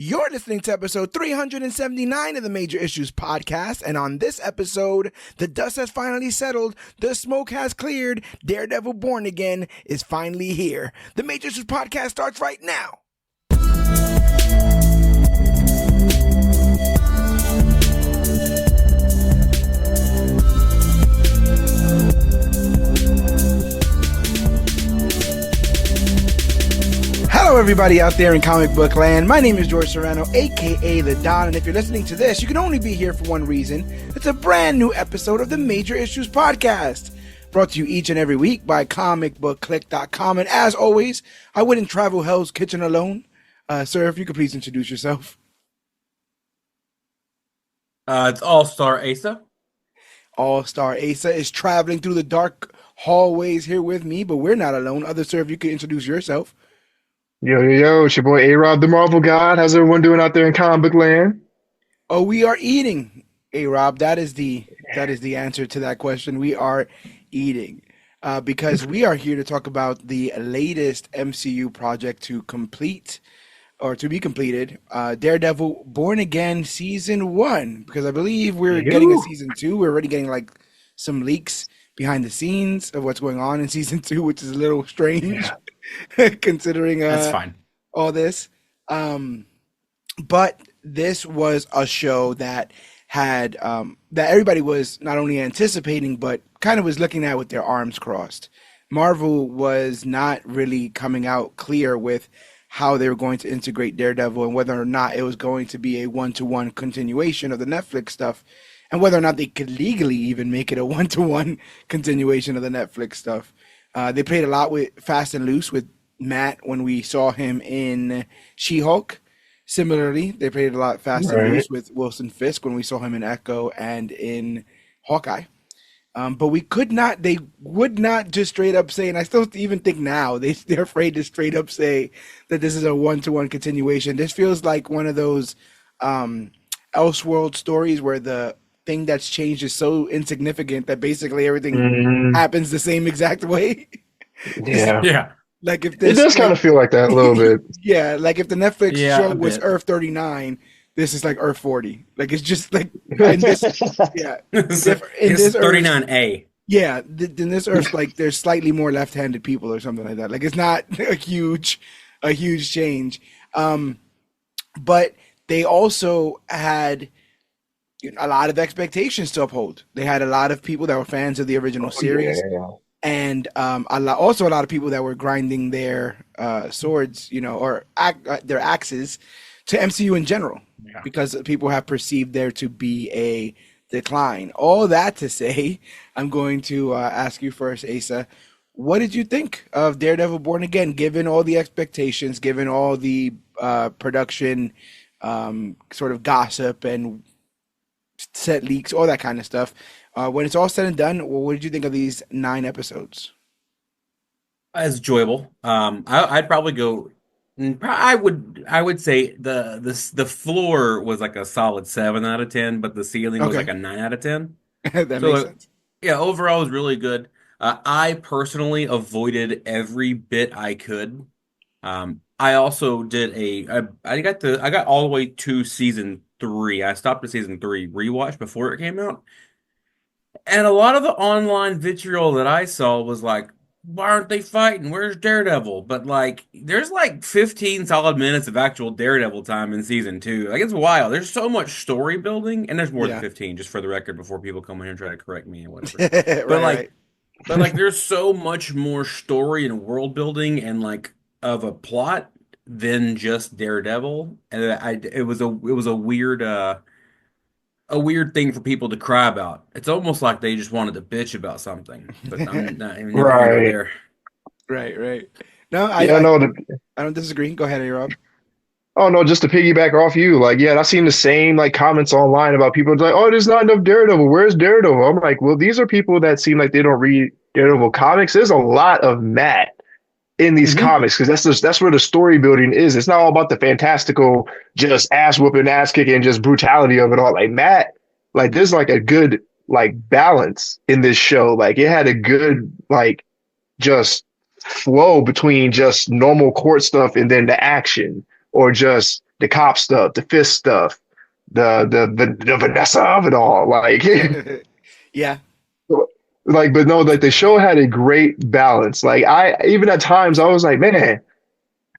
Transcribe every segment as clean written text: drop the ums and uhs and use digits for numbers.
You're listening to episode 379 of the Major Issues Podcast, and on this episode, the dust has finally settled, the smoke has cleared, Daredevil Born Again is finally here. The Major Issues Podcast starts right now. Hello everybody out there in comic book land. My name is George Serrano, aka The Don, and if you're listening to this, you can only be here for one reason. It's a brand new episode of the Major Issues Podcast, brought to you each and every week by ComicBookClique.com. And as always, I wouldn't travel Hell's Kitchen alone. Sir, if you could please introduce yourself. It's All-Star Asa. All-Star Asa is traveling through the dark hallways here with me, but we're not alone. Other sir, if you could introduce yourself. Yo, it's your boy A-Rob, the Marvel God. How's everyone doing out there in comic book land? Oh, we are eating, A-Rob. That is the answer to that question. We are eating because we are here to talk about the latest MCU project to complete or to be completed, Daredevil Born Again Season 1, because I believe we're getting a Season 2. We're already getting like some leaks behind the scenes of what's going on in Season 2, which is a little strange. Yeah. Considering that's fine. All this, but this was a show that had that everybody was not only anticipating but kind of was looking at with their arms crossed. Marvel was not really coming out clear with how they were going to integrate Daredevil and whether or not it was going to be a one-to-one continuation of the Netflix stuff, and whether or not they could legally even make it a one-to-one continuation of the Netflix stuff. They played a lot with Fast and Loose with Matt when we saw him in She-Hulk. Similarly, they played a lot Fast and Loose with Wilson Fisk when we saw him in Echo and in Hawkeye. But they would not just straight up say, and I still even think now, they're afraid to straight up say that this is a one-to-one continuation. This feels like one of those Elseworld stories where the thing that's changed is so insignificant that basically everything happens the same exact way. Yeah. Like if this, it does kind of feel like that a little bit. Yeah, like if the Netflix show was Earth 39, this is like Earth 40. Like it's just like in this, in this 39A. Yeah, in this Earth, like there's slightly more left-handed people or something like that. Like it's not a huge change. But they also had a lot of expectations to uphold. They had a lot of people that were fans of the original series, and a lot of people that were grinding their swords, or their axes to MCU in general, because people have perceived there to be a decline. All that to say, I'm going to ask you first, Asa. What did you think of Daredevil Born Again, given all the expectations, given all the production sort of gossip and set leaks, all that kind of stuff? When it's all said and done, what did you think of these 9 episodes? It's enjoyable. I'd probably go. I would say the floor was like a solid 7 out of 10, but the ceiling was like a 9 out of 10. That makes sense. Yeah, overall it was really good. I personally avoided every bit I could. I also did I got all the way to season 3. I stopped at season 3 rewatch before it came out. And a lot of the online vitriol that I saw was like, why aren't they fighting? Where's Daredevil? But like, there's like 15 solid minutes of actual Daredevil time in season 2. Like, it's wild. There's so much story building, and there's more than 15, just for the record, before people come in here and try to correct me and whatever. But there's so much more story and world building and like of a plot than just Daredevil, and it was a weird thing for people to cry about. It's almost like they just wanted to bitch about something, but I'm not even there. Right. No, I don't disagree. Go ahead, Rob. Oh no, just to piggyback off you, I've seen the same comments online about people like, oh, there's not enough Daredevil. Where's Daredevil? I'm like, well, these are people that seem like they don't read Daredevil comics. There's a lot of Matt in these comics, because that's where the story building is. It's not all about the fantastical, just ass whooping, ass kicking, just brutality of it all. Like Matt, there's a good balance in this show. Like it had a good just flow between just normal court stuff and then the action, or just the cop stuff, the fist stuff, the Vanessa of it all. Like Yeah, but no, like the show had a great balance. Like I even at times I was like, man,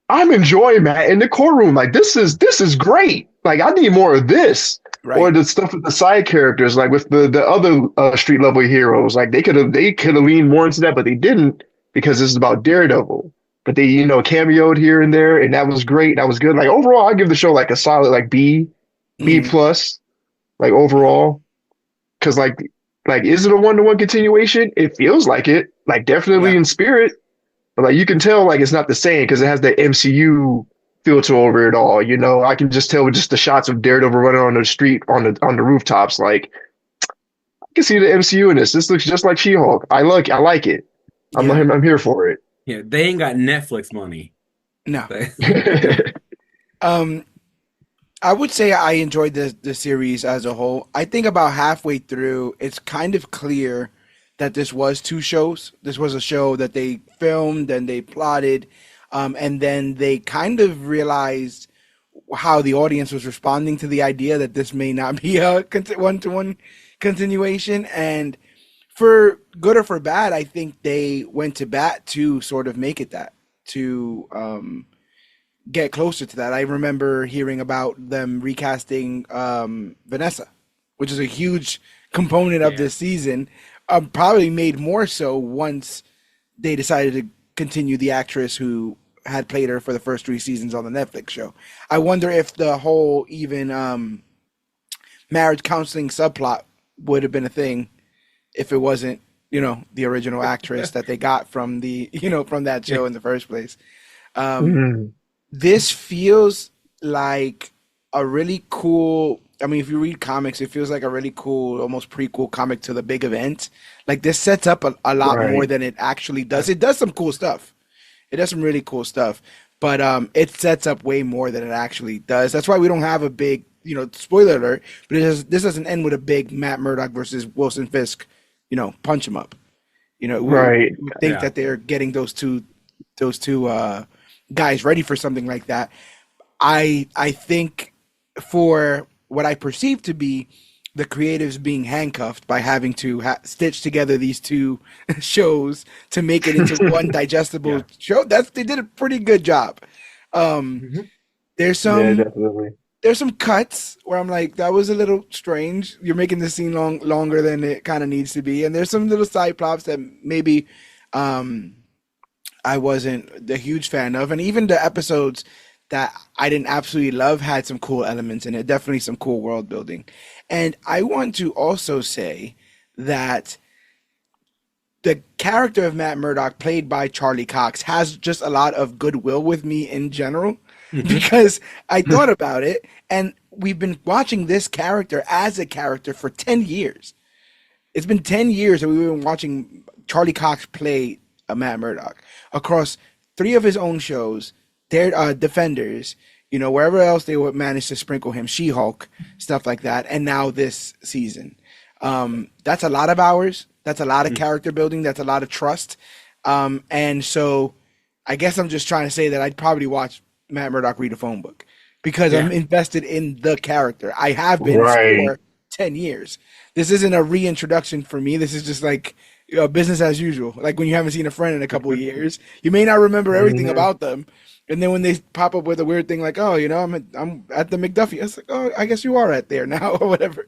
I'm enjoying Matt in the courtroom. Like this is great. Like I need more of this. Or right. the stuff with the side characters, like with the other street level heroes, like they could have leaned more into that, but they didn't because this is about Daredevil. But they cameoed here and there, and that was great. That was good. Like overall, I give the show like a solid like B Hmm. plus, like overall. Because like is it a 1-to-1 continuation? It feels like it. Like definitely Yeah, in spirit, but like you can tell like it's not the same because it has the MCU filter over it all. I can just tell with just the shots of Daredevil running on the street on the rooftops. Like I can see the MCU in this. This looks just like She-Hulk. I like it. I'm yeah. I'm here for it. Yeah, they ain't got Netflix money. No. Um, I would say I enjoyed the series as a whole. I think about halfway through, it's kind of clear that this was two shows. This was a show that they filmed and they plotted, and then they kind of realized how the audience was responding to the idea that this may not be a one-to-one continuation. And for good or for bad, I think they went to bat to sort of make it that, to get closer to that. I remember hearing about them recasting Vanessa, which is a huge component of Yeah. this season. Probably made more so once they decided to continue the actress who had played her for the first three seasons on the Netflix show. I wonder if the whole even marriage counseling subplot would have been a thing if it wasn't, the original actress that they got from the, from that show in the first place. Um, Mhm. this feels like a really cool. I mean, if you read comics, it feels like a really cool, almost prequel comic to the big event. Like this sets up a lot more Right. than it actually does. It does some cool stuff. It does some really cool stuff, but it sets up way more than it actually does. That's why we don't have a big, spoiler alert. But this doesn't end with a big Matt Murdock versus Wilson Fisk, punch him up. Right. We would think Yeah. that they're getting those two guys ready for something like that. I think for what I perceive to be the creatives being handcuffed by having to stitch together these two shows to make it into one digestible Yeah. show. They did a pretty good job. Um, Mhm. there's Yeah, some definitely. there's some cuts where I'm like, that was a little strange. You're making the scene longer than it kind of needs to be, and there's some little side plots that maybe um, I wasn't the huge fan of, and even the episodes that I didn't absolutely love had some cool elements in it. Definitely some cool world building, and I want to also say that the character of Matt Murdock, played by Charlie Cox, has just a lot of goodwill with me in general Mhm. because I thought about it, and we've been watching this character as a character for 10 years. It's been 10 years that we've been watching Charlie Cox play a Matt Murdock across three of his own shows, their Defenders, wherever else they would manage to sprinkle him, She-Hulk, stuff like that, and now this season. That's a lot of hours. That's a lot of character building. That's a lot of trust. And so I guess I'm just trying to say that I'd probably watch Matt Murdock read a phone book because I'm Yeah. invested in the character. I have been Right. for 10 years. This isn't a reintroduction for me. This is just like business as usual. Like when you haven't seen a friend in a couple of years, you may not remember everything Hmm. about them. And then when they pop up with a weird thing like, oh, I'm at the McDuffie. It's like, oh, I guess you are at there now or whatever.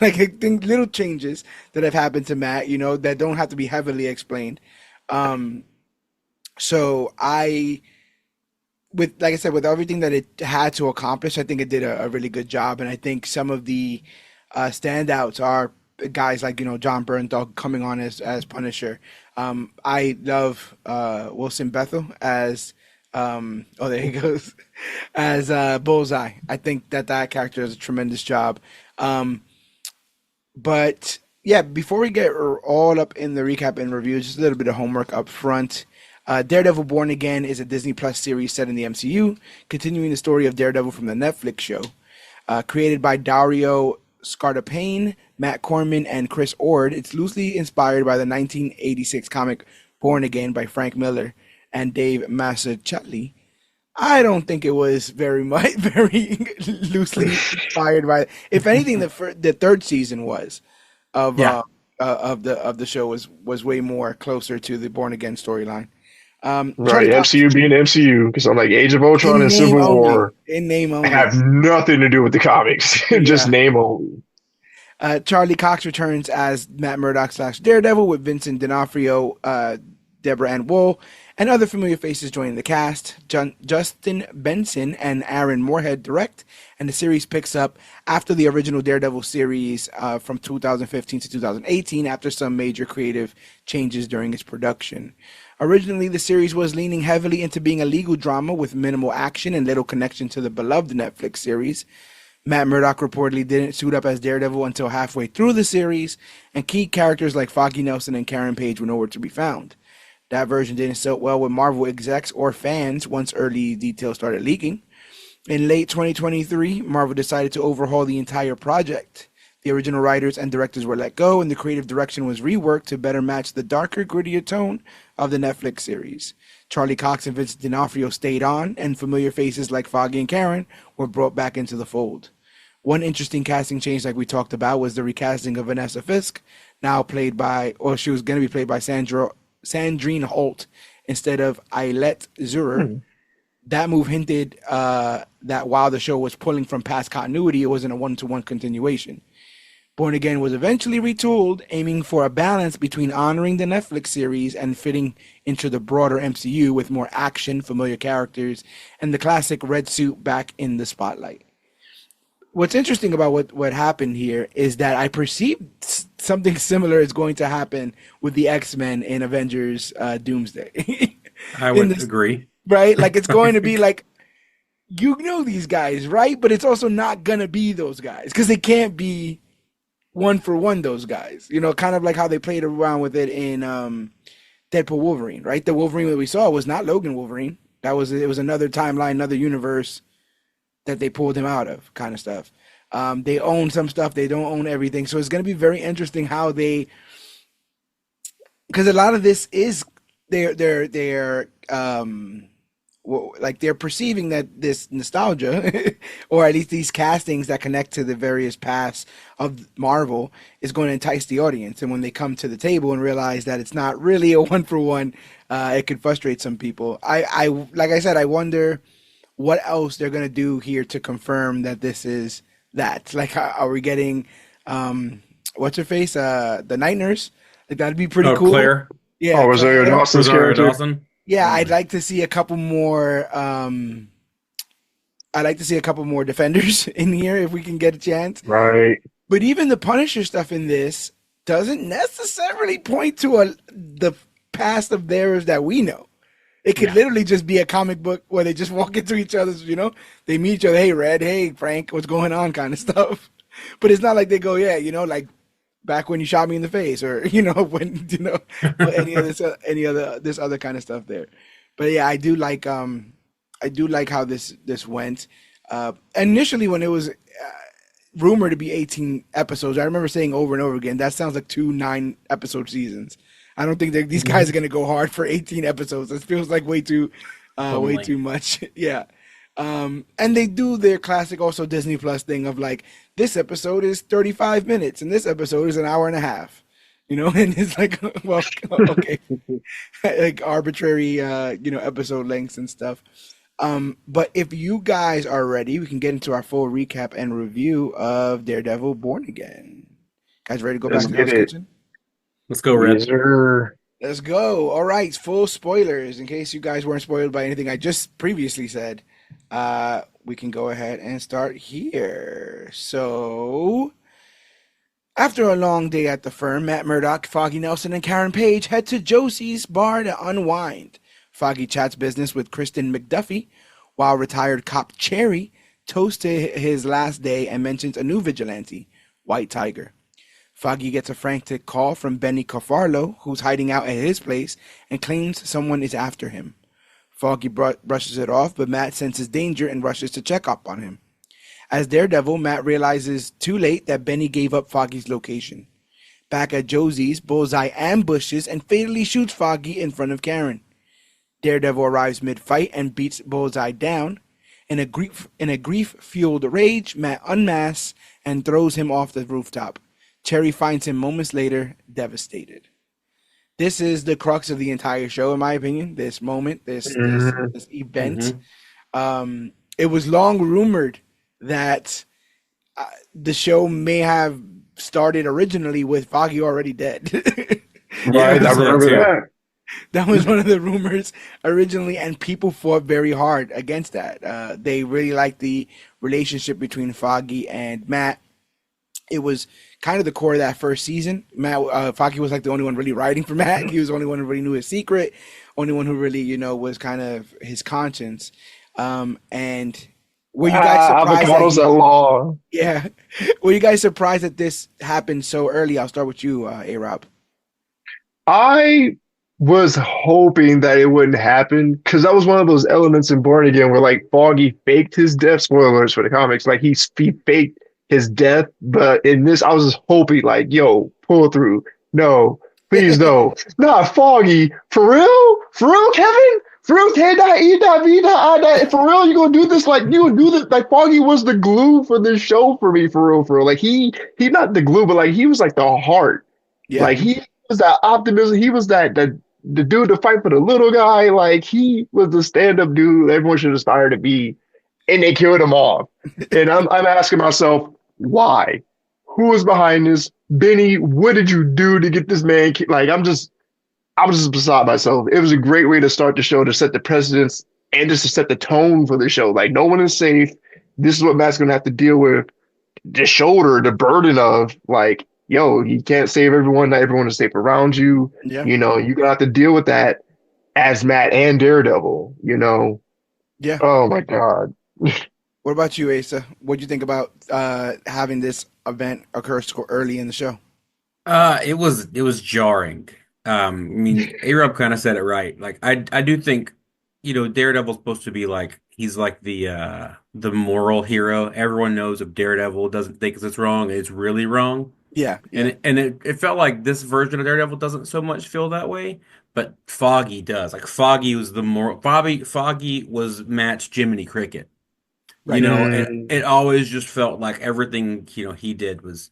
Like I think little changes that have happened to Matt, that don't have to be heavily explained. Um, so with like I said, with everything that it had to accomplish, I think it did a really good job. And I think some of the standouts are guys like John Bernthal coming on as Punisher. I love Wilson Bethel as oh there he goes as Bullseye. I think that character does a tremendous job. Um, but yeah, before we get all up in the recap and review, just a little bit of homework up front. Daredevil Born Again is a Disney Plus series set in the MCU, continuing the story of Daredevil from the Netflix show. Created by Dario Scartapane, Matt Corman, and Chris Ord, it's loosely inspired by the 1986 comic Born Again by Frank Miller and Dave Mazzucchelli. I don't think it was very much, very loosely inspired by. If anything, the third season was of Yeah. of the show was way more closer to the Born Again storyline. Right, Charlie Cox MCU being MCU, because I'm like Age of Ultron in and name Civil only, War in name have only. nothing to do with the comics, just Yeah. name only. Charlie Cox returns as Matt Murdock slash Daredevil with Vincent D'Onofrio, Deborah Ann Woll, and other familiar faces joining the cast. Justin Benson and Aaron Moorhead direct, and the series picks up after the original Daredevil series from 2015 to 2018 after some major creative changes during its production. Originally, the series was leaning heavily into being a legal drama with minimal action and little connection to the beloved Netflix series. Matt Murdock reportedly didn't suit up as Daredevil until halfway through the series, and key characters like Foggy Nelson and Karen Page were nowhere to be found. That version didn't sit well with Marvel execs or fans once early details started leaking. In late 2023, Marvel decided to overhaul the entire project. The original writers and directors were let go, and the creative direction was reworked to better match the darker, grittier tone of the Netflix series. Charlie Cox and Vincent D'Onofrio stayed on, and familiar faces like Foggy and Karen were brought back into the fold. One interesting casting change, like we talked about, was the recasting of Vanessa Fisk, now played by, or she was going to be played by Sandrine Holt instead of Ailette Zurer. Hmm. That move hinted that while the show was pulling from past continuity, it wasn't a one-to-one continuation. Born Again was eventually retooled, aiming for a balance between honoring the Netflix series and fitting into the broader MCU with more action, familiar characters, and the classic red suit back in the spotlight. What's interesting about what happened here is that I perceive something similar is going to happen with the X-Men in Avengers Doomsday. I In would this, agree. right? Like it's going to be like you know these guys, right? But it's also not gonna be those guys because they can't be one for one those guys. You know, kind of like how they played around with it in Deadpool Wolverine, right? The Wolverine that we saw was not Logan Wolverine. It was another timeline, another universe that they pulled him out of, kind of stuff. They own some stuff, they don't own everything. So it's going to be very interesting how they, because a lot of this is they're like they're perceiving that this nostalgia, or at least these castings that connect to the various paths of Marvel, is going to entice the audience. And when they come to the table and realize that it's not really a one for one, it could frustrate some people. I like I said, I wonder what else they're gonna do here to confirm that this is that. Like, are we getting what's her face? The Night Nurse. Like that'd be pretty Oh, cool. Claire, Yeah, Oh, Rosario Claire. Dawson's Rosario character. Dawson. Yeah, Mm. I'd like to see a couple more defenders in here if we can get a chance. Right. But even the Punisher stuff in this doesn't necessarily point to the past of theirs that we know. It could Yeah. literally just be a comic book where they just walk into each other's, they meet each other, hey Red, hey Frank, what's going on, kind of stuff. But it's not like they go, yeah, like back when you shot me in the face, or when or any other this other kind of stuff there. But yeah, I do like how this went. Initially, when it was rumored to be 18 episodes, I remember saying over and over again, that sounds like 2 9-episode seasons. I don't think that these guys are going to go hard for 18 episodes. It feels like way too Totally. much. Yeah. And they do their classic also Disney Plus thing of like, this episode is 35 minutes and this episode is an hour and a half. And it's like, well, okay, like arbitrary, episode lengths and stuff. But if you guys are ready, we can get into our full recap and review of Daredevil Born Again. Guys, ready to go back Let's to get Hell's it. Kitchen? Let's go, Yes, Red. sir. Let's go. All right, full spoilers in case you guys weren't spoiled by anything I just previously said. We can go ahead and start here. So, after a long day at the firm, Matt Murdock, Foggy Nelson, and Karen Page head to Josie's bar to unwind. Foggy chats business with Kristen McDuffie, while retired cop Cherry toasts to his last day and mentions a new vigilante, White Tiger. Foggy gets a frantic call from Benny Cafarlo, who's hiding out at his place, and claims someone is after him. Foggy brushes it off, but Matt senses danger and rushes to check up on him. As Daredevil, Matt realizes too late that Benny gave up Foggy's location. Back at Josie's, Bullseye ambushes and fatally shoots Foggy in front of Karen. Daredevil arrives mid-fight and beats Bullseye down. In a grief-fueled rage, Matt unmasks and throws him off the rooftop. Cherry finds him moments later, devastated. This is the crux of the entire show, in my opinion. This moment, this event. Hmm. It was long rumored that the show may have started originally with Foggy already dead. Yeah, Right, I I saw that remember too. that. That was one of the rumors originally, and people fought very hard against that. They really liked the relationship between Foggy and Matt. It was kind of the core of that first season. Foggy was like the only one really writing for Matt. He was the only one who really knew his secret, only one who really, was kind of his conscience. And were you guys surprised that Avocados at law. yeah, were you guys surprised that this happened so early? I'll start with you, A-Rob. I was hoping that it wouldn't happen because that was one of those elements in Born Again where like Foggy faked his death. Spoilers for the comics. Like he faked his death, but in this, I was just hoping like, yo, pull through. No, please no. Nah, Foggy. For real, Kevin? For real, for real, you gonna do this? Like you gonna do this? Like Foggy was the glue for this show for me, for real, for real. Like he not the glue, but like he was like the heart. Yeah, Like he was that optimism. He was the dude to fight for the little guy. Like he was the stand-up dude everyone should aspire to be, and they killed him off. And I'm asking myself why? Who was behind this? Benny, what did you do to get this man? Like I was just beside myself. It was a great way to start the show to set the precedence and just to set the tone for the show. Like no one is safe. This is what Matt's gonna have to deal with. The shoulder, the burden of like, yo, you can't save everyone. Not everyone is safe around you. yeah, You're gonna have to deal with that as Matt and Daredevil. yeah. Oh my God. What about you, Asa? What do you think about having this event occur so early in the show? It was jarring. I mean, A-Rob kind of said it right. Like I do think, Daredevil's supposed to be like he's like the moral hero. Everyone knows if Daredevil doesn't think it's wrong, it's really wrong. Yeah, And yeah, it felt like this version of Daredevil doesn't so much feel that way, but Foggy does. Like Foggy was the more Foggy was Matt's Jiminy Cricket. right. It always just felt like everything, he did was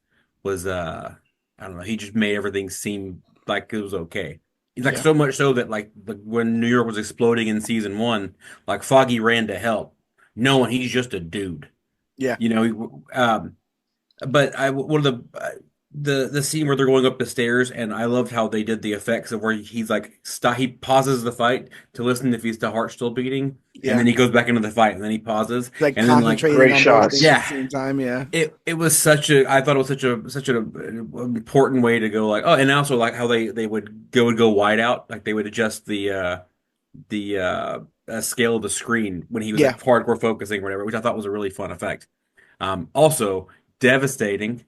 I don't know, he just made everything seem like it was okay. It's like Yeah, so much so that like when New York was exploding in season one, like Foggy ran to help, knowing he's just a dude. yeah, You know, but one of the scene where they're going up the stairs, and I loved how they did the effects of where he's like he pauses the fight to listen if the heart's still beating, and yeah. then he goes back into the fight, and then he pauses, Like and then like concentrating Great on both things shots. at yeah, the same time. Yeah, it was I thought it was such an important way to go like oh, and also like how they would go wide out, like they would adjust the scale of the screen when he was yeah, like hardcore focusing or whatever, which I thought was a really fun effect. Also devastating.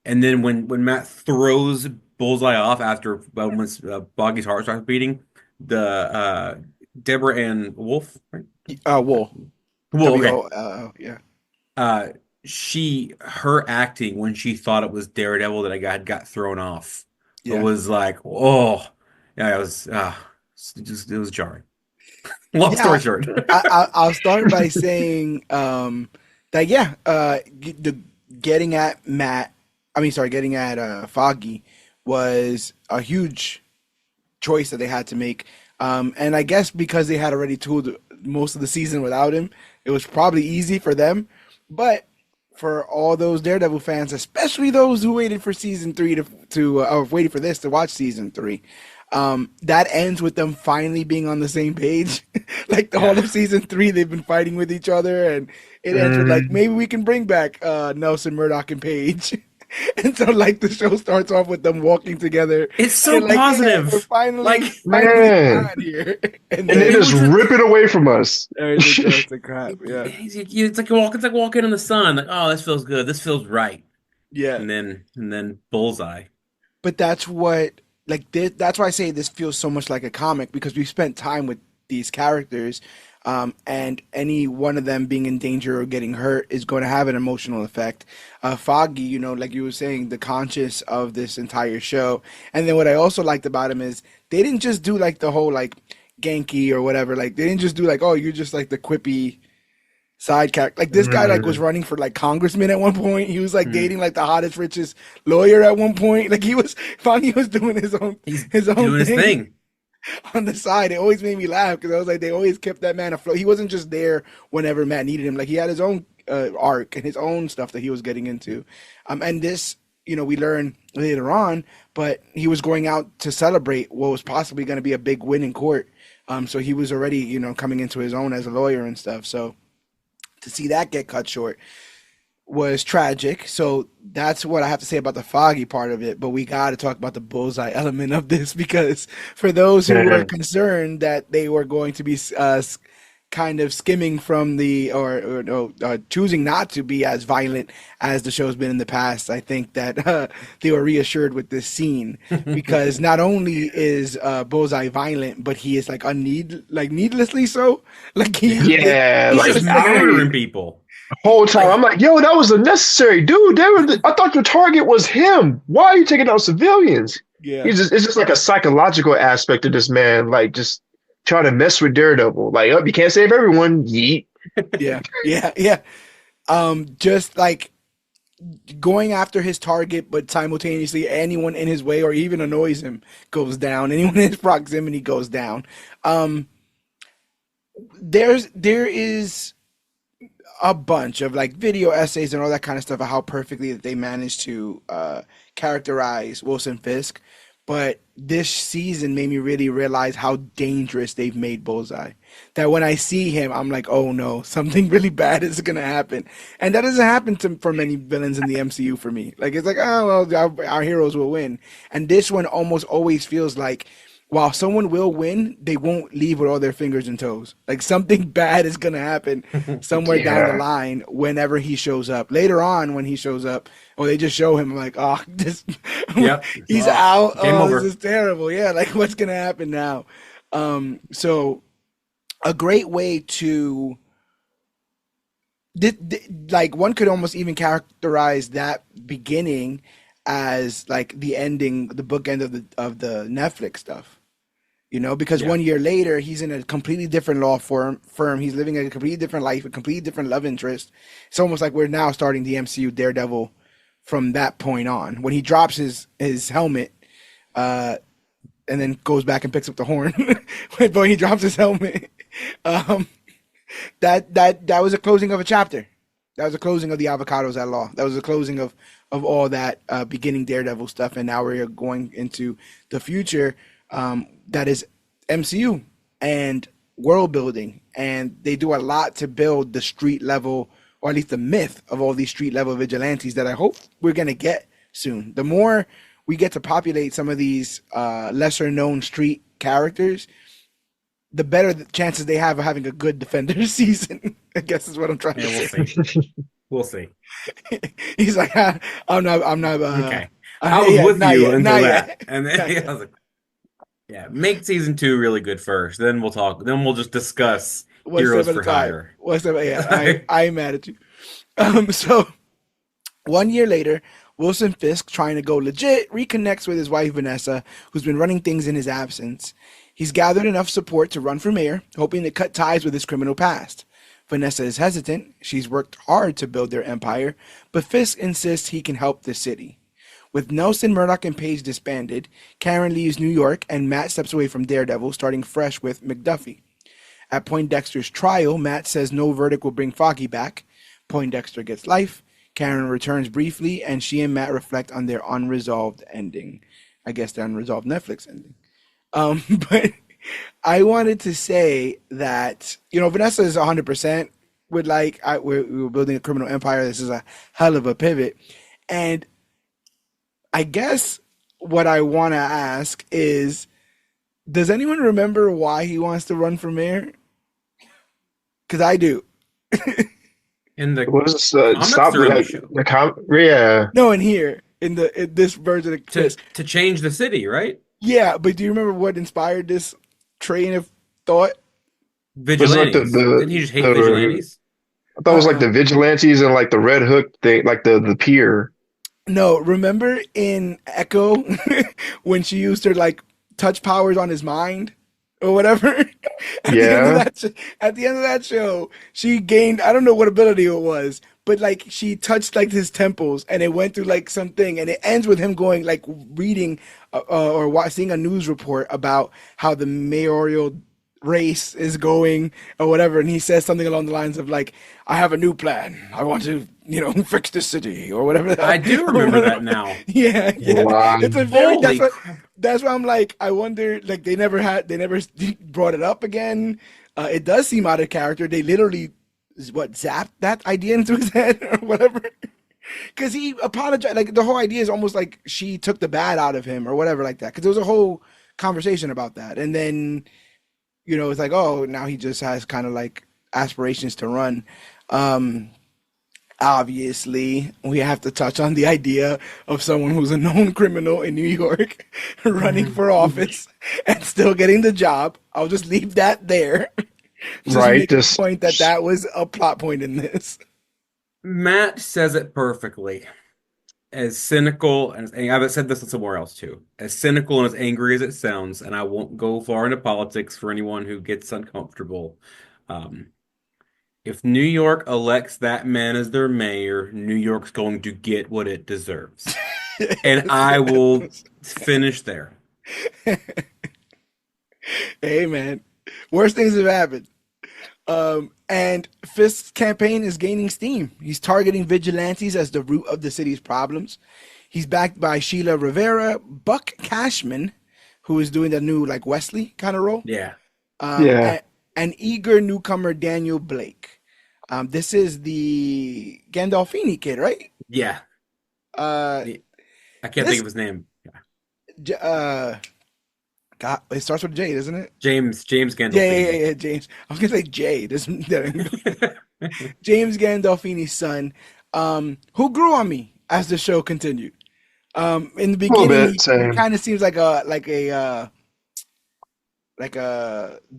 And then when Matt throws Bullseye off after once Boggy's heart starts beating, the Deborah Ann Wolf, right? Wool. Well, okay. Yeah, Uh, her acting when she thought it was Daredevil that I got thrown off. It yeah, was like, oh, yeah, it was jarring. Long yeah. story short. I'll start by saying that yeah, getting at Matt, I mean, sorry, getting at Foggy was a huge choice that they had to make. And I guess because they had already toured most of the season without him, it was probably easy for them. But for all those Daredevil fans, especially those who waited for season three or waited for this to watch season three, that ends with them finally being on the same page. Like the whole Yeah. of season three, they've been fighting with each other, and it ends with like maybe we can bring back Nelson, Murdock, and Page. And so like the show starts off with them walking together. It's so and like, yeah, positive. we're finally Like, Man. on here. And And they then just rip it away from us. everything goes to crap. Yeah. it's like walking in the sun. Like, oh, this feels good. This feels right. Yeah. And then Bullseye. But that's what that's why I say this feels so much like a comic because we spent time with these characters, and any one of them being in danger or getting hurt is going to have an emotional effect. Foggy, like you were saying, the conscious of this entire show. And then what I also liked about him is they didn't just do like the whole like Genki or whatever. Like they didn't just do like, oh, you're just like the quippy side character. Like this guy like was running for like congressman at one point. He was like dating like the hottest, richest lawyer at one point. Like he was doing his own doing his thing on the side. It always made me laugh because I was like, they always kept that man afloat. He wasn't just there whenever Matt needed him. Like he had his own arc and his own stuff that he was getting into. And this, we learn later on, but he was going out to celebrate what was possibly going to be a big win in court. So he was already, coming into his own as a lawyer and stuff. So to see that get cut short was tragic. So that's what I have to say about the Foggy part of it. But we got to talk about the bullseye element of this, because for those who were concerned that they were going to be kind of skimming from choosing not to be as violent as the show's been in the past, I think that they were reassured with this scene, because not only is Bullseye violent, but he is like needlessly so. Like he's just murdering people. The whole time I'm like, yo, that was unnecessary, dude. I thought your target was him. Why are you taking out civilians? Yeah, it's just like a psychological aspect of this man, like just trying to mess with Daredevil. Like, you can't save everyone. Yeet. Yeah. Just like going after his target, but simultaneously anyone in his way or even annoys him goes down. Anyone in his proximity goes down. There is a bunch of like video essays and all that kind of stuff of how perfectly that they managed to characterize Wilson Fisk. But this season made me really realize how dangerous they've made Bullseye. That when I see him, I'm like, oh no, something really bad is going to happen. And that doesn't happen for many villains in the MCU for me. Like, it's like, oh, well, our heroes will win. And this one almost always feels like, while someone will win, they won't leave with all their fingers and toes. Like something bad is going to happen somewhere down the line whenever he shows up. Later on when he shows up, or they just show him, I'm like, oh, he's out. Game over. This is terrible. Yeah, like what's going to happen now? So a great way to... like one could almost even characterize that beginning as like the ending, the bookend of the Netflix stuff. Because 1 year later, he's in a completely different law firm. He's living a completely different life, a completely different love interest. It's almost like we're now starting the MCU Daredevil from that point on. When he drops his helmet, and then goes back and picks up the horn, but he drops his helmet. That was a closing of a chapter. That was a closing of the Avocados at Law. That was a closing of all that beginning Daredevil stuff, and now we're going into the future. That is MCU and world building, and they do a lot to build the street level, or at least the myth of all these street level vigilantes that I hope we're going to get soon. The more we get to populate some of these lesser known street characters, the better the chances they have of having a good Defenders season. I guess is what I'm trying to say. We'll see. He's like, I'm not. Okay. I was with you until that, yet. And then I was like, yeah, make season 2 really good first. Then we'll talk. Then we'll just discuss Heroes for Hire. I'm mad at you. So 1 year later, Wilson Fisk, trying to go legit, reconnects with his wife Vanessa, who's been running things in his absence. He's gathered enough support to run for mayor, hoping to cut ties with his criminal past. Vanessa is hesitant. She's worked hard to build their empire, but Fisk insists he can help the city. With Nelson, Murdock, and Page disbanded, Karen leaves New York, and Matt steps away from Daredevil, starting fresh with McDuffie. At Poindexter's trial, Matt says no verdict will bring Foggy back. Poindexter gets life. Karen returns briefly, and she and Matt reflect on their unresolved ending. I guess the unresolved Netflix ending. But I wanted to say that, Vanessa is 100% with we were building a criminal empire. This is a hell of a pivot. And I guess what I want to ask is, does anyone remember why he wants to run for mayor? Because I do. In the stop yeah. No, in here, in this version of to change the city, right? Yeah, but do you remember what inspired this train of thought? Vigilantes. Didn't he just hate vigilantes? I thought it was like the vigilantes and like the Red Hook thing, like the pier. No, remember in Echo when she used her like touch powers on his mind? or whatever. Yeah. At the end of that show, she gained, I don't know what ability it was, but like she touched like his temples and it went through like something, and it ends with him going like reading seeing a news report about how the mayoral race is going or whatever, and he says something along the lines of like, I have a new plan, I want to, fix the city or whatever I do or remember whatever. that now. Yeah, yeah. Wow. It's a very Holy crap. that's why I'm like, I wonder, like they never brought it up again. It does seem out of character. They literally zapped that idea into his head or whatever. Because he apologized. Like the whole idea is almost like she took the bad out of him or whatever like that. Because there was a whole conversation about that, and then it's like, oh, now he just has kind of like aspirations to run. Um, Obviously, we have to touch on the idea of someone who's a known criminal in New York running for office and still getting the job. I'll just leave that there. Just Right. make the point that was a plot point in this. Matt says it perfectly. As cynical, and I've said this somewhere else too, as cynical and as angry as it sounds, and I won't go far into politics for anyone who gets uncomfortable. Um, if New York elects that man as their mayor, New York's going to get what it deserves. And I will finish there. Hey, man. Worst things have happened. And Fisk's campaign is gaining steam. He's targeting vigilantes as the root of the city's problems. He's backed by Sheila Rivera, Buck Cashman, who is doing the new like Wesley kind of role. Yeah. Yeah. And eager newcomer Daniel Blake. This is the Gandolfini kid, right? Yeah. Uh, I can't think of his name. God, it starts with J, doesn't it? James Gandolfini. Yeah, James. I was gonna say Jay. James Gandolfini's son, who grew on me as the show continued. In the A little beginning, bit. he Same. kind of seems like a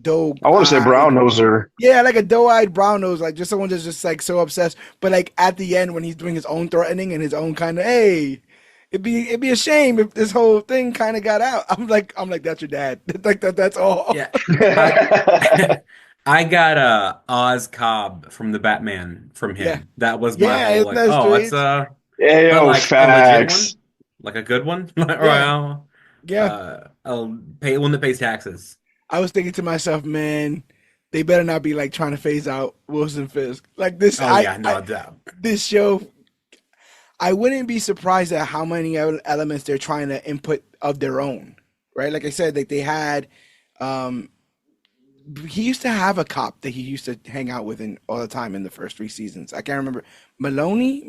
doe. I want to say brown noser. Yeah, like a doe-eyed brown nose, like just someone that's just like so obsessed. But like at the end, when he's doing his own threatening and his own kind of, hey, it'd be a shame if this whole thing kind of got out. I'm like, that's your dad. Like that's all. Yeah. I got Oz Cobb from the Batman from him. Yeah. That was Yeah, my whole isn't like, that oh, strange? it's Yeah, but yo, like a legit facts. one, like a good one, or Yeah. Yeah. I'll pay one that pays taxes. I was thinking to myself, man, they better not be like trying to phase out Wilson Fisk. Like this, Oh yeah, no, this show, I wouldn't be surprised at how many elements they're trying to input of their own, right? Like I said, like they had, he used to have a cop that he used to hang out with all the time in the first 3 seasons. I can't remember. Maloney,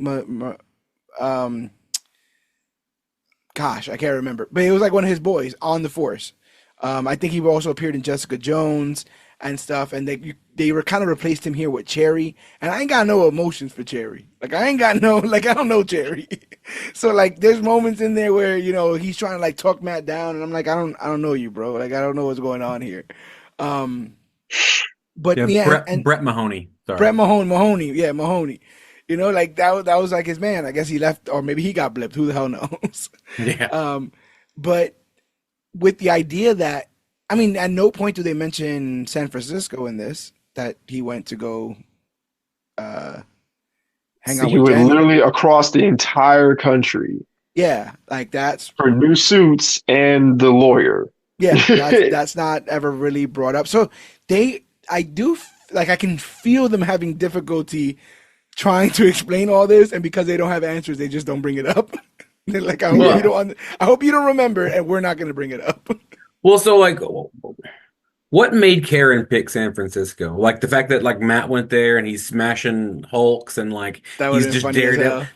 gosh, I can't remember, but it was like one of his boys on the force. I think he also appeared in Jessica Jones and stuff, and they were kind of replaced him here with Cherry, and I ain't got no emotions for Cherry. Like I ain't got no, like I don't know Cherry. So like there's moments in there where he's trying to like talk Matt down, and I'm like I don't know you, bro. Like I don't know what's going on here. But yeah, Brett Mahoney. Sorry. Brett Mahoney, yeah, Mahoney. Like that was like his man. I guess he left, or maybe he got blipped. Who the hell knows? Yeah. But with the idea that, I mean, at no point do they mention San Francisco in this, that he went to go hang out He with went Jen. literally across the entire country Yeah, like that's for new suits and the lawyer. yeah, that's not ever really brought up. So I do like I can feel them having difficulty trying to explain all this, and because they don't have answers, they just don't bring it up. They're like, I hope you don't remember, and we're not going to bring it up. Well, so like, what made Karen pick San Francisco? Like the fact that like Matt went there and he's smashing Hulks and like That he's would've been just funny as Daredevil. hell.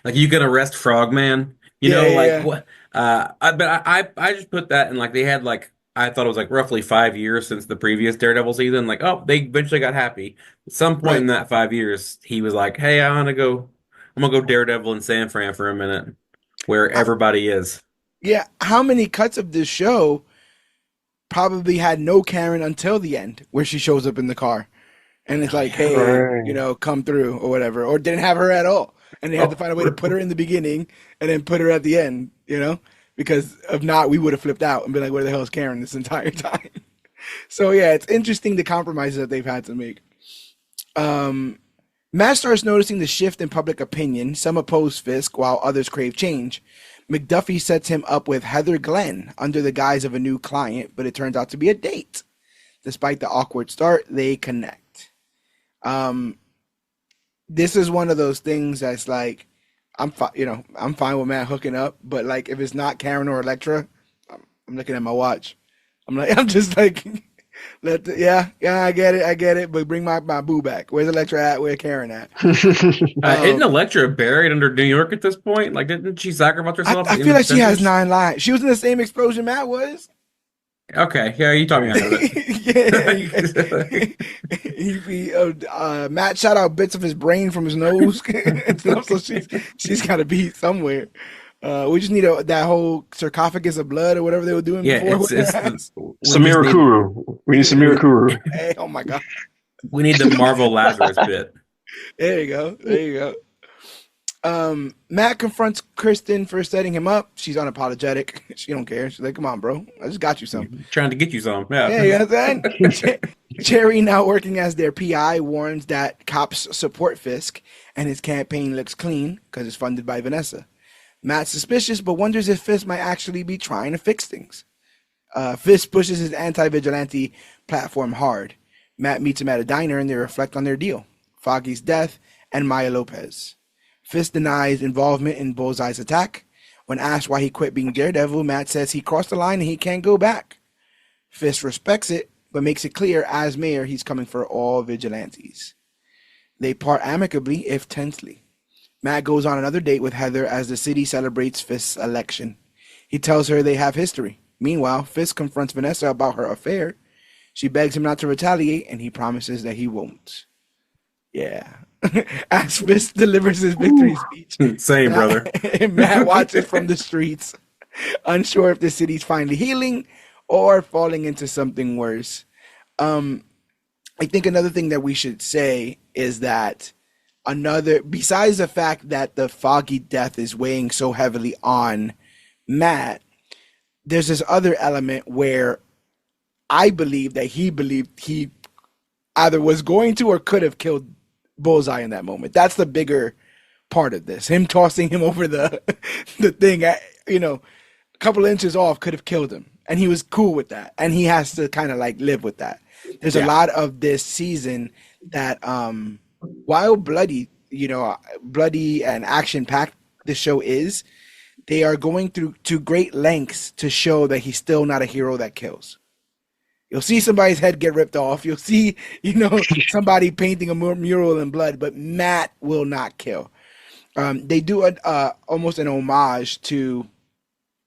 Like you can arrest Frogman. Yeah. What? I just put that in like they had like I thought it was like roughly 5 years since the previous Daredevil season. Like, oh, they eventually got happy. At some point in Right. that 5 years, he was like, hey, I'm gonna go Daredevil in San Fran for a minute, where everybody is. Yeah, how many cuts of this show probably had no Karen until the end, where she shows up in the car, and it's like, hey, Right. come through or whatever, or didn't have her at all, and they had to find a way to put her in the beginning and then put her at the end, because if not, we would have flipped out and been like, where the hell is Karen this entire time? So yeah, it's interesting the compromises that they've had to make. Matt starts noticing the shift in public opinion. Some oppose Fisk while others crave change. McDuffie sets him up with Heather Glenn under the guise of a new client, but it turns out to be a date. Despite the awkward start, they connect. This is one of those things that's like, I'm fine with Matt hooking up, but like if it's not Karen or Elektra, I'm looking at my watch. I'm just like, yeah, I get it, but bring my boo back. Where's Elektra at? Where's Karen at? Isn't Elektra buried under New York at this point? Like, didn't she sacrifice herself? I feel like she has 9 lives. She was in the same explosion Matt was. Okay, yeah, you taught me out of it. Matt shot out bits of his brain from his nose and stuff, so she's got to be somewhere. We just need that whole sarcophagus of blood or whatever they were doing before. Samira Kuru. We need Samira Kuru. Hey, oh my god. We need the Marvel Lazarus bit. There you go. Matt confronts Kristen for setting him up. She's unapologetic. She don't care. She's like, "Come on, bro. I just got you something." Trying to get you some. Yeah. Yeah, you know what I'm saying? Jerry, now working as their PI, warns that cops support Fisk and his campaign looks clean because it's funded by Vanessa. Matt's suspicious, but wonders if Fisk might actually be trying to fix things. Fisk pushes his anti-vigilante platform hard. Matt meets him at a diner and they reflect on their deal, Foggy's death, and Maya Lopez. Fisk denies involvement in Bullseye's attack. When asked why he quit being Daredevil, Matt says he crossed the line and he can't go back. Fisk respects it, but makes it clear as mayor he's coming for all vigilantes. They part amicably, if tensely. Matt goes on another date with Heather as the city celebrates Fisk's election. He tells her they have history. Meanwhile, Fisk confronts Vanessa about her affair. She begs him not to retaliate, and he promises that he won't. Yeah. As Fisk delivers his victory speech. Same, brother. Matt watches from the streets, unsure if the city's finally healing or falling into something worse. I think another thing that we should say is that besides the fact that the Foggy death is weighing so heavily on Matt, there's this other element where I believe that he believed he either was going to or could have killed Bullseye in that moment. That's the bigger part of this. Him tossing him over the thing, a couple inches off could have killed him. And he was cool with that. And he has to kind of like live with that. There's a lot of this season that while bloody and action-packed the show is, they are going to great lengths to show that he's still not a hero that kills. You'll see somebody's head get ripped off. You'll see, somebody painting a mural in blood, but Matt will not kill. They do almost an homage to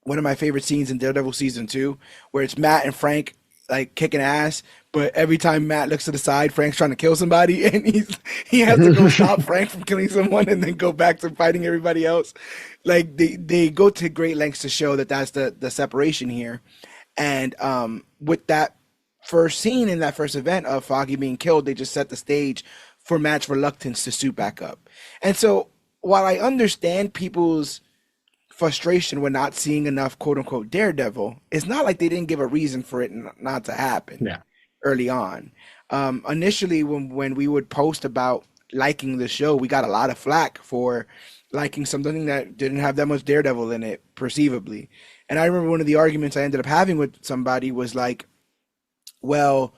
one of my favorite scenes in Daredevil season 2, where it's Matt and Frank like kicking ass, but every time Matt looks to the side, Frank's trying to kill somebody, and he has to go stop Frank from killing someone, and then go back to fighting everybody else. Like they go to great lengths to show that that's the separation here, and with that first scene in that first event of Foggy being killed, they just set the stage for Matt's reluctance to suit back up. And so while I understand people's frustration with not seeing enough quote unquote Daredevil, it's not like they didn't give a reason for it not to happen early on. Initially when we would post about liking the show, we got a lot of flack for liking something that didn't have that much Daredevil in it perceivably. And I remember one of the arguments I ended up having with somebody was like, well,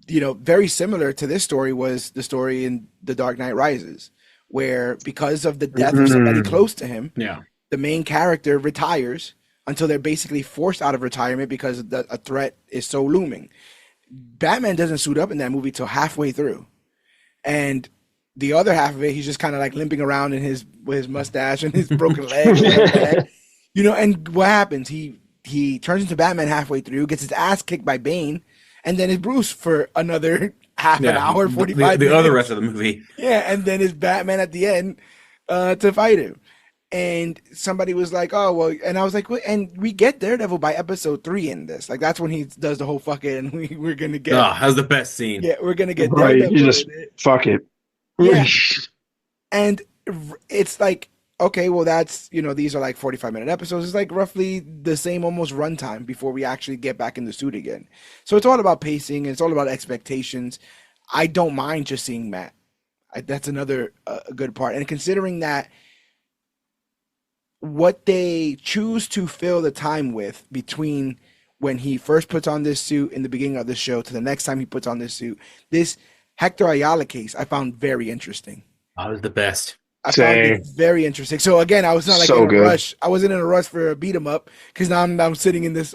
very similar to this story was the story in The Dark Knight Rises, where because of the death of somebody close to him, the main character retires until they're basically forced out of retirement because a threat is so looming. Batman doesn't suit up in that movie till halfway through. And the other half of it, he's just kind of like limping around with his mustache and his broken leg. And what happens? He turns into Batman halfway through, gets his ass kicked by Bane, and then is Bruce for another half an hour, 45 minutes. The other rest of the movie. Yeah, and then is Batman at the end to fight him. And somebody was like, oh, well, and I was like, well, and we get Daredevil by episode 3 in this. Like, that's when he does the whole fuck it, and we're going to get... Oh, that's the best scene. Yeah, we're going to get Daredevil. You just fuck it. Yeah. And it's like, okay, well, that's, these are like 45-minute episodes. It's like roughly the same almost runtime before we actually get back in the suit again. So it's all about pacing and it's all about expectations. I don't mind just seeing Matt. That's another good part. And considering that what they choose to fill the time with between when he first puts on this suit in the beginning of the show to the next time he puts on this suit, this Hector Ayala case I found very interesting. I was the best. I found it Same. very interesting. So again, I was not like in So a good. rush. I wasn't in a rush for a beat 'em up because now I'm sitting in this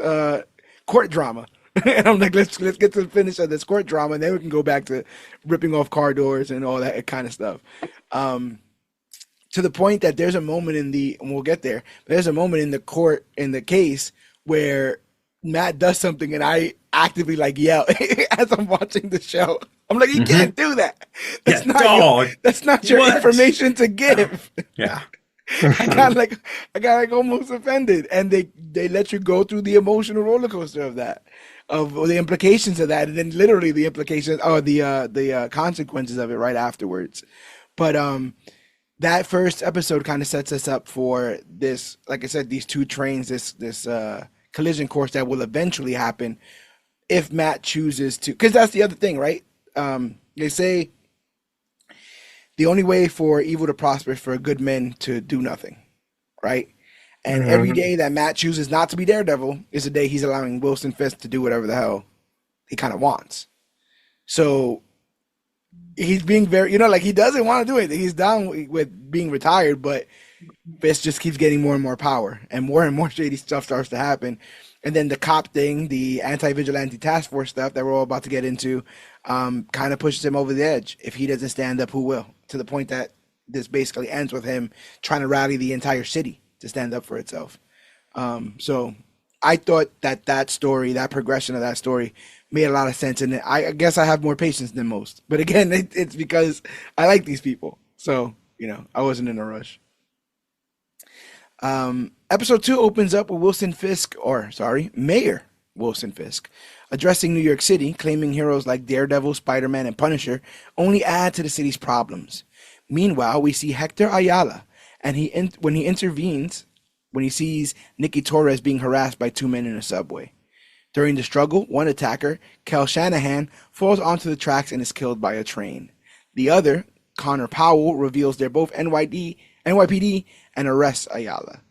court drama. And I'm like, let's get to the finish of this court drama, and then we can go back to ripping off car doors and all that kind of stuff. Um, to the point that there's a moment and we'll get there, but there's a moment in the court in the case where Matt does something and I actively like yell as I'm watching the show. I'm like, you Hmm. can't do that. Yeah, That's not dog. that's not your What? information to give. Yeah. I got like almost offended, and they let you go through the emotional roller coaster of that, of the implications of that, and then literally the implications or the consequences of it right afterwards. But that first episode kind of sets us up for this, like I said, these two trains, this collision course that will eventually happen if Matt chooses to, because that's the other thing, right? They say the only way for evil to prosper is for good men to do nothing, right? And every Mhm. day that Matt chooses not to be Daredevil is a day he's allowing Wilson Fisk to do whatever the hell he kind of wants. So he's being very, like he doesn't want to do anything. He's down with being retired, but Fisk just keeps getting more and more shady stuff starts to happen. And then the cop thing, the anti-vigilante task force stuff that we're all about to get into, kind of pushes him over the edge. If he doesn't stand up, who will? To the point that this basically ends with him trying to rally the entire city to stand up for itself. So I thought that story, that progression of that story, made a lot of sense. And I guess I have more patience than most. But again, it's because I like these people. So, I wasn't in a rush. Episode 2 opens up with Mayor Wilson Fisk, addressing New York City, claiming heroes like Daredevil, Spider-Man, and Punisher only add to the city's problems. Meanwhile, we see Hector Ayala, and when he intervenes, when he sees Nikki Torres being harassed by two men in a subway. During the struggle, one attacker, Kel Shanahan, falls onto the tracks and is killed by a train. The other, Connor Powell, reveals they're both NYPD and arrests Ayala.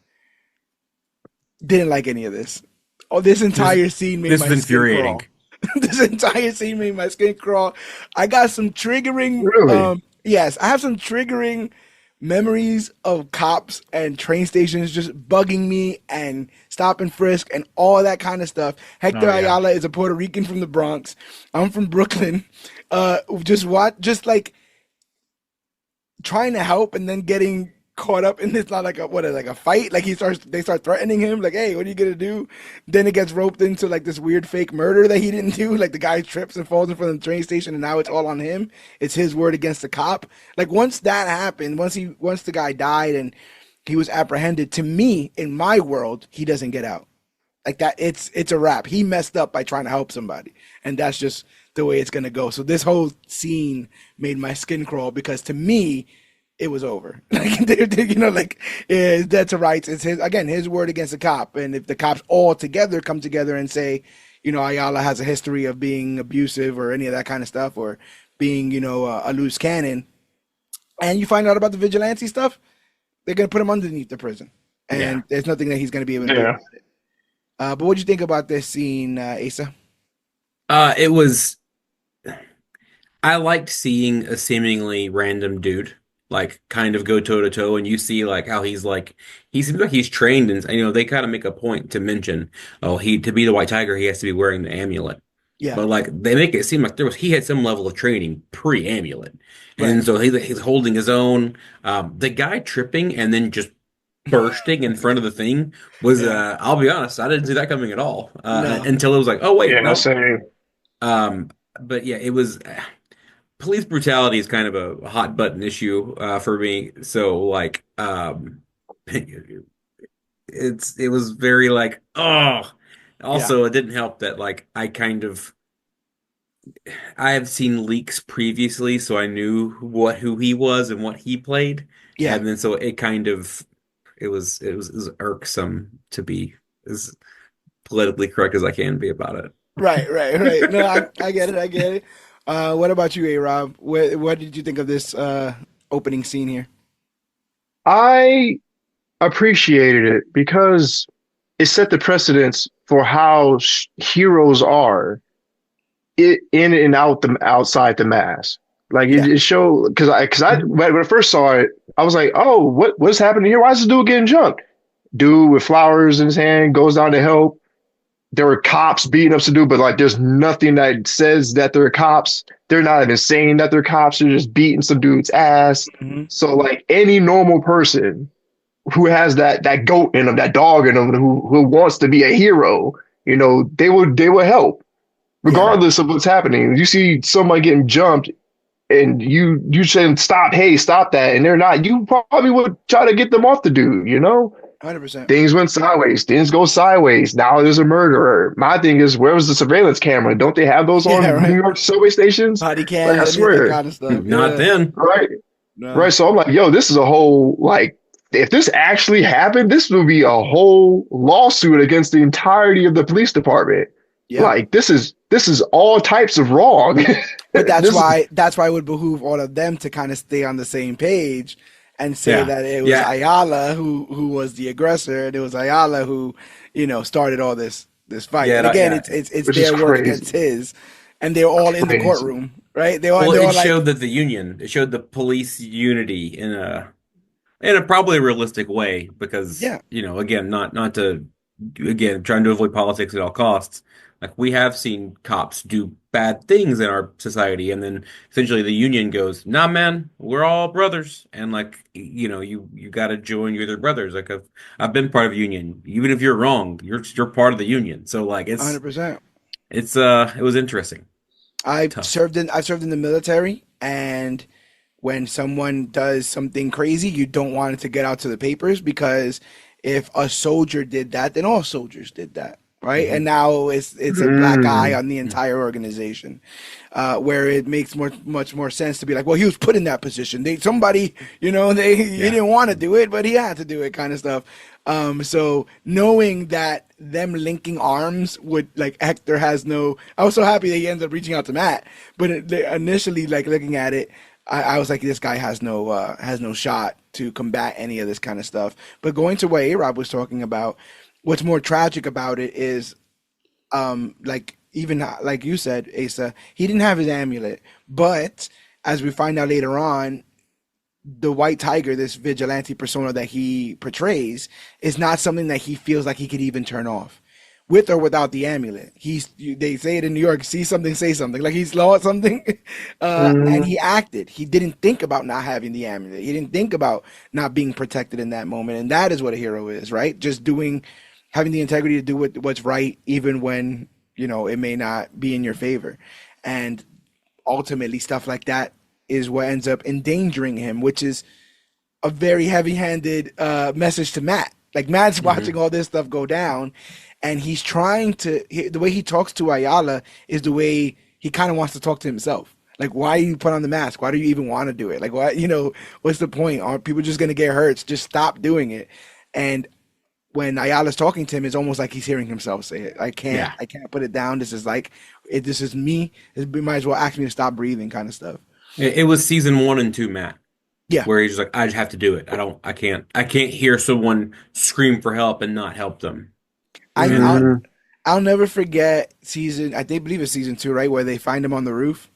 Didn't like any of this. Oh, this This entire scene made this my is skin infuriating. crawl. This entire scene made my skin crawl. I got some triggering, Really? yes, I have some triggering memories of cops and train stations just bugging me and stop and frisk and all that kind of stuff. Hector Oh yeah. Ayala is a Puerto Rican from the Bronx. I'm from Brooklyn. Just like trying to help and then getting caught up in this, not like a fight. Like they start threatening him, like, hey, what are you gonna do? Then it gets roped into like this weird fake murder that he didn't do. Like the guy trips and falls in front of the train station, and now it's all on him. It's his word against the cop. Like once that happened, once the guy died and he was apprehended, to me, in my world, he doesn't get out. Like that, it's a wrap. He messed up by trying to help somebody, and that's just the way it's gonna go. So this whole scene made my skin crawl because to me, it was over. Like dead to rights. It's his word against the cop, and if the cops all together come together and say, Ayala has a history of being abusive or any of that kind of stuff, or being a loose cannon, and you find out about the vigilante stuff, they're gonna put him underneath the prison, Yeah. and there's nothing that he's gonna be able to do. Yeah. But what do you think about this scene, Asa? It was I liked seeing a seemingly random dude like kind of go toe to toe, and you see like how he seems like he's trained, and they kind of make a point to mention, oh, he to be the White Tiger he has to be wearing the amulet, Yeah, but like they make it seem like he had some level of training pre-amulet, right. and so he's holding his own. The guy tripping and then just bursting in front of the thing was Yeah. I'll be honest, I didn't see that coming at all No. until it was like, oh wait, Yeah, no. same. But yeah, it was police brutality is kind of a hot button issue for me. So like it was very like, oh. Yeah. Also, it didn't help that like I have seen leaks previously, so I knew who he was and what he played. Yeah. And then so it kind of it was irksome to be as politically correct as I can be about it. Right, right, right. No, I get it. I get it. What about you, A Rob? What did you think of this opening scene here? I appreciated it because it set the precedence for how heroes are in and out the outside the mask. Like Yeah. it showed because I when I first saw it, I was like, oh, what's happening here? Why is this dude getting jumped? Dude with flowers in his hand goes down to help. There were cops beating up some dude, but like there's nothing that says that they're cops. They're not even saying that they're cops. They're just beating some dude's ass. Hmm. So like any normal person who has that goat in them, that dog in them, who wants to be a hero, they will help Yeah. regardless of what's happening. You see somebody getting jumped, and you saying stop, hey, stop that, and they're not. You probably would try to get them off the dude. 100%. Things went sideways. Things go sideways. Now there's a murderer. My thing is, where was the surveillance camera? Don't they have those Yeah, on New right. York subway stations? Body Like I cams, any of that swear, kind of stuff. Not Yeah. then. right, No. right. So I'm like, yo, this is a whole like. If this actually happened, this would be a whole lawsuit against the entirety of the police department. Yeah. Like this is all types of wrong. But that's This is why it would behoove all of them to kind of stay on the same page and say Yeah. that it was Yeah. Ayala who was the aggressor, and it was Ayala who, started all this fight. Yeah, And again, yeah. it's which is their work crazy. against his, and they're all in the Crazy. courtroom, right? Well, They're all it like, showed that it showed the police unity in a probably realistic way because, yeah, again, not to again trying to avoid politics at all costs. Like we have seen cops do bad things in our society, and then essentially the union goes, "Nah, man, we're all brothers," and like you got to join your other brothers. Like I've been part of a union, even if you're wrong, you're part of the union. So like 100%. it was interesting, tough. I've served in the military, and when someone does something crazy, you don't want it to get out to the papers because if a soldier did that, then all soldiers did that, right? Hmm. And now it's a black eye Mm. on the entire organization, where it makes much more sense to be like, well, he was put in that position. Somebody, he Yeah. didn't want to do it, but he had to do it, kind of stuff. So knowing that them linking arms would like Hector has no. I was so happy that he ends up reaching out to Matt, but initially, like looking at it. I was like, this guy has no shot to combat any of this kind of stuff. But going to what A Rob was talking about, what's more tragic about it is, like even like you said, Asa, he didn't have his amulet, but as we find out later on, the White Tiger, this vigilante persona that he portrays, is not something that he feels like he could even turn off. With or without the amulet, they say it in New York: see something, say something. Like he saw something, and Mm. he acted. He didn't think about not having the amulet. He didn't think about not being protected in that moment. And that is what a hero is, right? Just having the integrity to do what's right, even when it may not be in your favor. And ultimately, stuff like that is what ends up endangering him, which is a very heavy-handed message to Matt. Like Matt's Hmm. watching all this stuff go down, and he's trying the way he talks to Ayala is the way he kind of wants to talk to himself. Like, why do you put on the mask? Why do you even want to do it? Like, why, what's the point? Are people just gonna get hurt? Just stop doing it. And when Ayala's talking to him, it's almost like he's hearing himself say it. Yeah. I can't put it down. This is like, this is me. You might as well ask me to stop breathing, kind of stuff. It was season 1 and 2, Matt, Yeah. where he's just like, I just have to do it. I can't hear someone scream for help and not help them. I, And I'll, Mm. I'll never forget believe it's season two, right? Where they find him on the roof.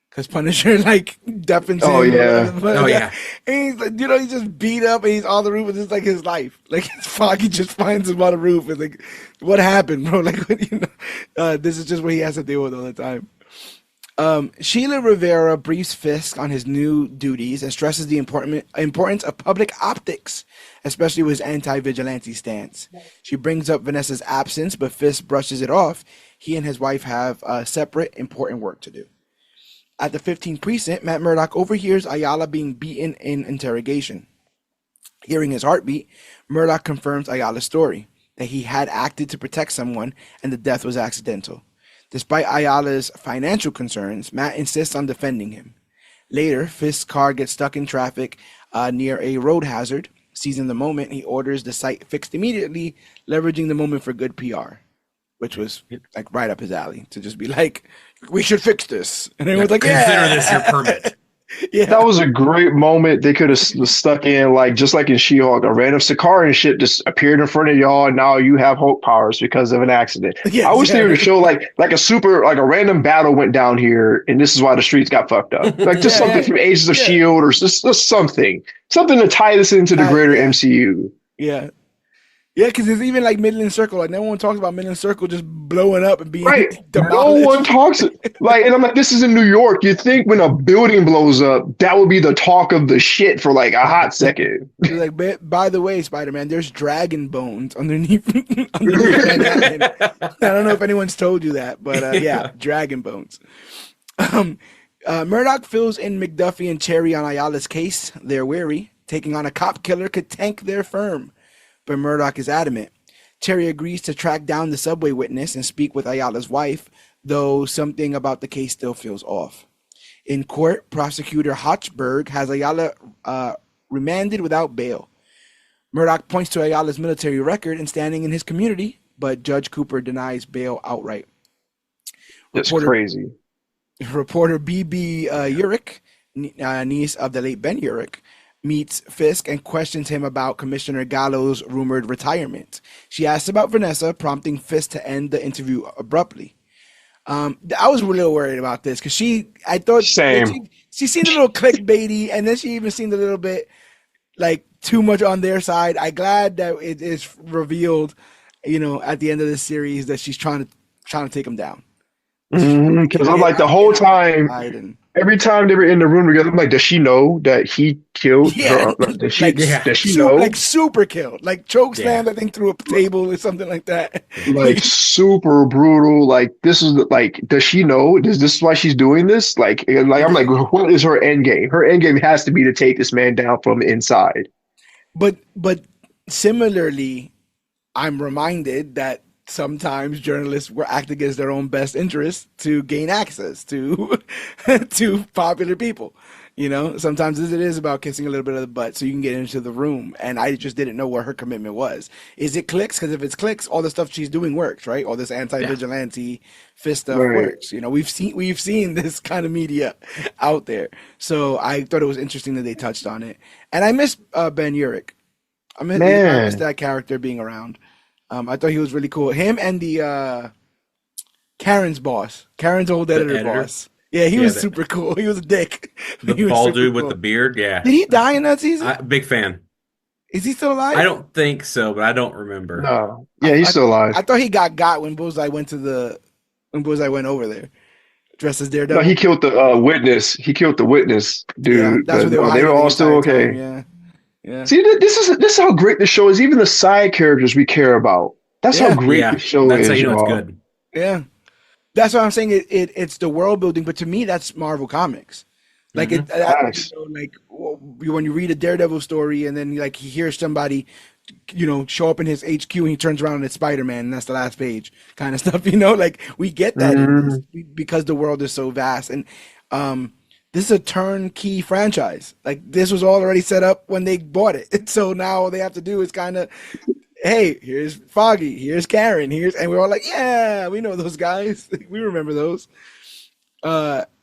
Because Punisher like deafens Oh him. yeah. oh yeah, And he's like, he's just beat up and he's on the roof and it's like his life. Like it's Foggy just finds him on the roof and like, what happened, bro? Like, this is just what he has to deal with all the time. Sheila Rivera briefs Fisk on his new duties and stresses the importance of public optics, especially with his anti-vigilante stance. She brings up Vanessa's absence, but Fisk brushes it off. He and his wife have separate, important work to do. At the 15th precinct, Matt Murdock overhears Ayala being beaten in interrogation. Hearing his heartbeat, Murdock confirms Ayala's story, that he had acted to protect someone and the death was accidental. Despite Ayala's financial concerns, Matt insists on defending him. Later, Fisk's car gets stuck in traffic near a road hazard. Seizing the moment, he orders the site fixed immediately, leveraging the moment for good PR, which was like right up his alley to just be like, "We should fix this," and everyone's like, consider "Yeah, this your permit. yeah, That was a great moment. They could have stuck in like just like in She-Hulk, a random Sakaran ship just appeared in front of y'all, and now you have Hulk powers because of an accident. yes, I wish they yeah, would show like a super like a random battle went down here, and this is why the streets got fucked up. Like just yeah, something yeah, from Agents of yeah, Shield or just something to tie this into the greater yeah, MCU. yeah." Yeah, because it's even like Midland Circle. Like no one talks about Midland Circle just blowing up and being Right. No one demolished. talks like, and I'm like, this is in New York. You think when a building blows up, that would be the talk of the shit for like a hot second. It's like, by the way, Spider-Man, there's dragon bones underneath underneath Manhattan. I don't know if anyone's told you that, but yeah, dragon bones. Um, Murdock fills in McDuffie and Cherry on Ayala's case. They're wary. Taking on a cop killer could tank their firm, but Murdock is adamant. Cherry agrees to track down the subway witness and speak with Ayala's wife, though something about the case still feels off. In court, prosecutor Hochberg has Ayala remanded without bail. Murdock points to Ayala's military record and standing in his community, but Judge Cooper denies bail outright. It's crazy. Reporter B.B. Urich, niece of the late Ben Urich, meets Fisk and questions him about Commissioner Gallo's rumored retirement. She asks about Vanessa, prompting Fisk to end the interview abruptly. I was a little worried about this because I thought she seemed a little clickbaity, and then she even seemed a little bit like too much on their side. I'm glad that it is revealed, at the end of this series that she's trying to take him down. Because I'm like the whole time, every time they were in the room together, I'm like, does she know that he killed her? Does she know? Like super killed, like choke slammed, I think, through a table or something like that. Like super brutal. Like this is like, does she know? Is this why she's doing this? Like I'm like, what is her end game? Her end game has to be to take this man down from inside. But similarly, I'm reminded that sometimes journalists will act against their own best interests to gain access to to popular people. Sometimes it is about kissing a little bit of the butt so you can get into the room. And I just didn't know what her commitment was. Is it clicks? Because if it's clicks, all the stuff she's doing works, right? All this anti-vigilante fist stuff works. We've seen this kind of media out there. So I thought it was interesting that they touched on it. And I miss Ben Urich. I miss that character being around. I thought he was really cool. Him and the Karen's boss, Karen's old editor boss. Yeah, he was super cool. He was a dick. The bald dude with the beard. Yeah. Did he die in that season? Big fan. Is he still alive? I don't think so, but I don't remember. No. Yeah, he's still alive. I thought he got when Bullseye went over there, dressed as Daredevil. No, he killed the witness. He killed the witness, dude. Yeah, that's what they were all still okay. Time. Yeah. See, this is how great the show is. Even the side characters we care about. That's how great the show is. That's how you know it's good. Yeah, that's what I'm saying. It's the world building, but to me, that's Marvel Comics. Like when you read a Daredevil story, and then like he hears somebody, show up in his HQ, and he turns around and it's Spider-Man, and that's the last page, kind of stuff. Like we get that because the world is so vast, and this is a turnkey franchise. Like this was all already set up when they bought it. And so now all they have to do is kind of, hey, here's Foggy, here's Karen, and we're all like, yeah, we know those guys. We remember those.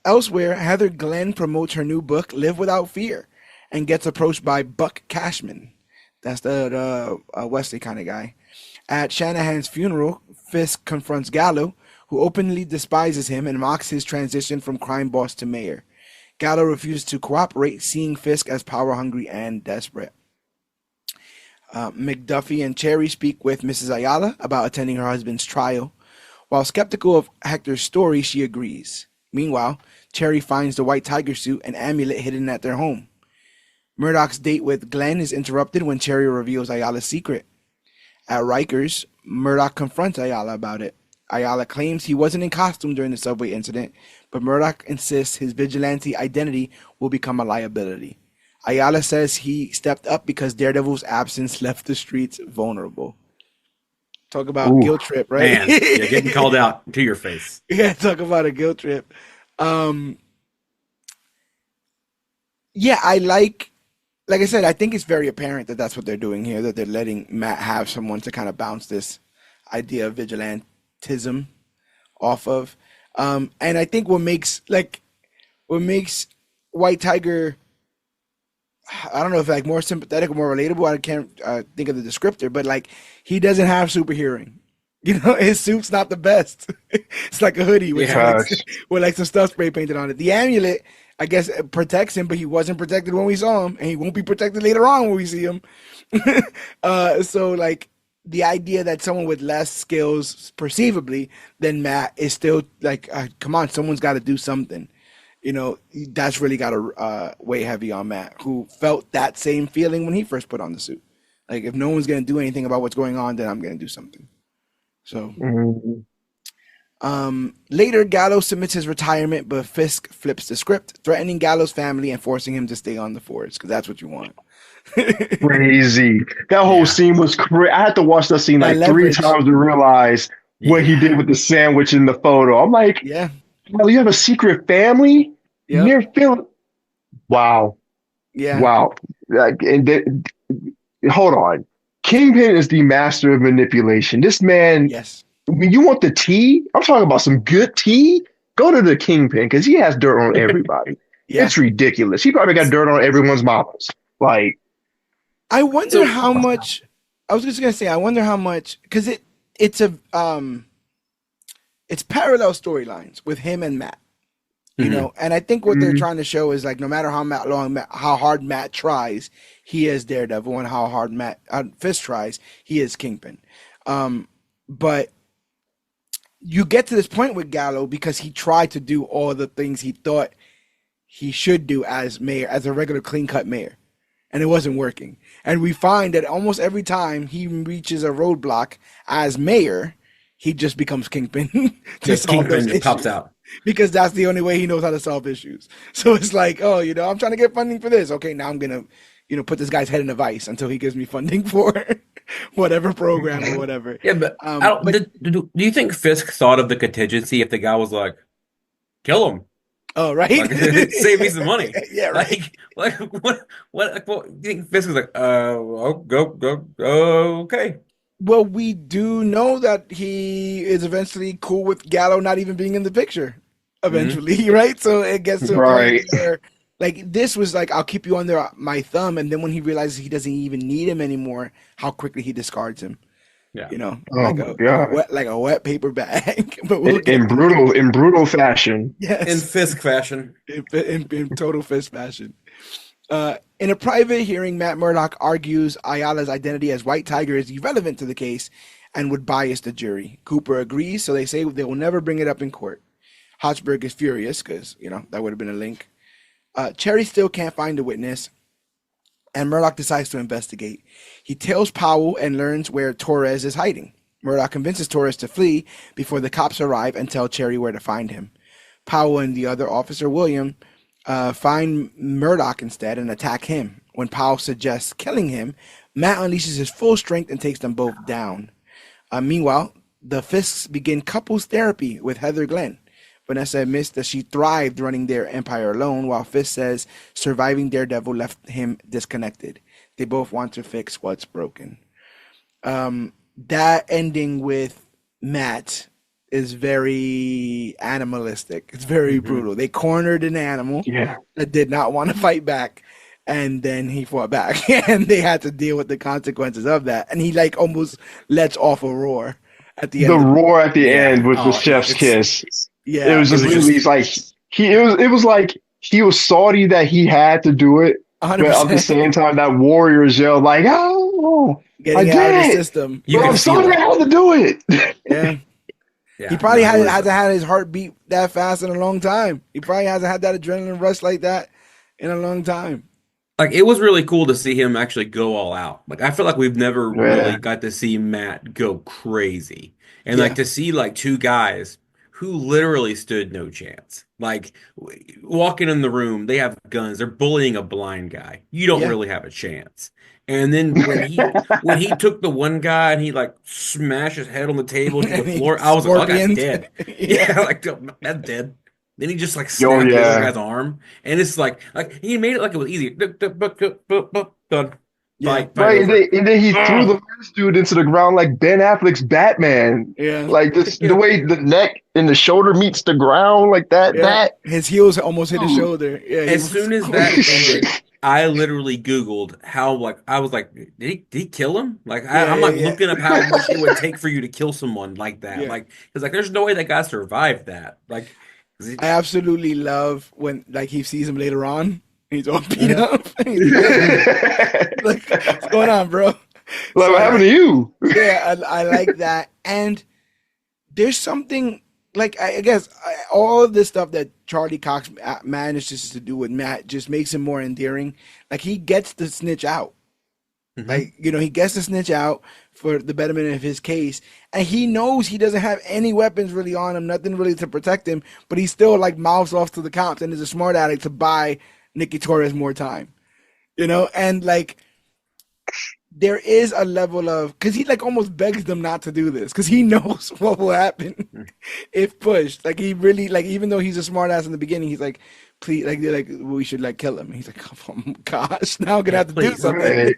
Elsewhere, Heather Glenn promotes her new book, Live Without Fear, and gets approached by Buck Cashman. That's the Wesley kind of guy. At Shanahan's funeral, Fisk confronts Gallo, who openly despises him and mocks his transition from crime boss to mayor. Gallo refuses to cooperate, seeing Fisk as power-hungry and desperate. McDuffie and Cherry speak with Mrs. Ayala about attending her husband's trial. While skeptical of Hector's story, she agrees. Meanwhile, Cherry finds the white tiger suit and amulet hidden at their home. Murdock's date with Glenn is interrupted when Cherry reveals Ayala's secret. At Rikers, Murdock confronts Ayala about it. Ayala claims he wasn't in costume during the subway incident, but Murdock insists his vigilante identity will become a liability. Ayala says he stepped up because Daredevil's absence left the streets vulnerable. Talk about guilt trip, right? Man, you're getting called out to your face. Yeah, talk about a guilt trip. Yeah, I like like I said, I think it's very apparent that that's what they're doing here, that they're letting Matt have someone to kind of bounce this idea of vigilantism off of. And I think what makes White Tiger, I don't know if like more sympathetic or more relatable. I can't think of the descriptor, but like he doesn't have super hearing. You know, his suit's not the best. It's like a hoodie with Yeah. with like some stuff spray painted on it. The amulet, I guess, it protects him, but he wasn't protected when we saw him, and he won't be protected later on when we see him. So like the idea that someone with less skills, perceivably, than Matt is still like, come on, someone's got to do something. You know, that's really got to weigh heavy on Matt, who felt that same feeling when he first put on the suit. Like, if no one's going to do anything about what's going on, then I'm going to do something. So, later, Gallows submits his retirement, but Fisk flips the script, threatening Gallows' family and forcing him to stay on the force, because that's what you want. Crazy. That whole scene was crazy. I had to watch that scene That like 3 leverage. times to realize what he did with the sandwich in the photo. I'm like, Yeah. well, you have a secret family Yep. near Philly. Wow. Yeah. Wow. Like, hold on. Kingpin is the master of manipulation. This man, Yes. when you want the tea, I'm talking about some good tea, go to the Kingpin because he has dirt on everybody. Yeah. It's ridiculous. He probably got dirt on everyone's mamas. Like, I wonder how much. I was just gonna say, I wonder how much, because it's parallel storylines with him and Matt. You know, and I think what they're trying to show is like, no matter how hard Matt tries, he is Daredevil, and how hard Fisk tries, he is Kingpin. But you get to this point with Gallo because he tried to do all the things he thought he should do as mayor, as a regular clean-cut mayor, and it wasn't working. And we find that almost every time he reaches a roadblock as mayor, he just becomes Kingpin. Just Kingpin just pops out. Because that's the only way he knows how to solve issues. So it's like, oh, you know, I'm trying to get funding for this. Okay, now I'm gonna, put this guy's head in a vice until he gives me funding for whatever program or whatever. Yeah, but do you think Fisk thought of the contingency if the guy was like, kill him? Oh, right. Like, save me some money. Yeah, right. Like what do you think Fisk was like, okay. Well, we do know that he is eventually cool with Gallo not even being in the picture. Eventually, right? So it gets to a point where, like, this was like, I'll keep you under my thumb, and then when he realizes he doesn't even need him anymore, how quickly he discards him. Yeah. You know, God. like a wet paper bag. But in brutal fashion. Yes. In Fisk fashion. In total Fisk fashion. In a private hearing, Matt Murdock argues Ayala's identity as White Tiger is irrelevant to the case and would bias the jury. Cooper agrees, so they say they will never bring it up in court. Hochberg is furious because, that would have been a link. Cherry still can't find a witness, and Murdock decides to investigate. He tails Powell and learns where Torres is hiding. Murdock convinces Torres to flee before the cops arrive and tell Cherry where to find him. Powell and the other officer, William, find Murdock instead and attack him. When Powell suggests killing him, Matt unleashes his full strength and takes them both down. Meanwhile, the Fisks begin couples therapy with Heather Glenn. Vanessa admits that she thrived running their empire alone, while Fisk says surviving Daredevil left him disconnected. They both want to fix what's broken. That ending with Matt is very animalistic. It's very brutal. They cornered an animal that did not want to fight back, and then he fought back, and they had to deal with the consequences of that. And he like almost lets off a roar at the end. The roar at the end with the chef's kiss. Yeah, it was just really like it was like he was salty that he had to do it, 100%. but at the same time that warriors yell like, "Oh, getting out of the system." I'm sorry I had to do it. Yeah. Yeah, he probably hasn't had his heart beat that fast in a long time. He probably hasn't had that adrenaline rush like that in a long time. Like, it was really cool to see him actually go all out. Like, I feel like we've never really got to see Matt go crazy. And like to see like two guys who literally stood no chance. Like, walking in the room, they have guns. They're bullying a blind guy. You don't really have a chance. And then when he took the one guy and he like smashed his head on the table to the floor, I was like, oh, that's dead. Like, that's dead. Then he just like Yo, snapped the other yeah. guy's arm, and it's like he made it like it was easy. Done. Yeah, Fight Right, over. and then he threw Oh, the first dude into the ground like Ben Affleck's Batman. yeah, Like this, the yeah. way the neck and the shoulder meets the ground, like that. yeah. That His heels almost hit his dude. shoulder. Yeah, he As was. soon as that ended, I literally Googled how like I was like, did he kill him? Like Yeah, I'm yeah, like yeah, looking up how much it would take for you to kill someone like that. yeah. Like because like there's no way that guy survived that. Like 'cause I absolutely love when like he sees him later on. And he's all beat Mhm. up. He's like, what's going on, bro? Like So what I happened to like, you? yeah, I like that. And there's something like I guess all of this stuff that Charlie Cox manages to do with Matt just makes him more endearing. Like he gets the snitch out. Mhm. Like, he gets the snitch out for the betterment of his case. And he knows he doesn't have any weapons really on him, nothing really to protect him, but he still like mouths off to the cops and is a smart aleck to buy Nicky Torres more time. And like there is a level of because he like almost begs them not to do this because he knows what will happen if pushed. Like he really like even though he's a smart ass in the beginning, he's like, please, like they're like we should like kill him. And he's like, oh my gosh, now I'm gonna Yeah, have to do please. something. Right.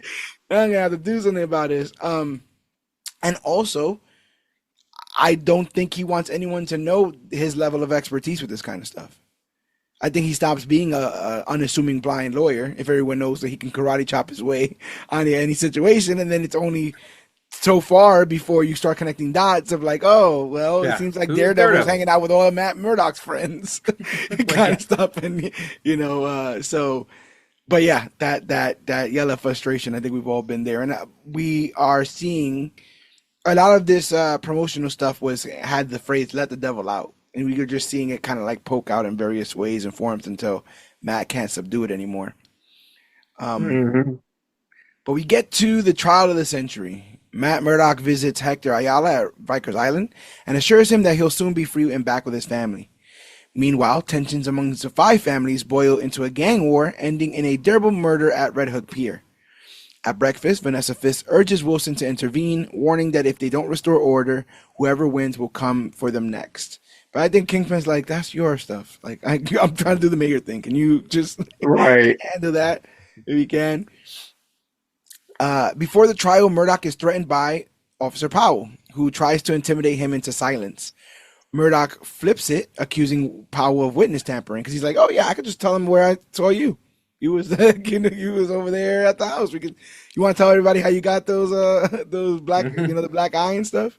Now I'm gonna have to do something about this. And also, I don't think he wants anyone to know his level of expertise with this kind of stuff. I think he stops being a unassuming blind lawyer if everyone knows that he can karate chop his way on any situation, and then it's only so far before you start connecting dots of like, oh, well, it Yeah. seems like Who's Daredevil's Daredevil? hanging out with all of Matt Murdock's friends, kind Yeah. of stuff, and so. But yeah, that yellow frustration. I think we've all been there, and we are seeing a lot of this promotional stuff had the phrase "let the devil out," and we were just seeing it kind of like poke out in various ways and forms until Matt can't subdue it anymore. Um, Mhm. but we get to the trial of the century. Matt Murdock visits Hector Ayala at Rikers Island and assures him that he'll soon be free and back with his family. Meanwhile, tensions among the five families boil into a gang war, ending in a terrible murder at Red Hook Pier. At breakfast, Vanessa Fisk urges Wilson to intervene, warning that if they don't restore order, whoever wins will come for them next. But I think Kingpin's like, that's your stuff. Like, I'm trying to do the mayor thing. Can you just Right. handle that if you can? Before the trial, Murdock is threatened by Officer Powell, who tries to intimidate him into silence. Murdock flips it, accusing Powell of witness tampering because he's like, "Oh yeah, I could just tell him where I saw you. You was you was over there at the house. You want to tell everybody how you got those black Mhm. the black eye and stuff."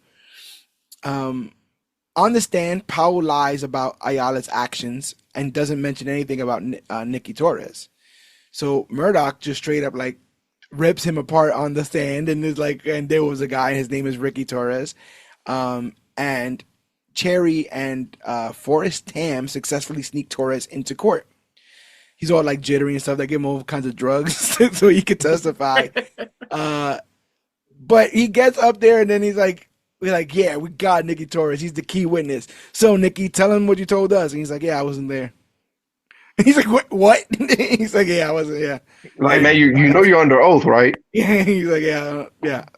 On the stand, Powell lies about Ayala's actions and doesn't mention anything about Nicky Torres. So Murdoch just straight up like rips him apart on the stand and is like, and there was a guy, his name is Ricky Torres, and Cherry and Forrest Tam successfully sneak Torres into court. He's all like jittery and stuff. They give him all kinds of drugs so he could testify. But he gets up there and then we're like, yeah, we got Nicky Torres. He's the key witness. So Nicky, tell him what you told us. And he's like, yeah, I wasn't there. He's like, what? He's like, yeah, I wasn't. Yeah, Like, yeah. man, you know you're under oath, right? He's like, yeah,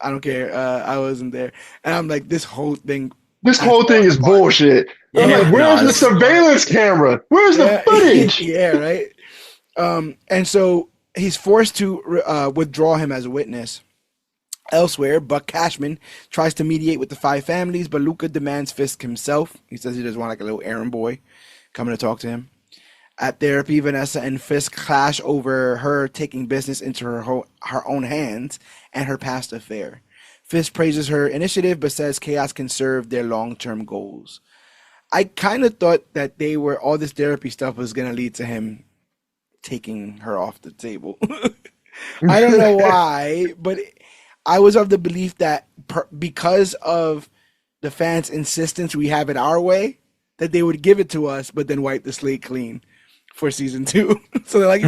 I don't care. I wasn't there. And I'm like, this whole thing This has whole thing fallen is apart. bullshit. I'm Yeah, like, no, where's the surveillance camera? Where's the Yeah, footage? yeah, right. And so he's forced to withdraw him as a witness. Elsewhere, Buck Cashman tries to mediate with the five families, but Luca demands Fisk himself. He says he doesn't want like a little errand boy coming to talk to him. At therapy, Vanessa and Fisk clash over her taking business into her own hands and her past affair. Fisk praises her initiative, but says chaos can serve their long-term goals. I kind of thought that all this therapy stuff was going to lead to him taking her off the table. I don't know why, but I was of the belief that because of the fans' insistence we have it our way, that they would give it to us, but then wipe the slate clean for season 2. So they're like,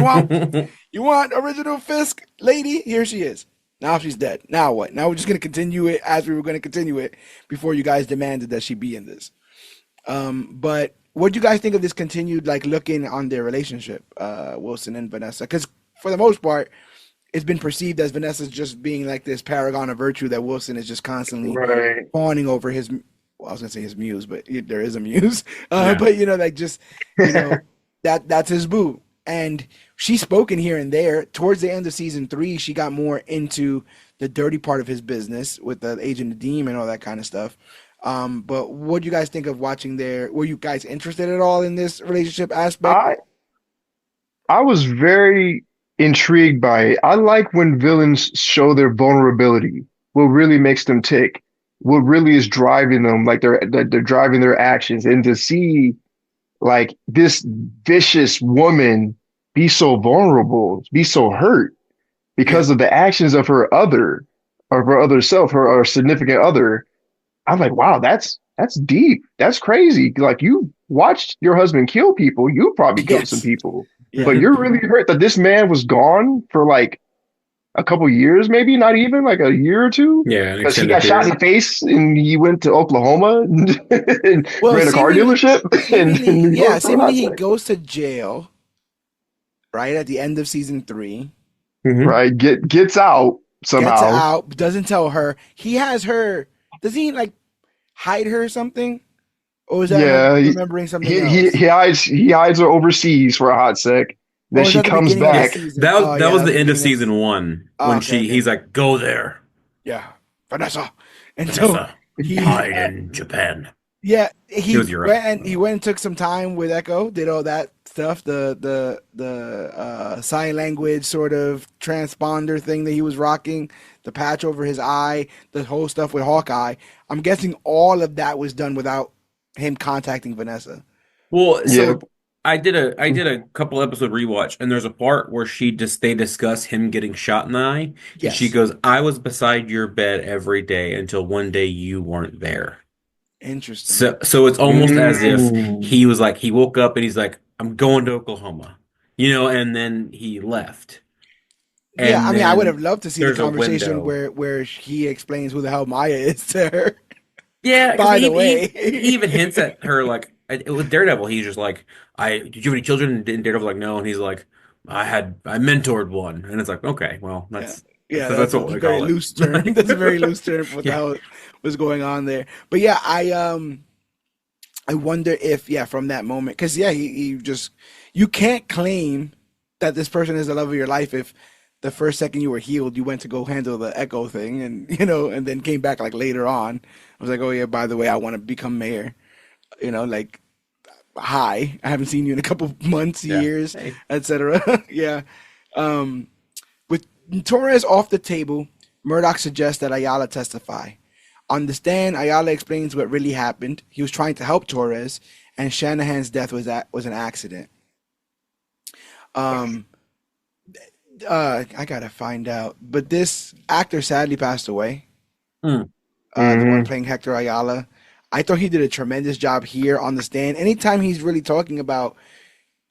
you want original Fisk lady? Here she is. Now she's dead. Now what? Now we're just going to continue it as we were going to continue it before you guys demanded that she be in this. But what do you guys think of this continued like looking on their relationship, Wilson and Vanessa? Because for the most part, it's been perceived as Vanessa's just being like this paragon of virtue that Wilson is just constantly Right. fawning over his well, I was gonna say his muse, but there is a muse. Yeah. But like just that's his boo. And she's spoken here and there. Towards the end of season 3, she got more into the dirty part of his business with the Agent Nadeem and all that kind of stuff. But what do you guys think of watching there? Were you guys interested at all in this relationship aspect? I I was very intrigued by it. I like when villains show their vulnerability, what really makes them tick, what really is driving them, like they're driving their actions, and to see like this vicious woman be so vulnerable, be so hurt Yeah. because of the actions of her other self, her significant other. I'm like, wow, that's deep. That's crazy. Like you watched your husband kill people, you probably killed some Yes. people, but Yeah. you're really hurt that this man was gone for like a couple years, maybe not even like a year or two, Yeah, an because he extended got shot in the period. face and he went to Oklahoma and Well, ran a car dealership in New York for a seemingly hot he sec. goes to jail right at the end of season 3. Hmm. Right? Gets out Gets somehow. out, doesn't tell her. He has her. Does he like hide her or something? Or is that am I Yeah, remembering something else? he hides her overseas for a hot sec. Then Or is she that the comes beginning of the Yeah, back. season? Oh that yeah, was that was the the end of beginning of the season season. one Oh, when okay, okay. he's like, go there, Yeah, Vanessa. And so Vanessa, he, hide in Japan. yeah, It was Europe. he went and took some time with Echo, did all that stuff, the sign language sort of transponder thing that he was rocking, the patch over his eye, the whole stuff with Hawkeye. I'm guessing all of that was done without him contacting Vanessa. Well, Yeah. so I did a couple episode rewatch, and there's a part where they discuss him getting shot in the eye, and she Yes, goes, "I was beside your bed every day until one day you weren't there." interesting. So it's almost as if Mm. he was like he woke up and he's like, "I'm going to Oklahoma," and then he left, Yeah, I and mean, I would have then loved to see the there's a conversation window. where he explains who the hell Maya is to her. Yeah, because By he, the he he way, even hints at her like with Daredevil. He's just like, did you have any children?" And Daredevil's like, "No," and he's like, I mentored one," and it's like, okay, well, yeah, that's yeah, that's that's a what we very call it. loose term. That's a very loose term for what the Yeah, hell was going on there. But yeah, I wonder if from that moment, because he just you can't claim that this person is the love of your life if the first second you were healed, you went to go handle the Echo thing, and and then came back like later on. I was like, oh yeah, by the way, I want to become mayor. Like hi, I haven't seen you in a couple months, yeah. years, Hey, etc. Yeah. Um, with Torres off the table, Murdoch suggests that Ayala testify. On the stand, Ayala explains what really happened. He was trying to help Torres, and Shanahan's death was an accident. Um, I gotta find out, but this actor sadly passed away. mm, The one Hmm. playing Hector Ayala. I thought he did a tremendous job here on the stand. Anytime he's really talking about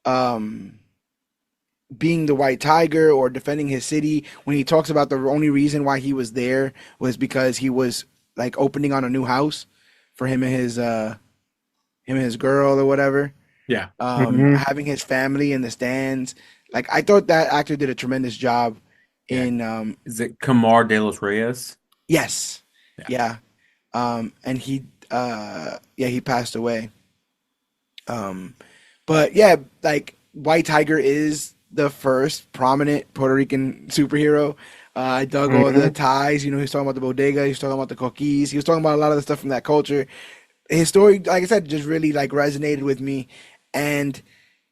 um, being the White Tiger or defending his city, when he talks about the only reason why he was there was because he was like opening on a new house for him and his girl or whatever. yeah. Hmm. Having his family in the stands. Like I thought that actor did a tremendous job Yeah. in Is it Camar de los Reyes? yes. Yeah. Yeah. And he passed away. Um, but yeah, like White Tiger is the first prominent Puerto Rican superhero. I dug all the Hmm. ties. He was talking about the bodega. He was talking about the coquis. He was talking about a lot of the stuff from that culture. His story, like I said, just really like resonated with me. And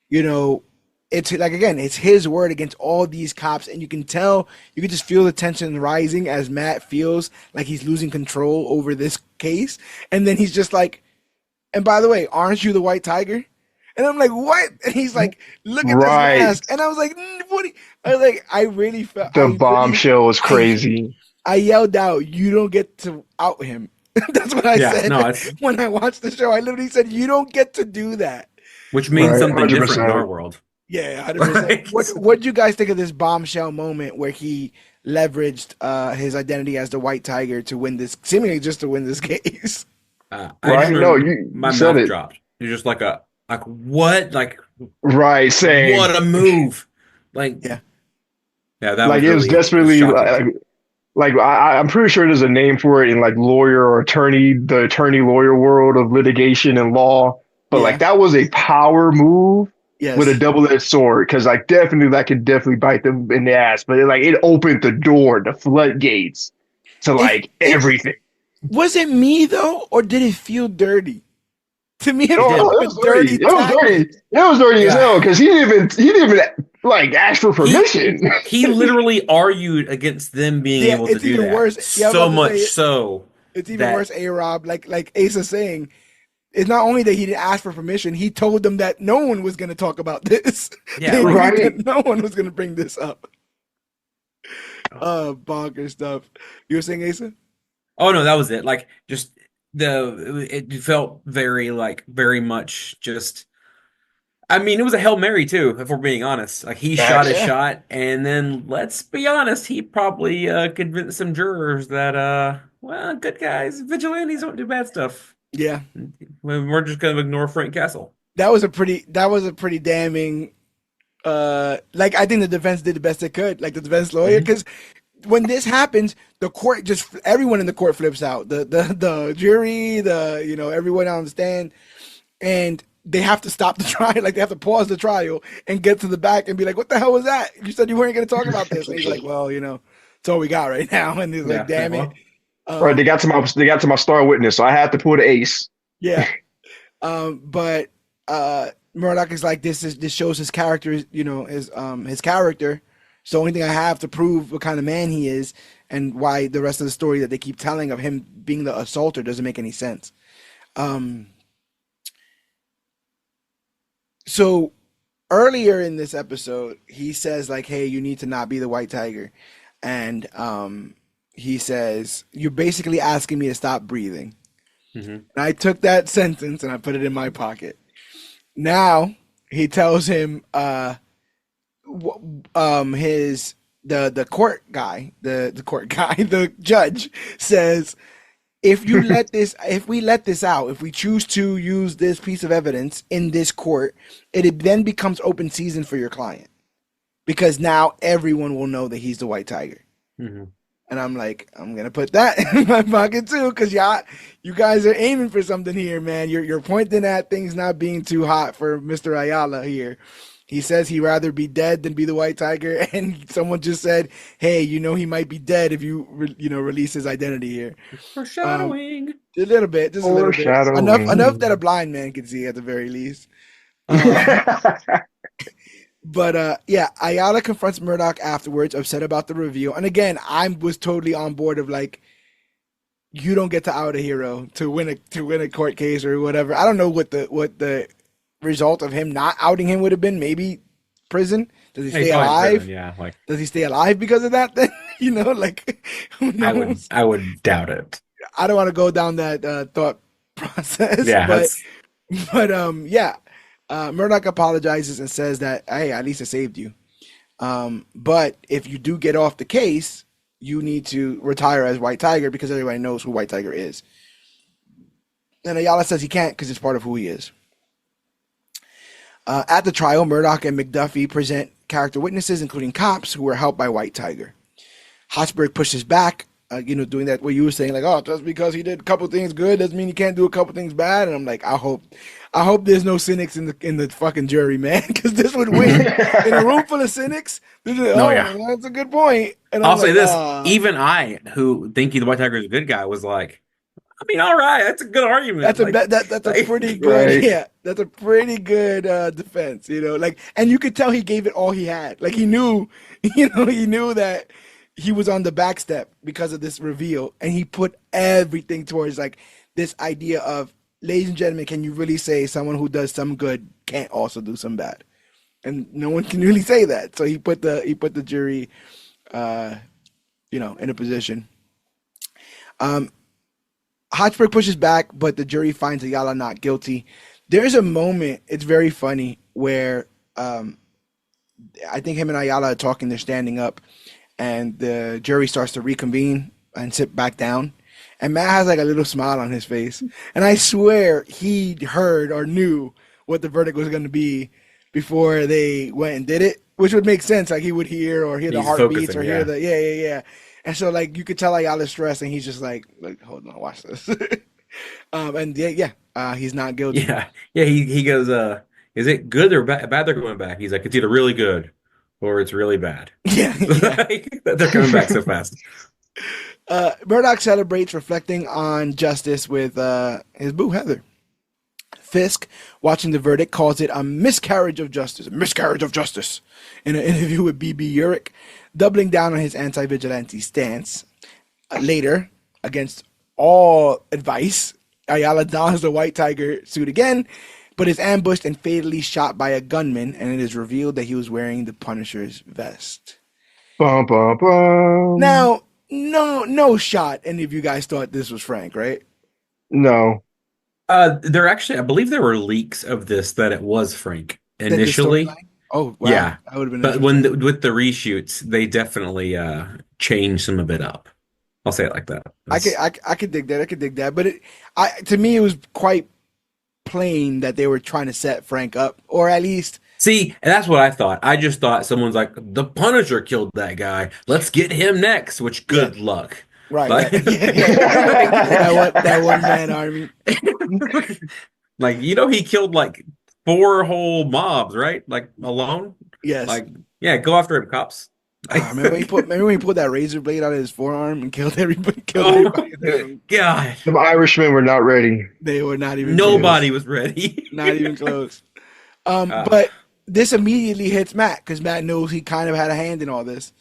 you know, it's like again, it's his word against all these cops, and you can just feel the tension rising as Matt feels like he's losing control over this case, and then he's just like, "And by the way, aren't you the White Tiger?" And I'm like, "What?" And he's like, "Look at this Right. mask," and I was like, "What?" I was like, I really felt, The bombshell was crazy. I yelled out, "You don't get to out him." That's what I Yeah, said no, it's when I watched the show. I literally said, "You don't get to do that." which means Right. something different in our 100%. world. Yeah, 100%. Like, What do you guys think of this bombshell moment where he leveraged his identity as the White Tiger to win this, seemingly just to win this case? I just Right. No, remember you my said mouth it. dropped. You're just like what? Like Right. Same. what a move. Like Yeah, yeah, that Like was it was really desperately shocking. like I'm pretty sure there's a name for it in like lawyer or attorney, the attorney lawyer world of litigation and law. But like Yeah. that was a power move with a Yes. double-edged sword because like definitely that could definitely bite them in the ass. But it opened the door, the floodgates to If like it everything. was it me though, or did it feel dirty? To me, it It No, did. felt no, like it a was dirty. dirty It was dirty. tactic. It was dirty as Yeah. hell because he didn't even like ask for He permission. he literally argued against them being Yeah, able to it's do even that. worse. Yeah, I was So about to say much so it's even that worse. A Rob, like Asa saying, it's not only that he didn't ask for permission, he told them that no one was going to talk about this. yeah, They like agreed Right. that no one was going to bring this up. Bonkers stuff. You were saying, Asa? oh no, that was it. Like just it felt very like very much just I mean, it was a Hail Mary too, if we're being honest. Like he shot his Facts. Yeah, shot, and then let's be honest, he probably convinced some jurors that well, good guys, vigilantes don't do bad stuff. yeah. We're just gonna ignore Frank Castle. That was a pretty damning. Like I think the defense did the best they could, like the defense lawyer, Mhm. because when this happens, the court just everyone in the court flips out. The jury, everyone on the stand, and they have to stop the trial. Like they have to pause the trial and get to the back and be like, "What the hell was that? You said you weren't going to talk about this." And he's like, "Well, it's all we got right now." And he's like, Yeah, "Damn it." well, Right, they Um, got to my star witness, so I had to pull the ace. yeah. But Murdoch is like, this shows his character, his character. It's the only thing I have to prove what kind of man he is, and why the rest of the story that they keep telling of him being the assaulter doesn't make any sense. Um, so earlier in this episode, he says like, "Hey, you need to not be the White Tiger," and he says, "You're basically asking me to stop breathing." mhm. And I took that sentence and I put it in my pocket. Now he tells him, his the court guy, the court guy, the judge says, if we let this out, if we choose to use this piece of evidence in this court, it then becomes open season for your client because now everyone will know that he's the White Tiger. Mhm. And I'm like, I'm gonna put that in my pocket too, because you guys are aiming for something here, man. You're pointing at things not being too hot for Mr. Ayala here. He says he'd rather be dead than be the White Tiger, and someone just said, "Hey, he might be dead if you release his identity here." Foreshadowing. A little bit, just a little bit, enough Foreshadowing. that a blind man can see at the very least. Um, But yeah, Ayala confronts Murdoch afterwards, upset about the reveal. And again, I was totally on board of like, you don't get to out a hero to win a court case or whatever. I don't know what the result of him not outing him would have been. Maybe prison. Does he Hey, stay probably in alive? prison, yeah, like Does he stay alive because of that? Then like who I would knows? I would doubt it. I don't want to go down that thought process, Yeah, but that's yeah. Murdoch apologizes and says that, hey, at least I saved you. But if you do get off the case, you need to retire as White Tiger because everybody knows who White Tiger is. And Ayala says he can't because it's part of who he is. At the trial, Murdoch and McDuffie present character witnesses, including cops who were helped by White Tiger. Hochberg pushes back, doing that what you were saying, like, oh, just because he did a couple things good doesn't mean he can't do a couple things bad. And I'm like, I hope there's no cynics in the fucking jury, man, because this would win. In a room full of cynics, this is, no, yeah. that's a good point. And I'll I'm say like, this: ah. even I, who think the White Tiger is a good guy, was like, I mean, all right, that's a good argument. That's a Like, that's a like- pretty good Right. yeah. That's a pretty good defense, like, and you could tell he gave it all he had. Like he knew, he knew that he was on the back step because of this reveal, and he put everything towards like this idea of, ladies and gentlemen, can you really say someone who does some good can't also do some bad? And no one can really say that. So he put the jury, in a position. Hochberg pushes back, but the jury finds Ayala not guilty. There's a moment, it's very funny, where I think him and Ayala are talking, they're standing up, and the jury starts to reconvene and sit back down. And Matt has like a little smile on his face. And I swear he heard or knew what the verdict was going to be before they went and did it, which would make sense. Like he would hear the He's heartbeats focusing, or hear yeah. the, yeah. And so like you could tell Ayala's stressed, and he's just like hold on, watch this. And he's not guilty. Yeah, yeah. He goes, is it good or bad? They're going back. He's like, it's either really good or it's really bad. Yeah, yeah. Like, they're coming back so fast. Murdoch celebrates reflecting on justice with his boo Heather. Fisk, watching the verdict, calls it a miscarriage of justice. A miscarriage of justice. In an interview with BB Urich, doubling down on his anti-vigilante stance. Later, against all advice, Ayala dons the White Tiger suit again, but is ambushed and fatally shot by a gunman, and it is revealed that he was wearing the Punisher's vest. Bum, bum, bum. Now, no shot any of you guys thought this was Frank, right? No. There actually, I believe there were leaks of this that it was Frank That the initially. storyline? Oh, wow. Yeah, That would have been but interesting. with the reshoots, they definitely changed some of it up. I'll say it like that. I could dig that. I could dig that. But to me, it was quite plain that they were trying to set Frank up, or at least, See, and that's what I thought. I just thought someone's like, the Punisher killed that guy. Let's get him next, which yeah, good luck. right, Like, right. Yeah. That one man army. like, you know, he killed like 4 whole mobs, right? Like alone. Yes. Like, yeah, go after him, cops. Like, Remember when he pulled that razor blade out of his forearm and killed everybody? Killed oh everybody in the room? God, The Irishmen were not ready. They were not even close. nobody was ready. Not even close. Uh, But this immediately hits Matt because Matt knows he kind of had a hand in all this,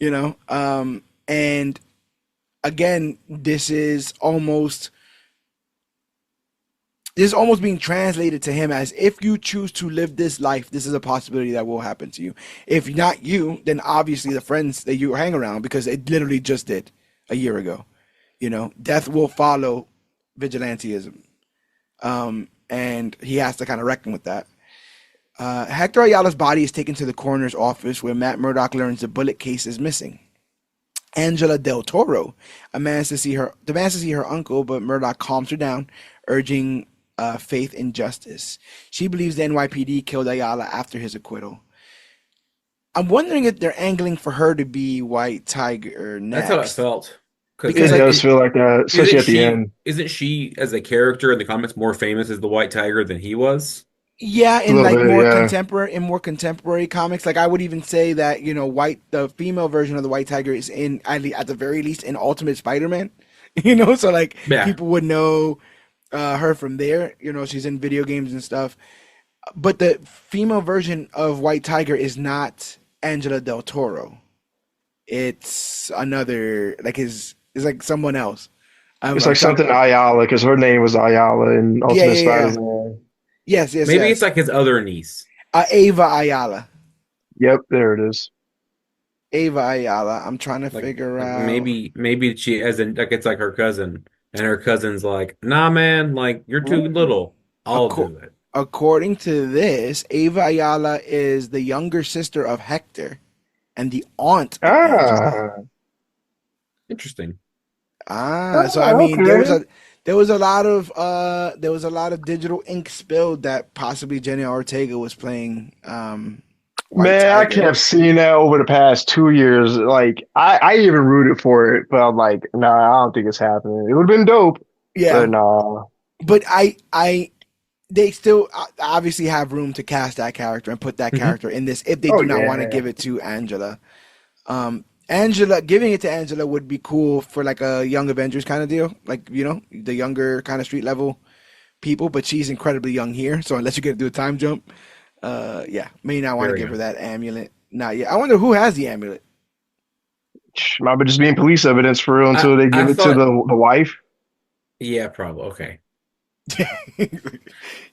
you know. And again, this is almost being translated to him as, if you choose to live this life, this is a possibility that will happen to you. If not you, then obviously the friends that you hang around, because it literally just did a year ago. You know, death will follow vigilantism. And he has to kind of reckon with that. Hector Ayala's body is taken to the coroner's office, where Matt Murdock learns the bullet case is missing. Angela Del Toro demands to see her uncle, but Murdock calms her down, urging faith in justice. She believes the NYPD killed Ayala after his acquittal. I'm wondering if they're angling for her to be White Tiger that's how it next. felt. Because It like does feel like that, especially at the end. Isn't she as a character in the comics more famous as the White Tiger than he was? yeah, A in little like bit, yeah. more contemporary comics, like I would even say that, the female version of the White Tiger is at the very least in Ultimate Spider-Man. So like Yeah. people would know her from there. She's in video games and stuff. But the female version of White Tiger is not Angela Del Toro. It's another, like it's like someone else. It's like something Ayala, because her name was Ayala in Yeah, Ultimate yeah, yeah. Spider-Man. Yes, Maybe it's yes. like his other niece. Ava Ayala. Yep, there it is. Ava Ayala. I'm trying to Like, figure like out. maybe she as in like it's like her cousin, and her cousin's like, nah, man, like you're too little. I'll Acco- do it. According to this, Ava Ayala is the younger sister of Hector and the aunt of Angela. Ah, Interesting. So I mean, okay. there was a lot of digital ink spilled that possibly Jenna Ortega was playing White Man, I Tiger. kept seeing that over the past 2 years. Like, I even rooted for it, but I'm like, nah, I don't think it's happening. It would have been dope, but Yeah, nah. but they still obviously have room to cast that character and put that Hmm. character in this if they Oh do not want to yeah. give it to Angela. Angela giving it to Angela would be cool for like a Young Avengers kind of deal, like the younger kind of street level people. But she's incredibly young here, so unless you get to do a time jump, yeah, may not want to Very give her young. that amulet. Not yet. I wonder who has the amulet. Might be just being police evidence for real until they I give it to thought, the wife. yeah, probably okay.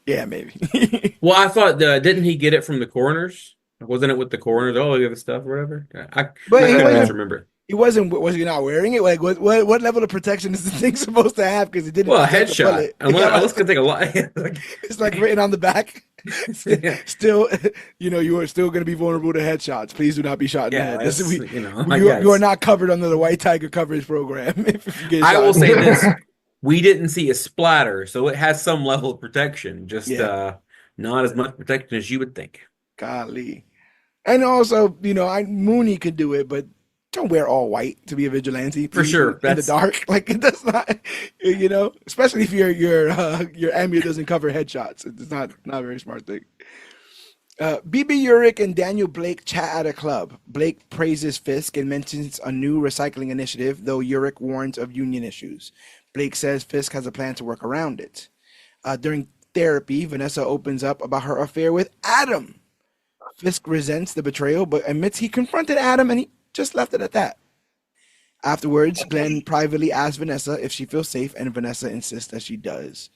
Yeah, maybe. Well, I thought didn't he get it from the coroners? Wasn't it with the coroners? Oh, you have the stuff, or whatever. But I he kind of Yeah. wasn't. misremember. He wasn't. Was he not wearing it? Like what level of protection is the thing supposed to have? Because it didn't Well, a detect the headshot. bullet. Unless could take a lot. Like, It's like written on the back. yeah, Still, you are still going to be vulnerable to headshots. Please do not be shot in the yeah, head. that's I You are guess. not covered under the White Tiger coverage program if you get I shot will in the say head. this: we didn't see a splatter, so it has some level of protection. Just Yeah, not as much protection as you would think. golly. And also, Mooney could do it, but don't wear all white to be a vigilante For sure. in the That's dark. Like it does not, especially if your amulet doesn't cover headshots. It's not a very smart thing. BB Urick and Daniel Blake chat at a club. Blake praises Fisk and mentions a new recycling initiative, though Urick warns of union issues. Blake says Fisk has a plan to work around it. During therapy, Vanessa opens up about her affair with Adam. Fisk resents the betrayal, but admits he confronted Adam and he just left it at that. Afterwards, Glenn privately asks Vanessa if she feels safe, and Vanessa insists that she does.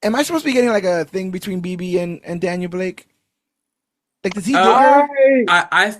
Am I supposed to be getting like a thing between BB and Daniel Blake? Like, does he dig her? I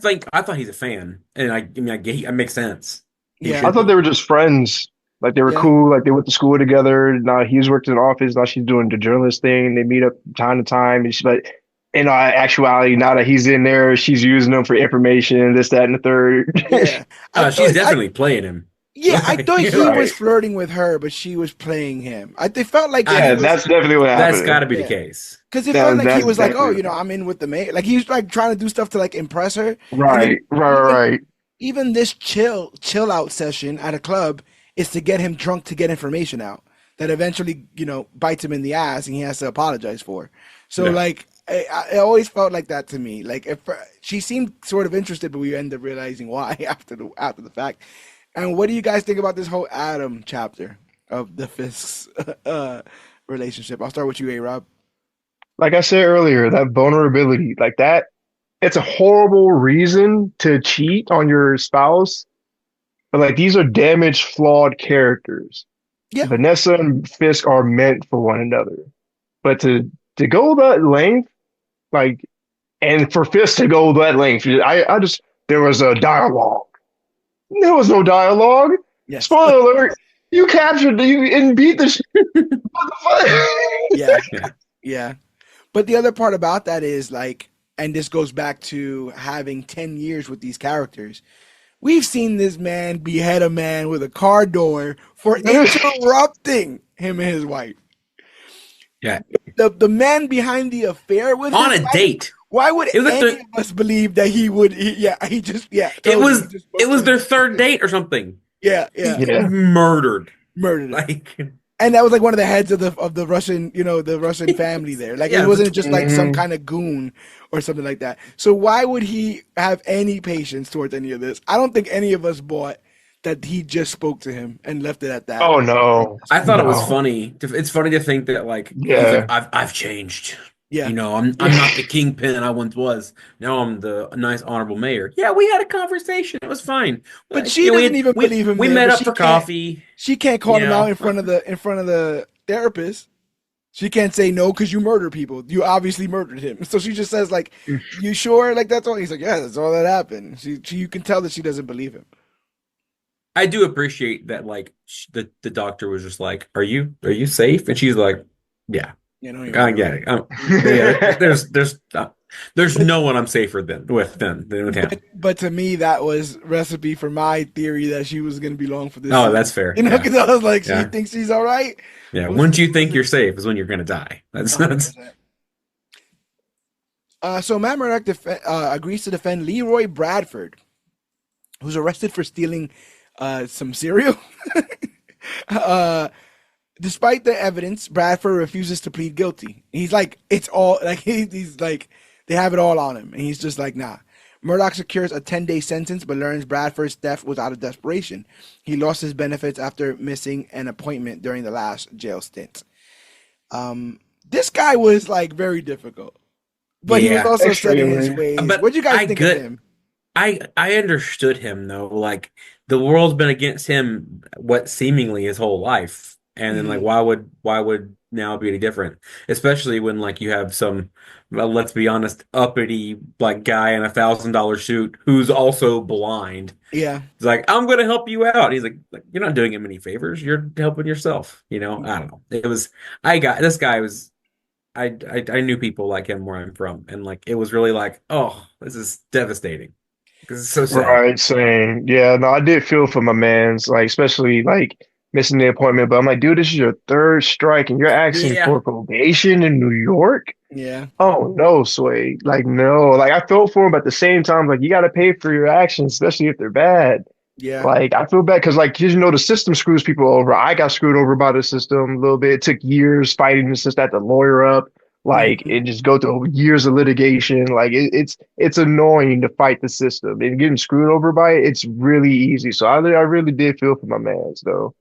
thought he's a fan, and I mean I get it makes sense. He Yeah. I should thought be. they were just friends. Like they were Yeah. cool. Like they went to school together. Now he's worked in the office. Now she's doing the journalist thing. They meet up time to time. And but in actuality, now that he's in there, she's using them for information, this, that, and the third. Yeah. She's definitely playing him. I thought he Right. was flirting with her, but she was playing him. They felt like Yeah, he was, that's definitely what That's happened. got to be the Yeah. case. because it That- felt like he that's was like, oh, definitely- I'm in with the mate. Like he was like trying to do stuff to like impress her. Right, right. Even this chill out session at a club is to get him drunk to get information out that eventually, bites him in the ass and he has to apologize for. So Yeah. like, it always felt like that to me. Like if she seemed sort of interested, but we end up realizing why after the fact. And what do you guys think about this whole Adam chapter of the Fisk's relationship? I'll start with you, A-Rob. Like I said earlier, that vulnerability, like that, it's a horrible reason to cheat on your spouse. But like these are damaged, flawed characters. Yeah. Vanessa and Fisk are meant for one another. But to go that length, like, and for Fisk to go that length, there was a dialogue. There was no dialogue. Yes. Spoiler alert, you captured and beat the shit. What the fuck? Yeah. Yeah. But the other part about that is like, and this goes back to having 10 years with these characters. We've seen this man behead a man with a car door for interrupting him and his wife. Yeah. The man behind the affair with On his a wife, date. why would It was any like of us believe that he would? It totally, was he just it was their third date or something. Yeah. Yeah. Murdered. Murdered him. Like And that was like one of the heads of the Russian, the Russian family there. Like Yeah. it wasn't just like some kind of goon or something like that. So why would he have any patience towards any of this? I don't think any of us bought that he just spoke to him and left it at that. Oh no. I thought it was No. funny. It's funny to think that like he's Yeah. like, I've changed. Yeah. I'm not the kingpin I once was. Now I'm the nice honorable mayor. Yeah, we had a conversation. It was fine. But she doesn't even believe him We there, met but up she for can't- coffee. She can't call him You know. out in front of the therapist. She can't say no because you murder people. You obviously murdered him. So she just says like, "You sure?" Like that's all. He's like, "Yeah, that's all that happened." You can tell that she doesn't believe him. I do appreciate that. Like the doctor was just like, "Are you safe?" And she's like, "Yeah, I get it. Yeah, there's no one I'm safer than with him. But to me, that was recipe for my theory that she was going to be long for this. Oh, season. that's fair. Because Yeah. I was like, Yeah. she thinks she's all right. Yeah, once you think you're safe is when you're gonna die. That's 100%. So Matt Murdock agrees to defend Leroy Bradford, who's arrested for stealing some cereal. Despite the evidence, Bradford refuses to plead guilty. He's like, it's all like he's like, they have it all on him, and he's just like, nah. Murdock secures a 10-day sentence, but learns Bradford's theft was out of desperation. He lost his benefits after missing an appointment during the last jail stint. This guy was like very difficult, but he was Yeah, also set in his extremely. ways. But What do you guys I think get- of him? I understood him though. Like the world's been against him what seemingly his whole life. And then like why would now be any different? Especially when like you have some let's be honest, uppity like guy in $1,000 suit who's also blind. Yeah, He's like, I'm gonna help you out. He's like, you're not doing him any favors, you're helping yourself. I don't know. This guy was I knew people like him where I'm from, and like it was really like, oh, this is devastating. This is so sad. Right, same. Yeah, no, I did feel for my man's, like, especially like missing the appointment. But I'm like, dude, this is your third strike, and you're asking Yeah. for probation in New York. Yeah. Oh no, Sway. Like no. Like I felt for him, but at the same time, like you got to pay for your actions, especially if they're bad. Yeah. Like I feel bad because like you know the system screws people over. I got screwed over by the system a little bit. It took years fighting the system, had to lawyer up, like Hmm. and just go through years of litigation. Like it's annoying to fight the system and getting screwed over by it. It's really easy. So I really did feel for my man's though.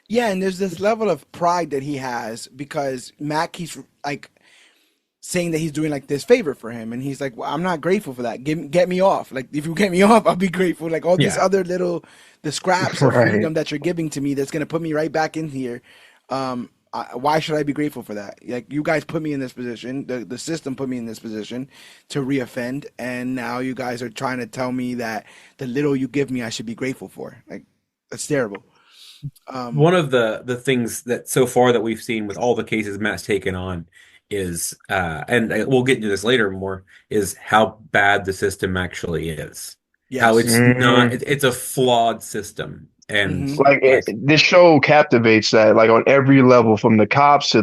Yeah, and there's this level of pride that he has because Matt keeps like saying that he's doing like this favor for him, and he's like, "Well, I'm not grateful for that. Get me off. Like, if you get me off, I'll be grateful. Like all these Yeah. other little the scraps of Right. freedom that you're giving to me, that's gonna put me right back in here. Why should I be grateful for that? Like, you guys put me in this position. The system put me in this position to reoffend, and now you guys are trying to tell me that the little you give me, I should be grateful for. Like, that's terrible. Um, One of the things that so far that we've seen with all the cases Matt's taken on is and we'll get into this later more, is how bad the system actually is. How yes. it's not Mm. it's a flawed system. And Hmm. Like like this show captivates that like on every level from the cops to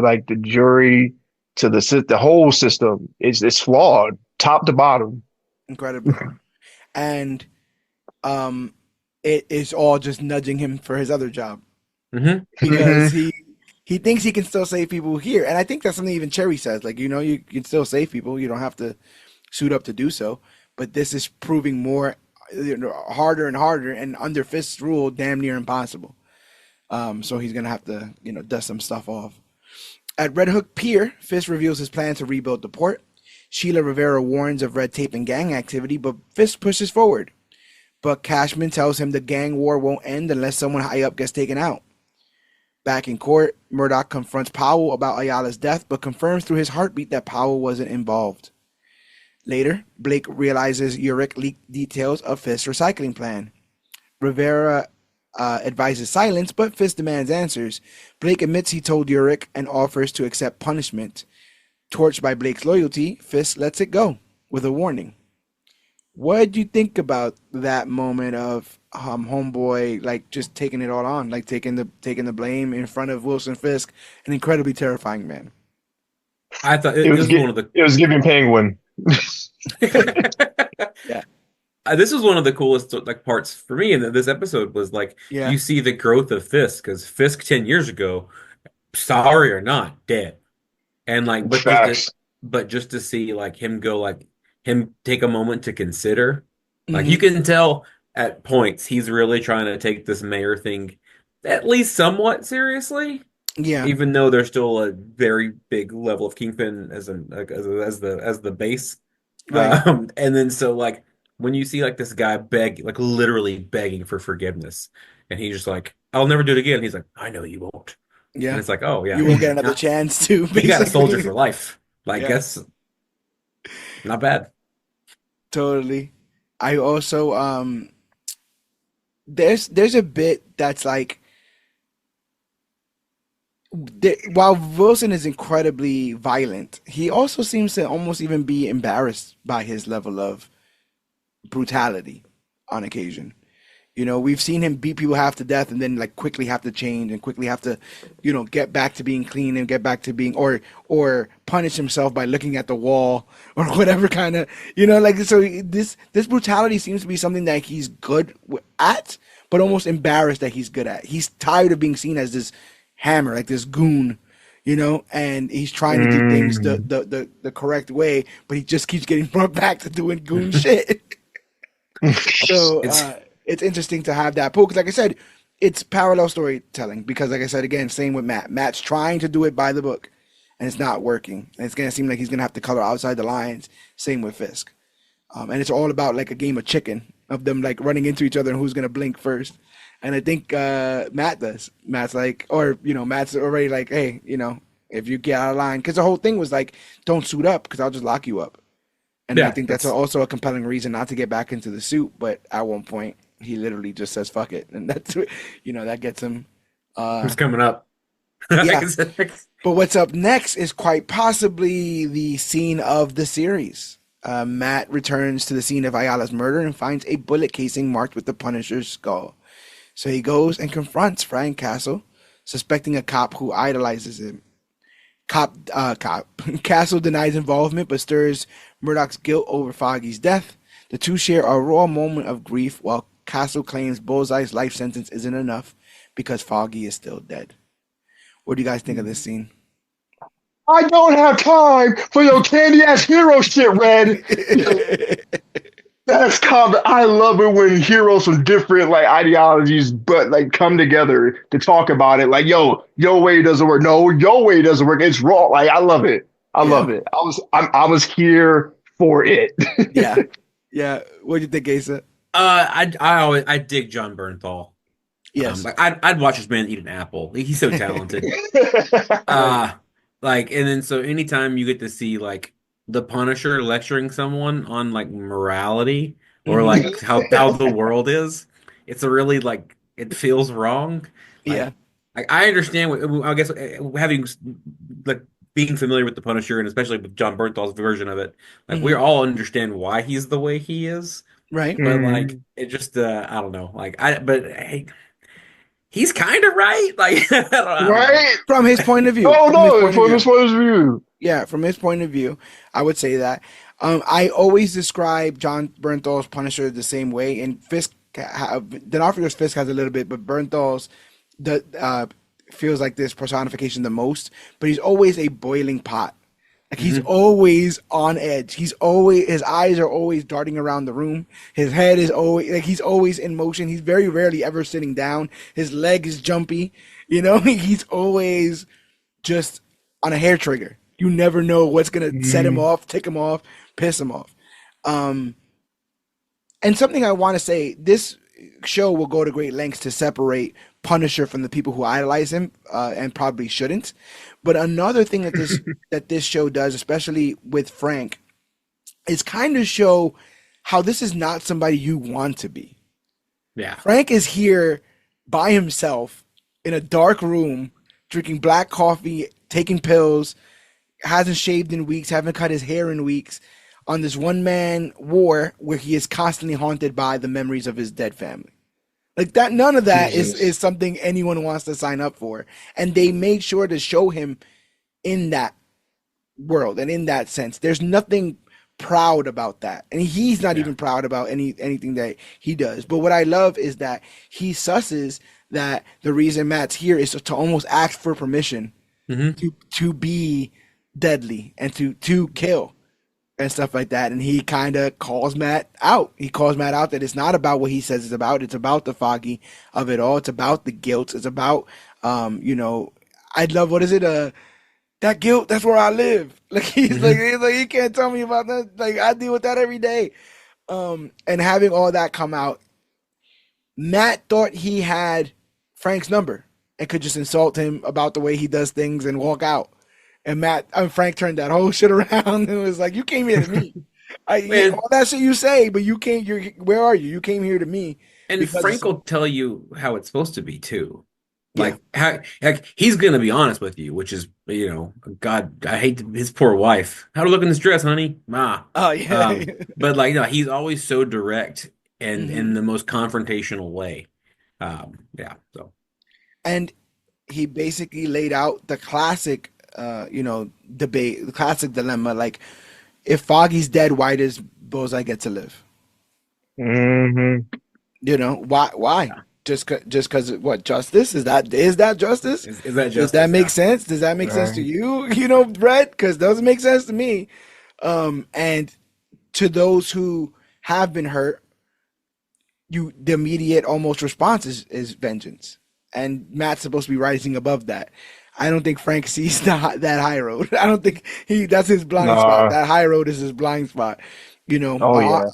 like the jury to the whole system it's flawed top to bottom. Incredibly. And um, it is all just nudging him for his other job mhm. because Hmm. he thinks he can still save people here, and I think that's something even Cherry says. Like, you can still save people. You don't have to suit up to do so. But this is proving more harder and harder, and under Fist's rule, damn near impossible. So he's gonna have to dust some stuff off. At Red Hook Pier, Fist reveals his plan to rebuild the port. Sheila Rivera warns of red tape and gang activity, but Fist pushes forward. But Cashman tells him the gang war won't end unless someone high up gets taken out. Back in court, Murdock confronts Powell about Ayala's death, but confirms through his heartbeat that Powell wasn't involved. Later, Blake realizes Uric leaked details of Fist's recycling plan. Rivera advises silence, but Fist demands answers. Blake admits he told Uric and offers to accept punishment. Torched by Blake's loyalty, Fist lets it go with a warning. What did you think about that moment of homeboy like just taking it all on, like taking the blame in front of Wilson Fisk, an incredibly terrifying man? I thought It this was was one of the it was giving Penguin. Yeah, this was one of the coolest like parts for me in this episode was like yeah, you see the growth of Fisk because Fisk 10 years ago, sorry or not, dead. And like Facts. but just to see like him go like him take a moment to consider, like you hmm, can tell at points he's really trying to take this mayor thing at least somewhat seriously, yeah, even though there's still a very big level of Kingpin as an like, as the base. right, And then so like when you see like this guy beg like literally begging for forgiveness, and he's just like, I'll never do it again. He's like, I know you won't. And yeah. it's like, oh yeah, You won't get another chance to, he got a soldier basically. for life. Like Yeah, that's not bad. totally. I also there's a bit that's like while Wilson is incredibly violent, he also seems to almost even be embarrassed by his level of brutality on occasion. We've seen him beat people half to death and then like quickly have to change and quickly have to, get back to being clean and get back to being or punish himself by looking at the wall or whatever kind of, like so this brutality seems to be something that he's good at, but almost embarrassed that he's good at. He's tired of being seen as this hammer, like this goon, and he's trying to do things the Mm. the the, the correct way, but he just keeps getting brought back to doing goon shit. So It's it's interesting to have that pull because, like I said, it's parallel storytelling. Because, like I said again, same with Matt. Matt's trying to do it by the book, and it's not working. And it's gonna seem like he's gonna have to color outside the lines. Same with Fisk, and it's all about like a game of chicken of them like running into each other and who's gonna blink first. And I think Matt does. Matt's like, or Matt's already like, hey, if you get out of line, because the whole thing was like, don't suit up because I'll just lock you up. And I yeah, think that's that's also a compelling reason not to get back into the suit. But at one point, he literally just says "fuck it," and that gets him. who's coming up. Yeah. But what's up next is quite possibly the scene of the series. Matt returns to the scene of Ayala's murder and finds a bullet casing marked with the Punisher's skull. So he goes and confronts Frank Castle, suspecting a cop who idolizes him. Castle denies involvement but stirs Murdock's guilt over Foggy's death. The two share a raw moment of grief while Castle claims Bullseye's life sentence isn't enough because Foggy is still dead. What do you guys think of this scene? I don't have time for your candy ass hero shit, Red. That's common. I love it when heroes from different like ideologies, but like come together to talk about it. Like, yo, your way doesn't work. No, your way doesn't work. It's wrong. Like, I love it. I love it. I was here for it. Yeah. What do you think, Asa? I dig John Bernthal. Yes. Like I'd watch this man eat an apple. He's so talented. Like, and then so anytime you get to see like the Punisher lecturing someone on like morality or like how the world is, it's a really like it feels wrong. Like, I understand what I guess having like being familiar with the Punisher and especially with John Bernthal's version of it, like we all understand why he's the way he is. Right. But like it just I don't know. Like hey, he's kind of right. Like I don't know. Right? From his point of view. From his point of view. Yeah, from his point of view, I would say that. I always describe John Bernthal's Punisher the same way, and Fisk, D'Onofrio's Fisk has a little bit, but Bernthal's feels like this personification the most. But he's always a boiling pot. Like he's always on edge. His eyes are always darting around the room. His head is always like he's always in motion. He's very rarely ever sitting down. His leg is jumpy. You know, he's always just on a hair trigger. You never know what's gonna set him off, tick him off, piss him off. And something I want to say: this show will go to great lengths to separate Punisher from the people who idolize him, and probably shouldn't. But another thing that this show does, especially with Frank, is kind of show how this is not somebody you want to be. Yeah, Frank is here by himself in a dark room, drinking black coffee, taking pills. Hasn't shaved in weeks, haven't cut his hair in weeks, on this one-man war where he is constantly haunted by the memories of his dead family. Like that, none of that is something anyone wants to sign up for. And they made sure to show him in that world and in that sense. There's nothing proud about that. And he's not even proud about anything that he does. But what I love is that he susses that the reason Matt's here is to almost ask for permission to be deadly and to kill and stuff like that. And he kind of calls Matt out. He calls Matt out that it's not about what he says it's about. It's about the Foggy of it all. It's about the guilt. It's about, I love, what is it? That guilt, that's where I live. Like he's like, you can't tell me about that. Like I deal with that every day. And having all that come out, Matt thought he had Frank's number and could just insult him about the way he does things and walk out. And Frank turned that whole shit around and was like, "You came here to me. All that shit you say, but you came. Where are you? You came here to me." And Frank will tell you how it's supposed to be too. Like he's gonna be honest with you, which is God, I hate his poor wife. How to look in this dress, honey? Ma. Oh yeah. But he's always so direct and in the most confrontational way. So. And he basically laid out the classic. Debate, the classic dilemma, like if Foggy's dead, why does Bullseye get to live? Why? Yeah. Just because what justice is that justice? Is that justice? Does that make sense? Does that make sense to you? Brett? Because it doesn't make sense to me. And to those who have been hurt, the immediate almost response is vengeance, and Matt's supposed to be rising above that. I don't think Frank sees that high road. I don't think that's his blind spot. That high road is his blind spot. An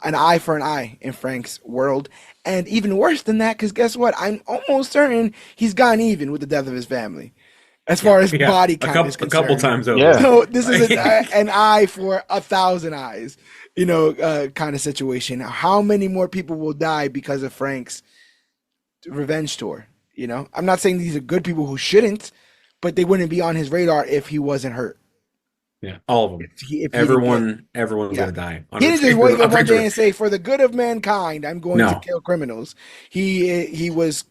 eye for an eye in Frank's world. And even worse than that, because guess what? I'm almost certain he's gone even with the death of his family. As far as body count is concerned. A couple times over. Yeah. So this is an eye for 1,000 eyes, kind of situation. How many more people will die because of Frank's revenge tour? I'm not saying these are good people who shouldn't, but they wouldn't be on his radar if he wasn't hurt. Yeah, all of them. Everyone's gonna die. He didn't just wake up one day and say, "For the good of mankind, I'm going to kill criminals." He was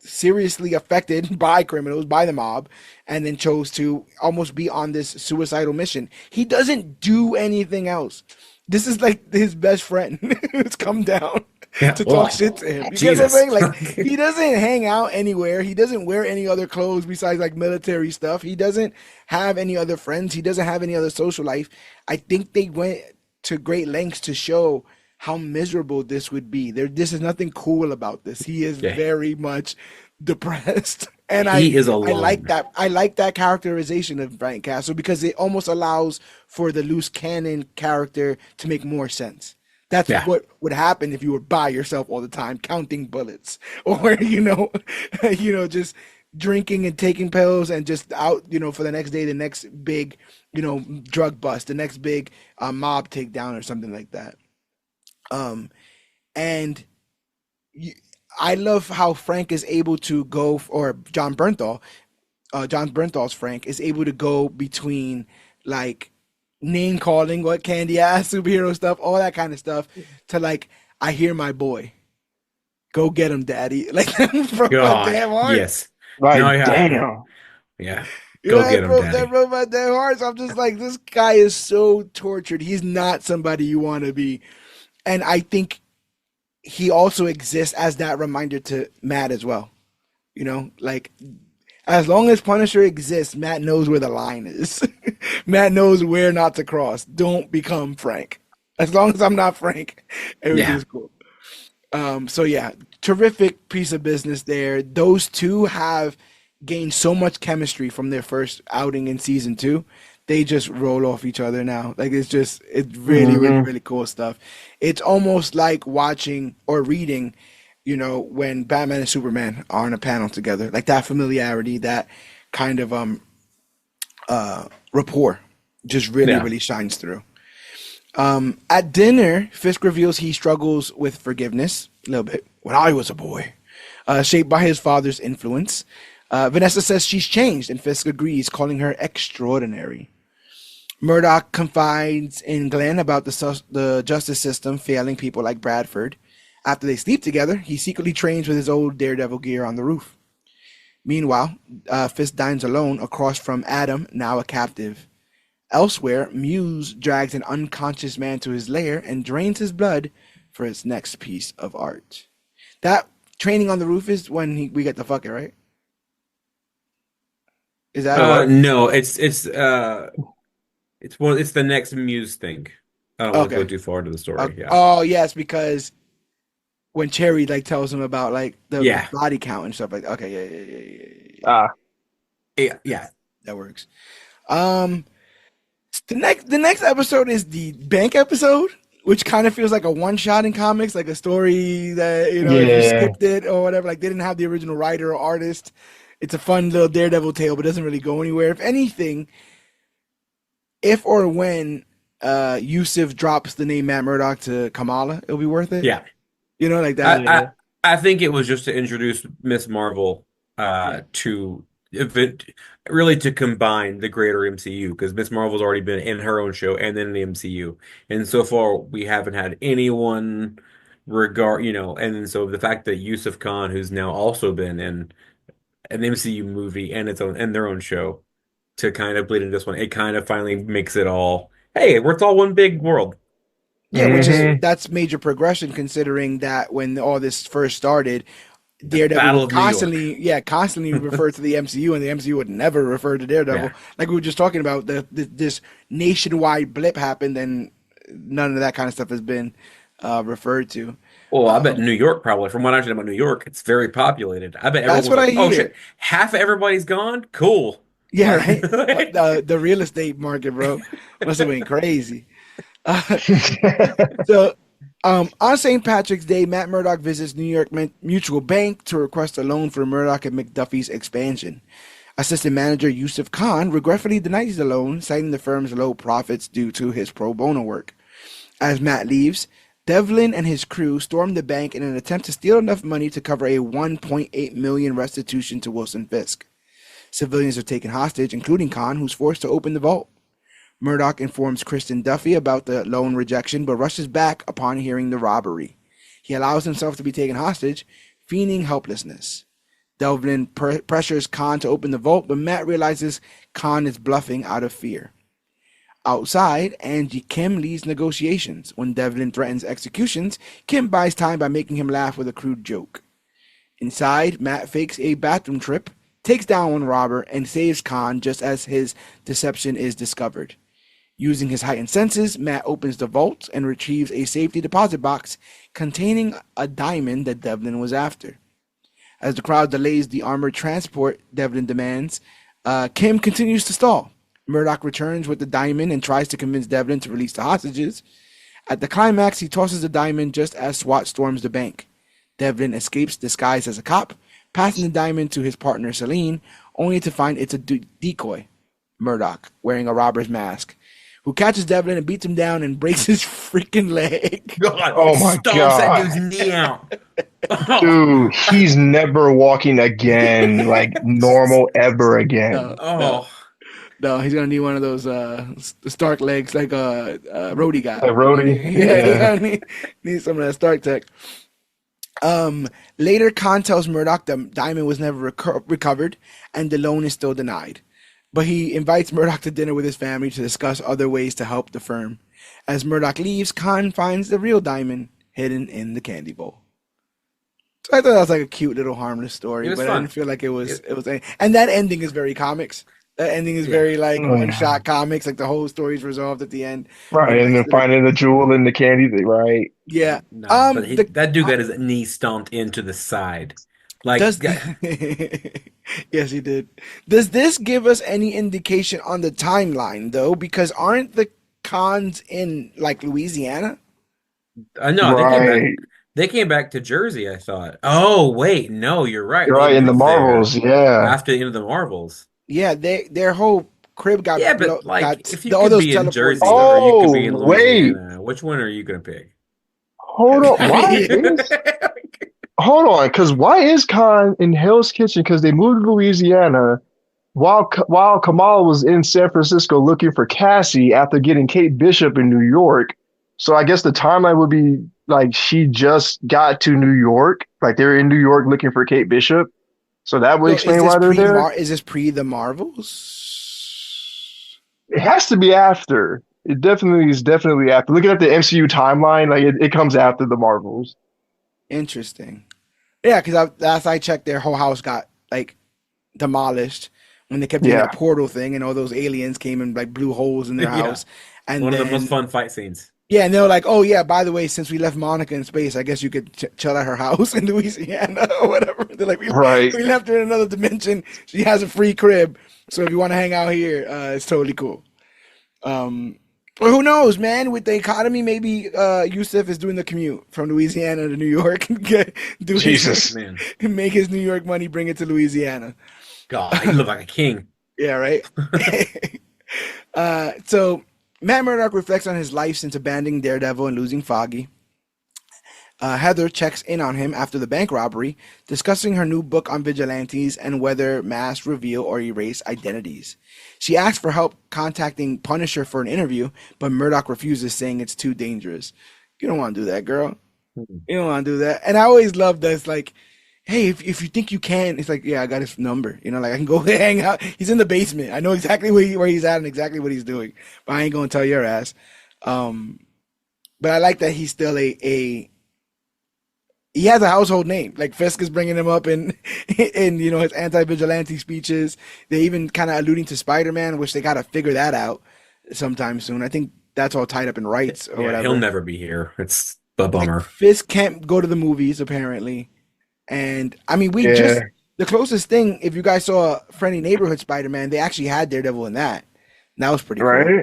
seriously affected by criminals, by the mob, and then chose to almost be on this suicidal mission. He doesn't do anything else. This is like his best friend who's come down Yeah. to talk Oh, shit to him. You get what I'm Jesus. saying? Like he doesn't hang out anywhere. He doesn't wear any other clothes besides like military stuff. He doesn't have any other friends. He doesn't have any other social life. I think they went to great lengths to show how miserable this would be. This is nothing cool about this. He is Yeah. very much depressed. And He is I like alone. that. I like that characterization of Frank Castle because it almost allows for the loose cannon character to make more sense. That's Yeah. what would happen if you were by yourself all the time, counting bullets, or just drinking and taking pills and just out, for the next day, the next big, drug bust, the next big mob takedown or something like that. And you, I love how Frank is able to go, or John Bernthal's Frank is able to go between like name calling, what candy ass superhero stuff, all that kind of stuff, to like, I hear my boy, go get him, daddy, like from my God. damn heart. Yes. No, Like, yeah. damn. Yeah. You Go know, get him, that daddy. broke my damn heart. So I'm just like, this guy is so tortured. He's not somebody you want to be. And I think he also exists as that reminder to Matt as well. Like as long as Punisher exists, Matt knows where the line is. Matt knows where not to cross. Don't become Frank. As long as I'm not Frank, everything's cool. So yeah, terrific piece of business there. Those two have gained so much chemistry from their first outing in season 2. They just roll off each other now. Like it's really, really, really cool stuff. It's almost like watching or reading, when Batman and Superman are on a panel together. Like that familiarity, that kind of rapport just really, Yeah. really shines through. At dinner, Fisk reveals he struggles with forgiveness a little bit. When I was a boy, shaped by his father's influence. Vanessa says she's changed, and Fisk agrees, calling her extraordinary. Murdock confides in Glenn about the justice system failing people like Bradford. After they sleep together, he secretly trains with his old Daredevil gear on the roof. Meanwhile, Fisk dines alone across from Adam, now a captive. Elsewhere, Muse drags an unconscious man to his lair and drains his blood for his next piece of art. That training on the roof is when we get to fuck it, right? Is that what? No, it's the next Muse thing. I don't want to go Okay. too far into the story. Yeah. Oh, yes, because when Cherry like tells him about like the Yeah. body count and stuff like that. Okay, yeah. Ah, Yeah. That works. The next episode is the bank episode, which kind of feels like a one shot in comics, like a story that if you Yeah. skipped it or whatever, like they didn't have the original writer or artist. It's a fun little Daredevil tale, but doesn't really go anywhere. If anything, if or when Yusuf drops the name Matt Murdock to Kamala, it'll be worth it. Yeah. Like that. Yeah. I think it was just to introduce Miss Marvel Yeah. to event really to combine the greater MCU because Miss Marvel's already been in her own show and then in the MCU. And so far we haven't had anyone and then so the fact that Yusuf Khan, who's now also been in an MCU movie and their own show to kind of bleed into this one, it kind of finally makes it all, hey, it's all one big world. Yeah, Mhm. that's major progression considering that when all this first started, Daredevil Battle would of New York. constantly refer to the MCU, and the MCU would never refer to Daredevil. Yeah. Like we were just talking about, this nationwide blip happened, and none of that kind of stuff has been referred to. Well, I bet New York probably, from what I understand about New York, it's very populated. I bet That's everyone what was I like, oh hear. shit, half of everybody's gone? Cool. Yeah, right. The real estate market, bro, must have been crazy. So, on St. Patrick's Day, Matt Murdock visits New York Mutual Bank to request a loan for Murdock and McDuffie's expansion. Assistant manager Yusuf Khan regretfully denies the loan, citing the firm's low profits due to his pro bono work. As Matt leaves, Devlin and his crew storm the bank in an attempt to steal enough money to cover a $1.8 million restitution to Wilson Fisk. Civilians are taken hostage, including Khan, who's forced to open the vault. Murdock informs Kristen Duffy about the loan rejection, but rushes back upon hearing the robbery. He allows himself to be taken hostage, feigning helplessness. Devlin pressures Khan to open the vault, but Matt realizes Khan is bluffing out of fear. Outside, Angie Kim leads negotiations. When Devlin threatens executions, Kim buys time by making him laugh with a crude joke. Inside, Matt fakes a bathroom trip, takes down one robber, and saves Khan just as his deception is discovered. Using his heightened senses, Matt opens the vault and retrieves a safety deposit box containing a diamond that Devlin was after. As the crowd delays the armored transport Devlin demands, Kim continues to stall. Murdock returns with the diamond and tries to convince Devlin to release the hostages. At the climax, he tosses the diamond just as SWAT storms the bank. Devlin escapes disguised as a cop, passing the diamond to his partner Celine, only to find it's a decoy, Murdock, wearing a robber's mask, who catches Devlin and beats him down and breaks his freaking leg. God, Oh my stomps that God. dude's knee out. Oh, Dude, he's never walking again, like normal ever again. oh. No, he's gonna need one of those Stark legs, like Rhodey guy. Like Rhodey? Yeah, need some of that Stark tech. Later, Khan tells Murdock the diamond was never recovered, and the loan is still denied. But he invites Murdock to dinner with his family to discuss other ways to help the firm. As Murdock leaves, Khan finds the real diamond hidden in the candy bowl. So I thought that was like a cute little harmless story, but I didn't feel like it was. And that ending is very comics. That ending is very like one-shot comics. Like the whole story's resolved at the end. Right, and then finding the jewel in the candy, right? Yeah. No, but that dude got his knee stomped into the side. Like, yes, he did. Does this give us any indication on the timeline though? Because aren't the cons in like Louisiana? no, Right. They came back to Jersey, I thought. Oh, wait, no, you're right. You're They right, in the moved there Marvels, yeah. after the end of the Marvels. Yeah, their whole crib got Yeah, but like, if you all could those be in teleported Jersey stuff. or you could be in wait. Louisiana, which one are you gonna pick? Hold on, because why is Khan in Hell's Kitchen? Because they moved to Louisiana while Kamala was in San Francisco looking for Cassie after getting Kate Bishop in New York. So I guess the timeline would be like she just got to New York, like they're in New York looking for Kate Bishop. So that would explain why they're there. Is this pre the Marvels? It has to be after. It definitely is after. Looking at the MCU timeline, like it comes after the Marvels. Interesting. Yeah, because last I checked, their whole house got like demolished when they kept doing that portal thing, and all those aliens came and like blew holes in their house. And one of the most fun fight scenes. Yeah, and they were like, "Oh yeah, by the way, since we left Monica in space, I guess you could chill at her house in Louisiana or whatever." They're like, "We left her in another dimension. She has a free crib, so if you want to hang out here, it's totally cool." Well, who knows, man? With the economy, maybe Yusuf is doing the commute from Louisiana to New York. Jesus, man, make his New York money, bring it to Louisiana. God, he looked like a king. Yeah, right. So Matt Murdock reflects on his life since abandoning Daredevil and losing Foggy. Heather checks in on him after the bank robbery, discussing her new book on vigilantes and whether masks reveal or erase identities. She asks for help contacting Punisher for an interview, but Murdock refuses, saying it's too dangerous. You don't want to do that, girl. You don't want to do that. And I always love this, like, hey, if you think you can, it's like, yeah, I got his number. You know, like I can go hang out. He's in the basement. I know exactly where he's at and exactly what he's doing, but I ain't gonna tell your ass. But I like that he's still he has a household name. Like Fisk is bringing him up in you know his anti-vigilante speeches. They even kind of alluding to Spider-Man, which they gotta figure that out sometime soon. I think that's all tied up in rights or whatever. He'll never be here. It's a bummer. Like, Fisk can't go to the movies apparently. And I mean, the closest thing, if you guys saw Friendly Neighborhood Spider-Man, they actually had Daredevil in that. And that was pretty cool.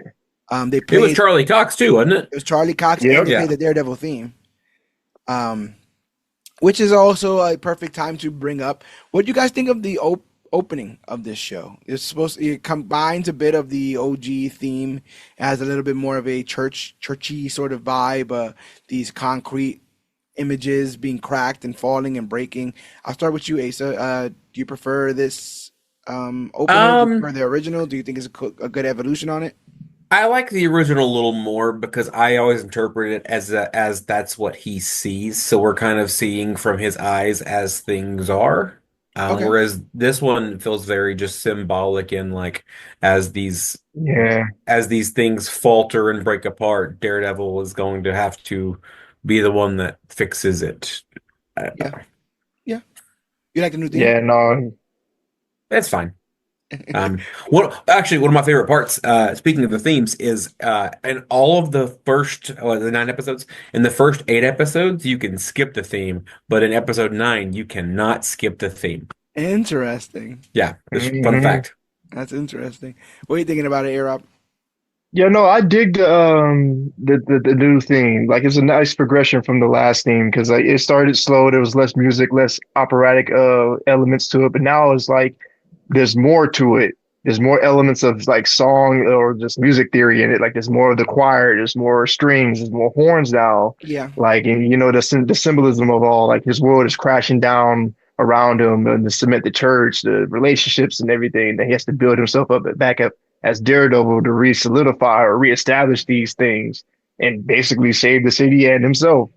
They played, it was Charlie Cox too, wasn't it? It was Charlie Cox, and they played the Daredevil theme. Which is also a perfect time to bring up what you guys think of the opening of this show. It combines a bit of the OG theme, it has a little bit more of a churchy sort of vibe. These concrete images being cracked and falling and breaking. I'll start with you, Asa. Do you prefer this opener? Do you prefer the original? Do you think it's a good evolution on it? I like the original a little more because I always interpret it as that's what he sees. So we're kind of seeing from his eyes as things are. Okay. Whereas this one feels very just symbolic in like as these Yeah, as these things falter and break apart, Daredevil is going to have to be the one that fixes it. I don't Yeah. know. Yeah. You like the new theme? yeah, no, It's fine. One of my favorite parts, speaking of the themes, is in all of the first the 9 episodes, in the first 8 episodes, you can skip the theme, but in episode 9, you cannot skip the theme. Interesting. Yeah, this fun hmm fact. That's interesting. What are you thinking about it, Arob? Yeah, no, I dig the new theme. Like it's a nice progression from the last theme because like it started slow, there was less music, less operatic elements to it, but now it's like there's more to it. There's more elements of like song or just music theory in it. Like there's more of the choir, there's more strings, there's more horns now. Yeah. Like and the symbolism of all like his world is crashing down around him and the cement, the church, the relationships and everything that he has to build himself back up as Daredevil to re-solidify or reestablish these things and basically save the city and himself.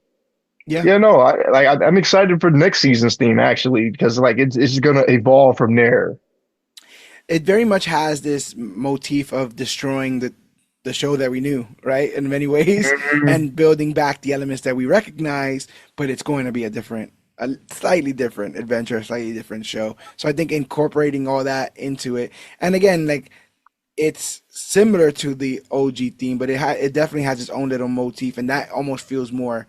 Yeah. Yeah, no, I'm excited for the next season's theme actually because like it's gonna evolve from there. It very much has this motif of destroying the show that we knew, right? In many ways, Mhm. and building back the elements that we recognize, but it's going to be a slightly different adventure, a slightly different show. So I think incorporating all that into it, and again, like it's similar to the OG theme, but it definitely has its own little motif, and that almost feels more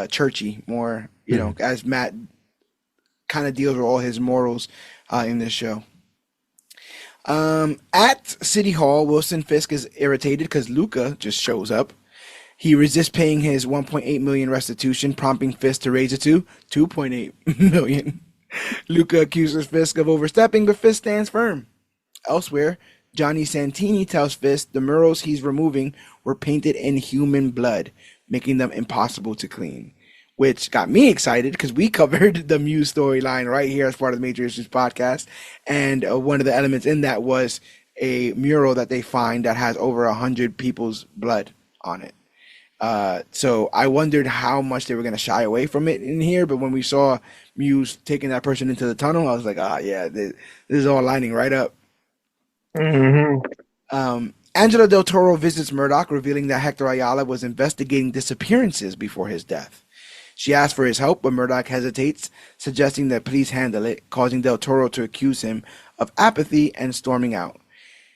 churchy, more Mhm. as Matt kind of deals with all his morals in this show. At City Hall, Wilson Fisk is irritated because Luca just shows up. He resists paying his 1.8 million restitution, prompting Fisk to raise it to 2.8 million. Luca accuses Fisk of overstepping, but Fisk stands firm. Elsewhere, Johnny Santini tells Fisk the murals he's removing were painted in human blood, making them impossible to clean. Which got me excited because we covered the Muse storyline right here as part of the Major Issues podcast. And one of the elements in that was a mural that they find that has over 100 people's blood on it. So I wondered how much they were going to shy away from it in here. But when we saw Muse taking that person into the tunnel, I was like, yeah, this is all lining right up. Mhm. Angela Del Toro visits Murdock, revealing that Hector Ayala was investigating disappearances before his death. She asks for his help, but Murdock hesitates, suggesting that police handle it, causing Del Toro to accuse him of apathy and storming out.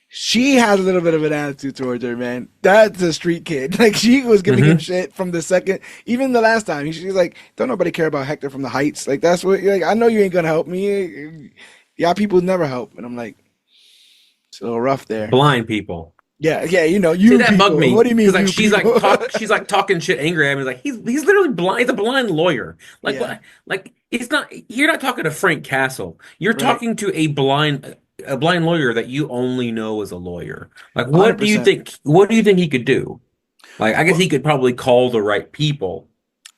She has a little bit of an attitude towards her, man. That's a street kid. Like, she was giving him Hmm. shit from the second, even the last time. She's like, don't nobody care about Hector from the Heights. Like, that's what, like, I know you ain't gonna help me. Yeah, people never help. And I'm like, it's a little rough there. Blind people. Yeah, yeah, See, you that bugged people. me What do you because mean, like you people? she's like talking shit angry at me. Like he's literally blind. He's a blind lawyer. Like Yeah, what? Like it's not. You're not talking to Frank Castle. You're right. talking to a blind lawyer that you only know as a lawyer. Like what do you 100%. think? What do you think he could do? Like I guess Well, he could probably call the right people.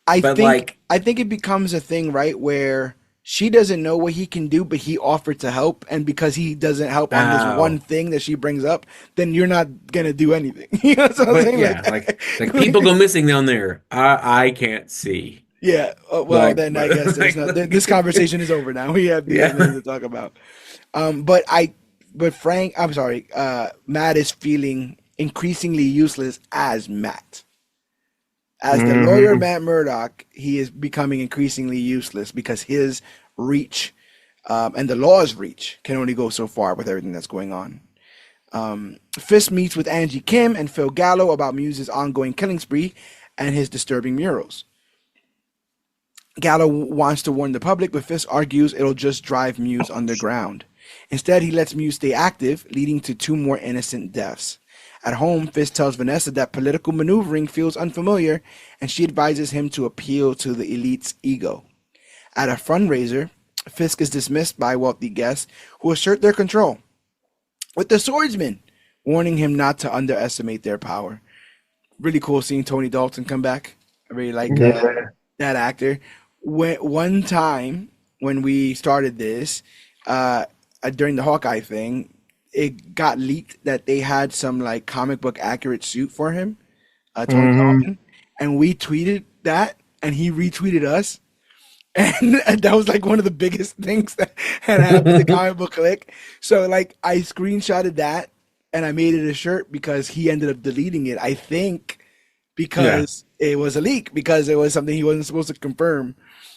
I But think like I think it becomes a thing, right, where she doesn't know what he can do, but he offered to help, and because he doesn't help on this one oh, thing that she brings up, then you're not gonna do anything. You know what I'm but saying? yeah, like people go missing down there. I can't see. Yeah. Well, Like, then I guess there's not. This conversation is over now. We have nothing yeah. to talk about. But but Frank, I'm sorry. Matt is feeling increasingly useless as Matt. As the lawyer Mhm. Matt Murdock, he is becoming increasingly useless because his reach and the law's reach can only go so far with everything that's going on. Fisk meets with Angie Kim and Phil Gallo about Muse's ongoing killing spree and his disturbing murals. Gallo wants to warn the public, but Fisk argues it'll just drive Muse underground. Instead, he lets Muse stay active, leading to two more innocent deaths. At home, Fisk tells Vanessa that political maneuvering feels unfamiliar, and she advises him to appeal to the elite's ego. At a fundraiser, Fisk is dismissed by wealthy guests who assert their control, with the swordsman warning him not to underestimate their power. Really cool seeing Tony Dalton come back. I really like Yeah. that actor. One time when we started this, during the Hawkeye thing, it got leaked that they had some like comic book accurate suit for him, Tony Hmm. Dalton, and we tweeted that, and he retweeted us, and that was like one of the biggest things that had happened to Comic Book Click. So like I screenshotted that and I made it a shirt because he ended up deleting it. I think Yeah. because it was a leak, because it was something he wasn't supposed to confirm.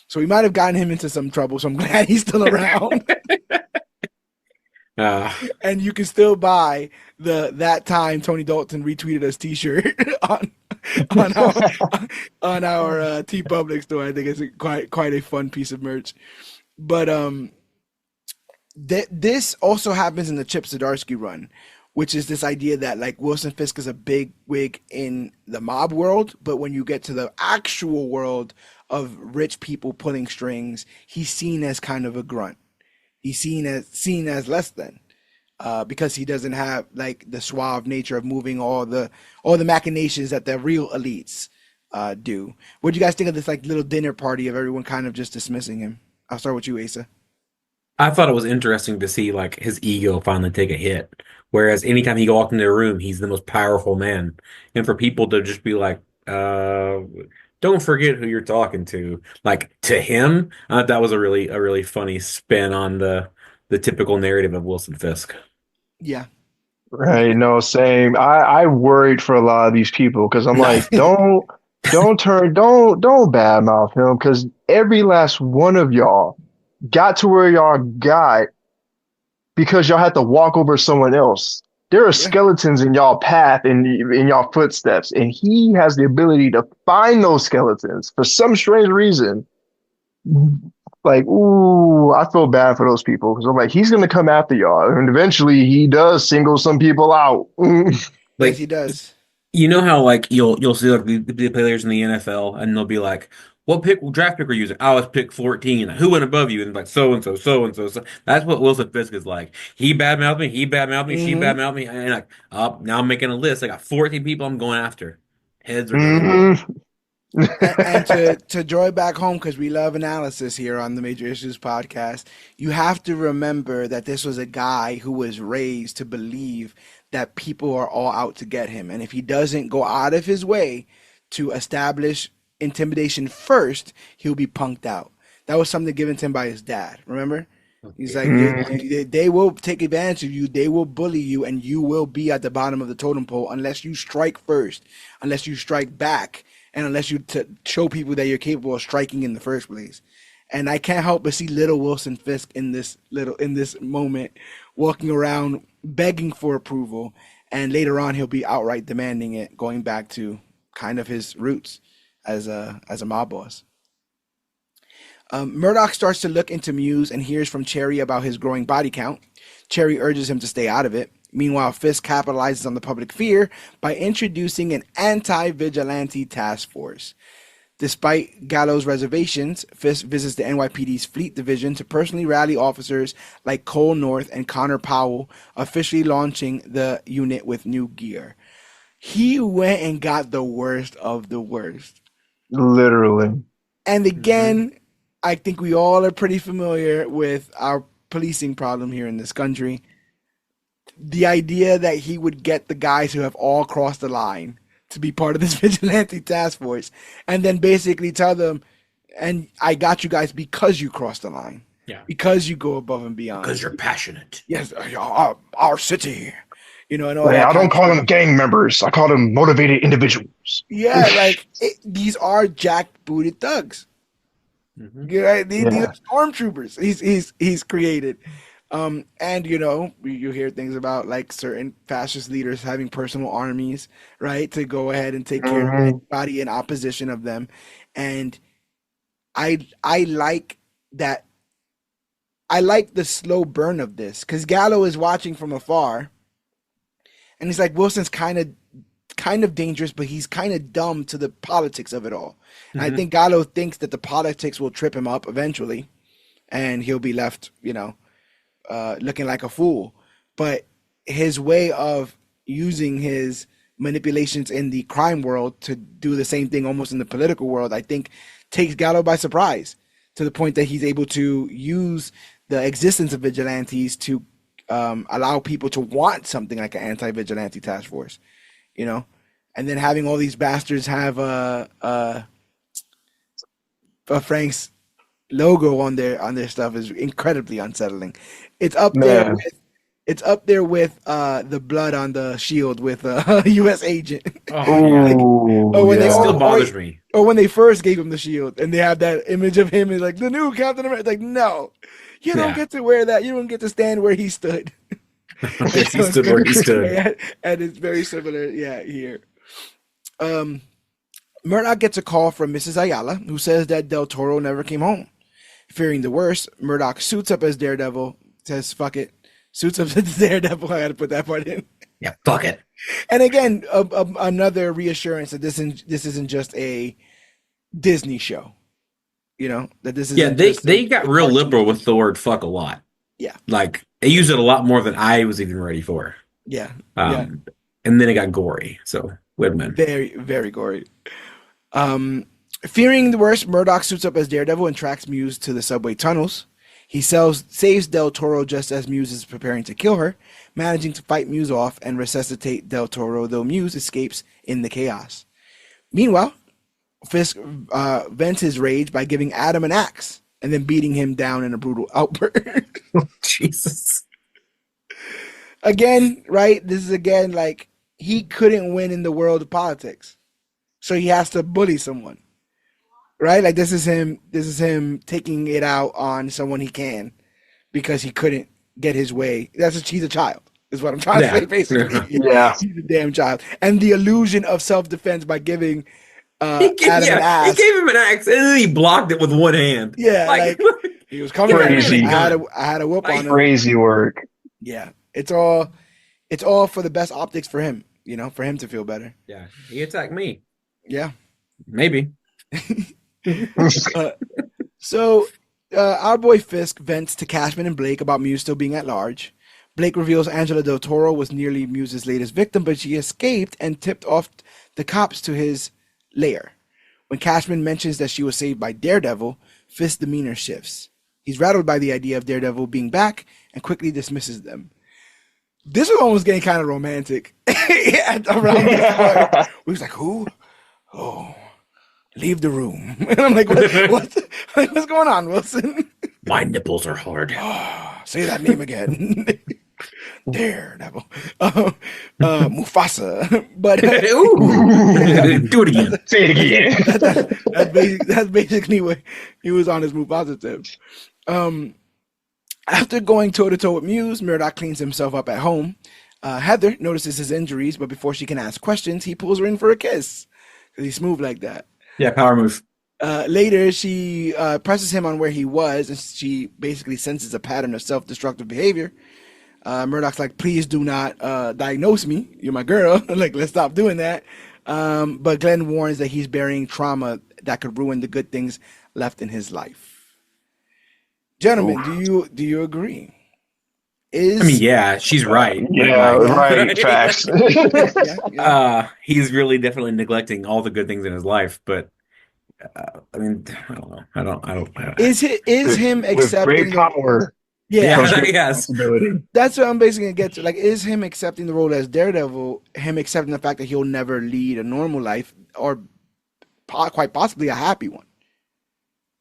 So we might have gotten him into some trouble. So I'm glad he's still around. Uh, And you can still buy the that time Tony Dalton retweeted us T-shirt on our T Public store. I think it's quite a fun piece of merch. But this also happens in the Chip Zdarsky run, which is this idea that like Wilson Fisk is a big wig in the mob world, but when you get to the actual world of rich people pulling strings, he's seen as kind of a grunt. He's seen as less than, because he doesn't have like the suave nature of moving all the machinations that the real elites do. What do you guys think of this like little dinner party of everyone kind of just dismissing him? I'll start with you, Asa. I thought it was interesting to see like his ego finally take a hit. Whereas anytime he walked into a room, he's the most powerful man. And for people to just be like, don't forget who you're talking to. Like to him, that was a really funny spin on the typical narrative of Wilson Fisk. Yeah. Right. No, same. I worried for a lot of these people because I'm like, don't badmouth him because every last one of y'all got to where y'all got because y'all had to walk over someone else. There are Yeah. skeletons in y'all path and in y'all footsteps, and he has the ability to find those skeletons for some strange reason. Like, ooh, I feel bad for those people because I'm like, he's gonna come after y'all, and eventually he does single some people out. Yes, he Like does. you know how like you'll see like the players in the NFL and they'll be like, "What draft pick were you using?" "I was pick 14." "Who went above you?" And like so and so, so and so, so. That's what Wilson Fisk is like. He badmouthed me, he badmouthed me, she Hmm. badmouthed me, and like, now I'm making a list. I got 14 people I'm going after. Heads are gonna roll. Hmm. And to draw it back home, because we love analysis here on the Major Issues podcast, you have to remember that this was a guy who was raised to believe that people are all out to get him. And if he doesn't go out of his way to establish intimidation first, he'll be punked out. That was something given to him by his dad. Remember? He's like, they will take advantage of you, they will bully you, and you will be at the bottom of the totem pole unless you strike first, unless you strike back, and unless you show people that you're capable of striking in the first place. And I can't help but see little Wilson Fisk in this moment, walking around begging for approval, and later on he'll be outright demanding it, going back to kind of his roots as a mob boss. Murdoch starts to look into Muse and hears from Cherry about his growing body count. Cherry urges him to stay out of it. Meanwhile, Fisk capitalizes on the public fear by introducing an anti-vigilante task force. Despite Gallo's reservations, Fisk visits the NYPD's Fleet Division to personally rally officers like Cole North and Connor Powell, officially launching the unit with new gear. He went and got the worst of the worst. Literally. And Hmm. again, I think we all are pretty familiar with our policing problem here in this country. The idea that he would get the guys who have all crossed the line to be part of this vigilante task force and then basically tell them, and I got you guys because you crossed the line, Yeah, because you go above and because beyond. you're passionate. Yes, our city, and all Like, that I kind don't of call stuff. them gang members. I call them motivated individuals. Yeah, like these are jack-booted thugs. Hmm. Yeah, these Yeah. are stormtroopers. He's created, and you hear things about like certain fascist leaders having personal armies, right, to go ahead and take care of Hmm. anybody in opposition of them, and I like that. I like the slow burn of this because Gallo is watching from afar, and he's like Wilson's kind of dangerous, but he's kind of dumb to the politics of it all. And I Hmm. think Gallo thinks that the politics will trip him up eventually, and he'll be left, looking like a fool. But his way of using his manipulations in the crime world to do the same thing almost in the political world, I think, takes Gallo by surprise to the point that he's able to use the existence of vigilantes to allow people to want something like an anti-vigilante task force, you know, and then having all these bastards have a Frank's logo on their stuff is incredibly unsettling. It's up there Man. with the blood on the shield with a U.S. agent. Oh yeah, Or Ooh, when it they yeah. still or, bothers me. or when they first gave him the shield and they have that image of him as like the new Captain America. Like, no, you don't Yeah, get to wear that. You don't get to stand where he stood. And he so it's stood where he stood. and it's very similar, yeah, here. Um, Murdoch gets a call from Mrs. Ayala, who says that Del Toro never came home. Fearing the worst, Murdoch suits up as Daredevil, says, fuck it, suits up as Daredevil. I gotta put that part in. Yeah, fuck it. And again, another reassurance that this isn't just a Disney show, you know, that this Yeah, isn't just they got a real cartoon. liberal with the word fuck a lot. Yeah, Like they used it a lot more than I was even ready for. yeah, yeah. Um, and then it got gory. So win-win. Very, very gory. Um, Fearing the worst, Murdoch suits up as Daredevil and tracks Muse to the subway tunnels. He saves Del Toro just as Muse is preparing to kill her, managing to fight Muse off and resuscitate Del Toro, though Muse escapes in the chaos. Meanwhile, Fisk vents his rage by giving Adam an axe and then beating him down in a brutal outburst. Jesus. Again, right? This is again like he couldn't win in the world of politics, so he has to bully someone. Right? Like this is him taking it out on someone he can because he couldn't get his way. He's a child, is what I'm trying to say, basically. Yeah. He's a damn child. And the illusion of self-defense by giving He gave, Adam an he axe. gave him an axe and then he blocked it with one hand. Yeah, Like, he was coming at me. Crazy. I had a whoop Like, on him. Crazy work. Yeah. It's all for the best optics for him, you know, for him to feel better. yeah, he attacked me. Yeah. Maybe. So our boy Fisk vents to Cashman and Blake about Muse still being at large. Blake reveals Angela Del Toro was nearly Muse's latest victim, but she escaped and tipped off the cops to his lair. When Cashman mentions that she was saved by Daredevil, Fisk's demeanor shifts. He's rattled by the idea of Daredevil being back and quickly dismisses them. This was almost getting kind of romantic around this point. We was like, who? Oh, leave the room. And I'm like, what's going on, Wilson? My nipples are hard. Say that name again. Daredevil. Mufasa. But Ooh. Do it again. Say it again. that's basically what he was on his Mufasa tip. After going toe-to-toe with Muse, Murdoch cleans himself up at home. Heather notices his injuries, but before she can ask questions, he pulls her in for a kiss. Because he's smooth like that. Yeah, power move. Later, she presses him on where he was, and she basically senses a pattern of self-destructive behavior. Murdoch's like, please do not diagnose me. You're my girl. Like, let's stop doing that. But Glenn warns that he's burying trauma that could ruin the good things left in his life. Gentlemen, do you agree? Yeah, she's right. Yeah, right. Facts. He's really definitely neglecting all the good things in his life, but I mean, I don't know. I don't. Is him With accepting great power. Yeah, comes great yes. responsibility. that's what I'm basically gonna get to. Like, is him accepting the role as Daredevil, him accepting the fact that he'll never lead a normal life, or quite possibly a happy one?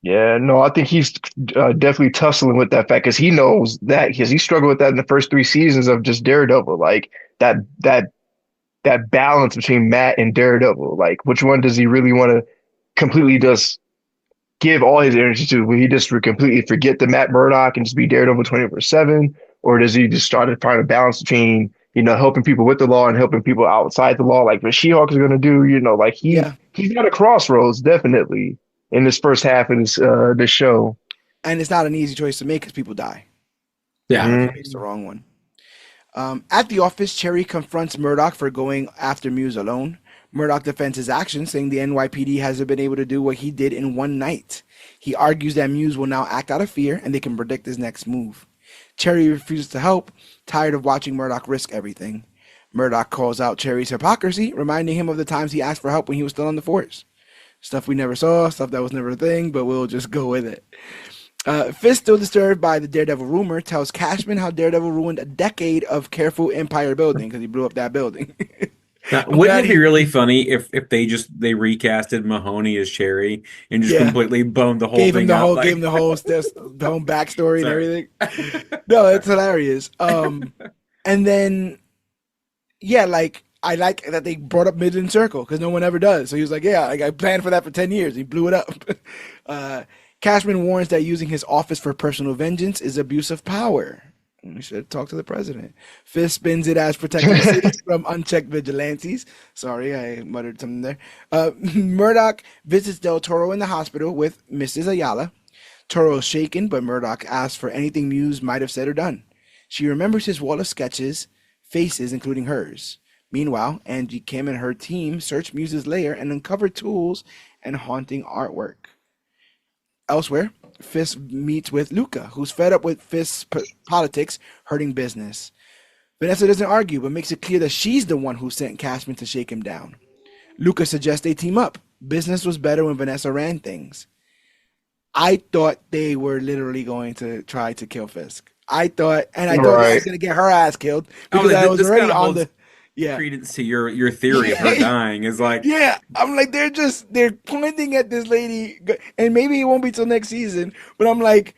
Yeah, no, I think he's definitely tussling with that fact because he knows that because he struggled with that in the first 3 seasons of just Daredevil, like that balance between Matt and Daredevil. Like, which one does he really want to completely just give all his energy to? Will he just completely forget the Matt Murdock and just be Daredevil 24/7, or does he just start to find a balance between helping people with the law and helping people outside the law, like what She-Hulk is going to do? Like he's got a crossroads definitely in this first half of this show. And it's not an easy choice to make because people die. Yeah. It's the wrong one. At the office, Cherry confronts Murdoch for going after Muse alone. Murdoch defends his actions, saying the NYPD hasn't been able to do what he did in one night. He argues that Muse will now act out of fear and they can predict his next move. Cherry refuses to help, tired of watching Murdoch risk everything. Murdoch calls out Cherry's hypocrisy, reminding him of the times he asked for help when he was still on the force. Stuff we never saw, stuff that was never a thing, but we'll just go with it. Fist, still disturbed by the Daredevil rumor, tells Cashman how Daredevil ruined a decade of careful Empire building because he blew up that building. Now, I'm wouldn't glad it be he, really funny if they recasted Mahoney as Cherry and just yeah, completely boned the whole thing up? gave him Like, the whole the whole backstory and sorry. everything. No, it's Sorry. hilarious. And then yeah, like I like that they brought up Midland Circle because no one ever does. So he was like, yeah, like I planned for that for 10 years. He blew it up. uh, Cashman warns that using his office for personal vengeance is abuse of power. We should talk to the president. Fist spins it as protecting the city from unchecked vigilantes. Sorry, I muttered something there. Murdock visits Del Toro in the hospital with Mrs. Ayala. Toro is shaken, but Murdock asks for anything Muse might have said or done. She remembers his wall of sketches, faces, including hers. Meanwhile, Angie Kim and her team search Muse's lair and uncover tools and haunting artwork. Elsewhere, Fisk meets with Luca, who's fed up with Fisk's politics hurting business. Vanessa doesn't argue, but makes it clear that she's the one who sent Cashman to shake him down. Luca suggests they team up. Business was better when Vanessa ran things. I thought they were literally going to try to kill Fisk. I thought I Right. was going to get her ass killed Oh, because I was this already kind of on holds the. Yeah. credence to your theory of her dying. Is like, Yeah, I'm like they're pointing at this lady, and maybe it won't be till next season. But I'm like,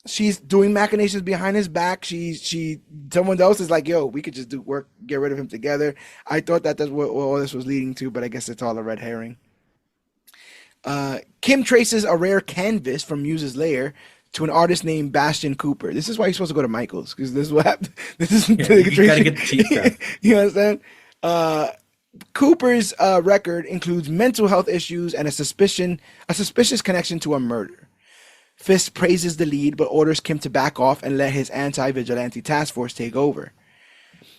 she's doing machinations behind his back. Someone else is like, yo, we could just do work, get rid of him together. I thought that's what all this was leading to, but I guess it's all a red herring. Kim traces a rare canvas from Muse's lair to an artist named Bastian Cooper. This is why you're supposed to go to Michael's because this is what happened. This is yeah, you gotta get the cheap stuff. You understand? Cooper's record includes mental health issues and a suspicious connection to a murder. Fisk praises the lead, but orders Kim to back off and let his anti-vigilante task force take over.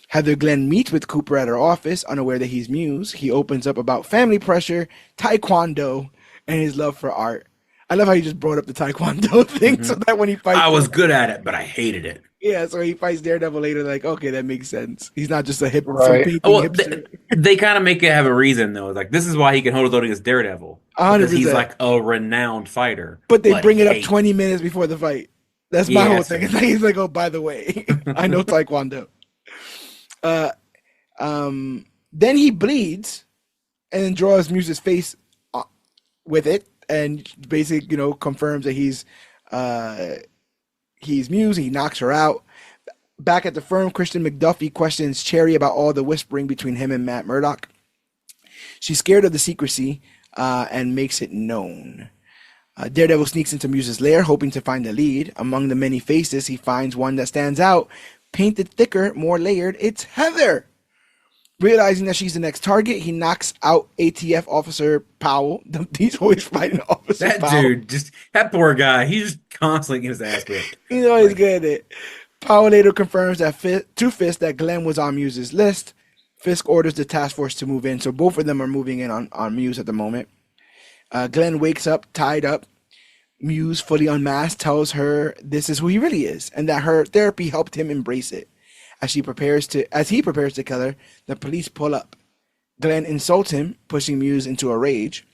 Heather Glenn meets with Cooper at her office, unaware that he's Muse. He opens up about family pressure, taekwondo, and his love for art. I love how you just brought up the taekwondo thing, so that when he fights, I was good at it, but I hated it. yeah, so he fights Daredevil later. Like, okay, that makes sense. He's not just a some Right. painting Oh, well, hipster. they kind of make it have a reason though. Like this is why he can hold his own against Daredevil A hundred because he's percent. like a renowned fighter, But they but bring it up hate. 20 minutes before the fight. That's my Yeah, whole that's thing. fair. It's like, he's like, oh, by the way, I know taekwondo. Uh, then he bleeds and then draws Muse's face with it, and basically, confirms that he's Muse. He knocks her out. Back at the firm, Christian McDuffie questions Cherry about all the whispering between him and Matt Murdock. She's scared of the secrecy and makes it known. Daredevil sneaks into Muse's lair, hoping to find a lead. Among the many faces, he finds one that stands out, painted thicker, more layered. It's Heather. Realizing that she's the next target, he knocks out ATF Officer Powell. He's always fighting Officer That Powell. dude, just that poor guy. He's just constantly getting his ass whipped. He's always Like, good at it. Powell later confirms that to Fisk that Glenn was on Muse's list. Fisk orders the task force to move in, so both of them are moving in on Muse at the moment. Glenn wakes up, tied up. Muse, fully unmasked, tells her this is who he really is, and that her therapy helped him embrace it. As he prepares to kill her, the police pull up. Glenn insults him, pushing Muse into a rage.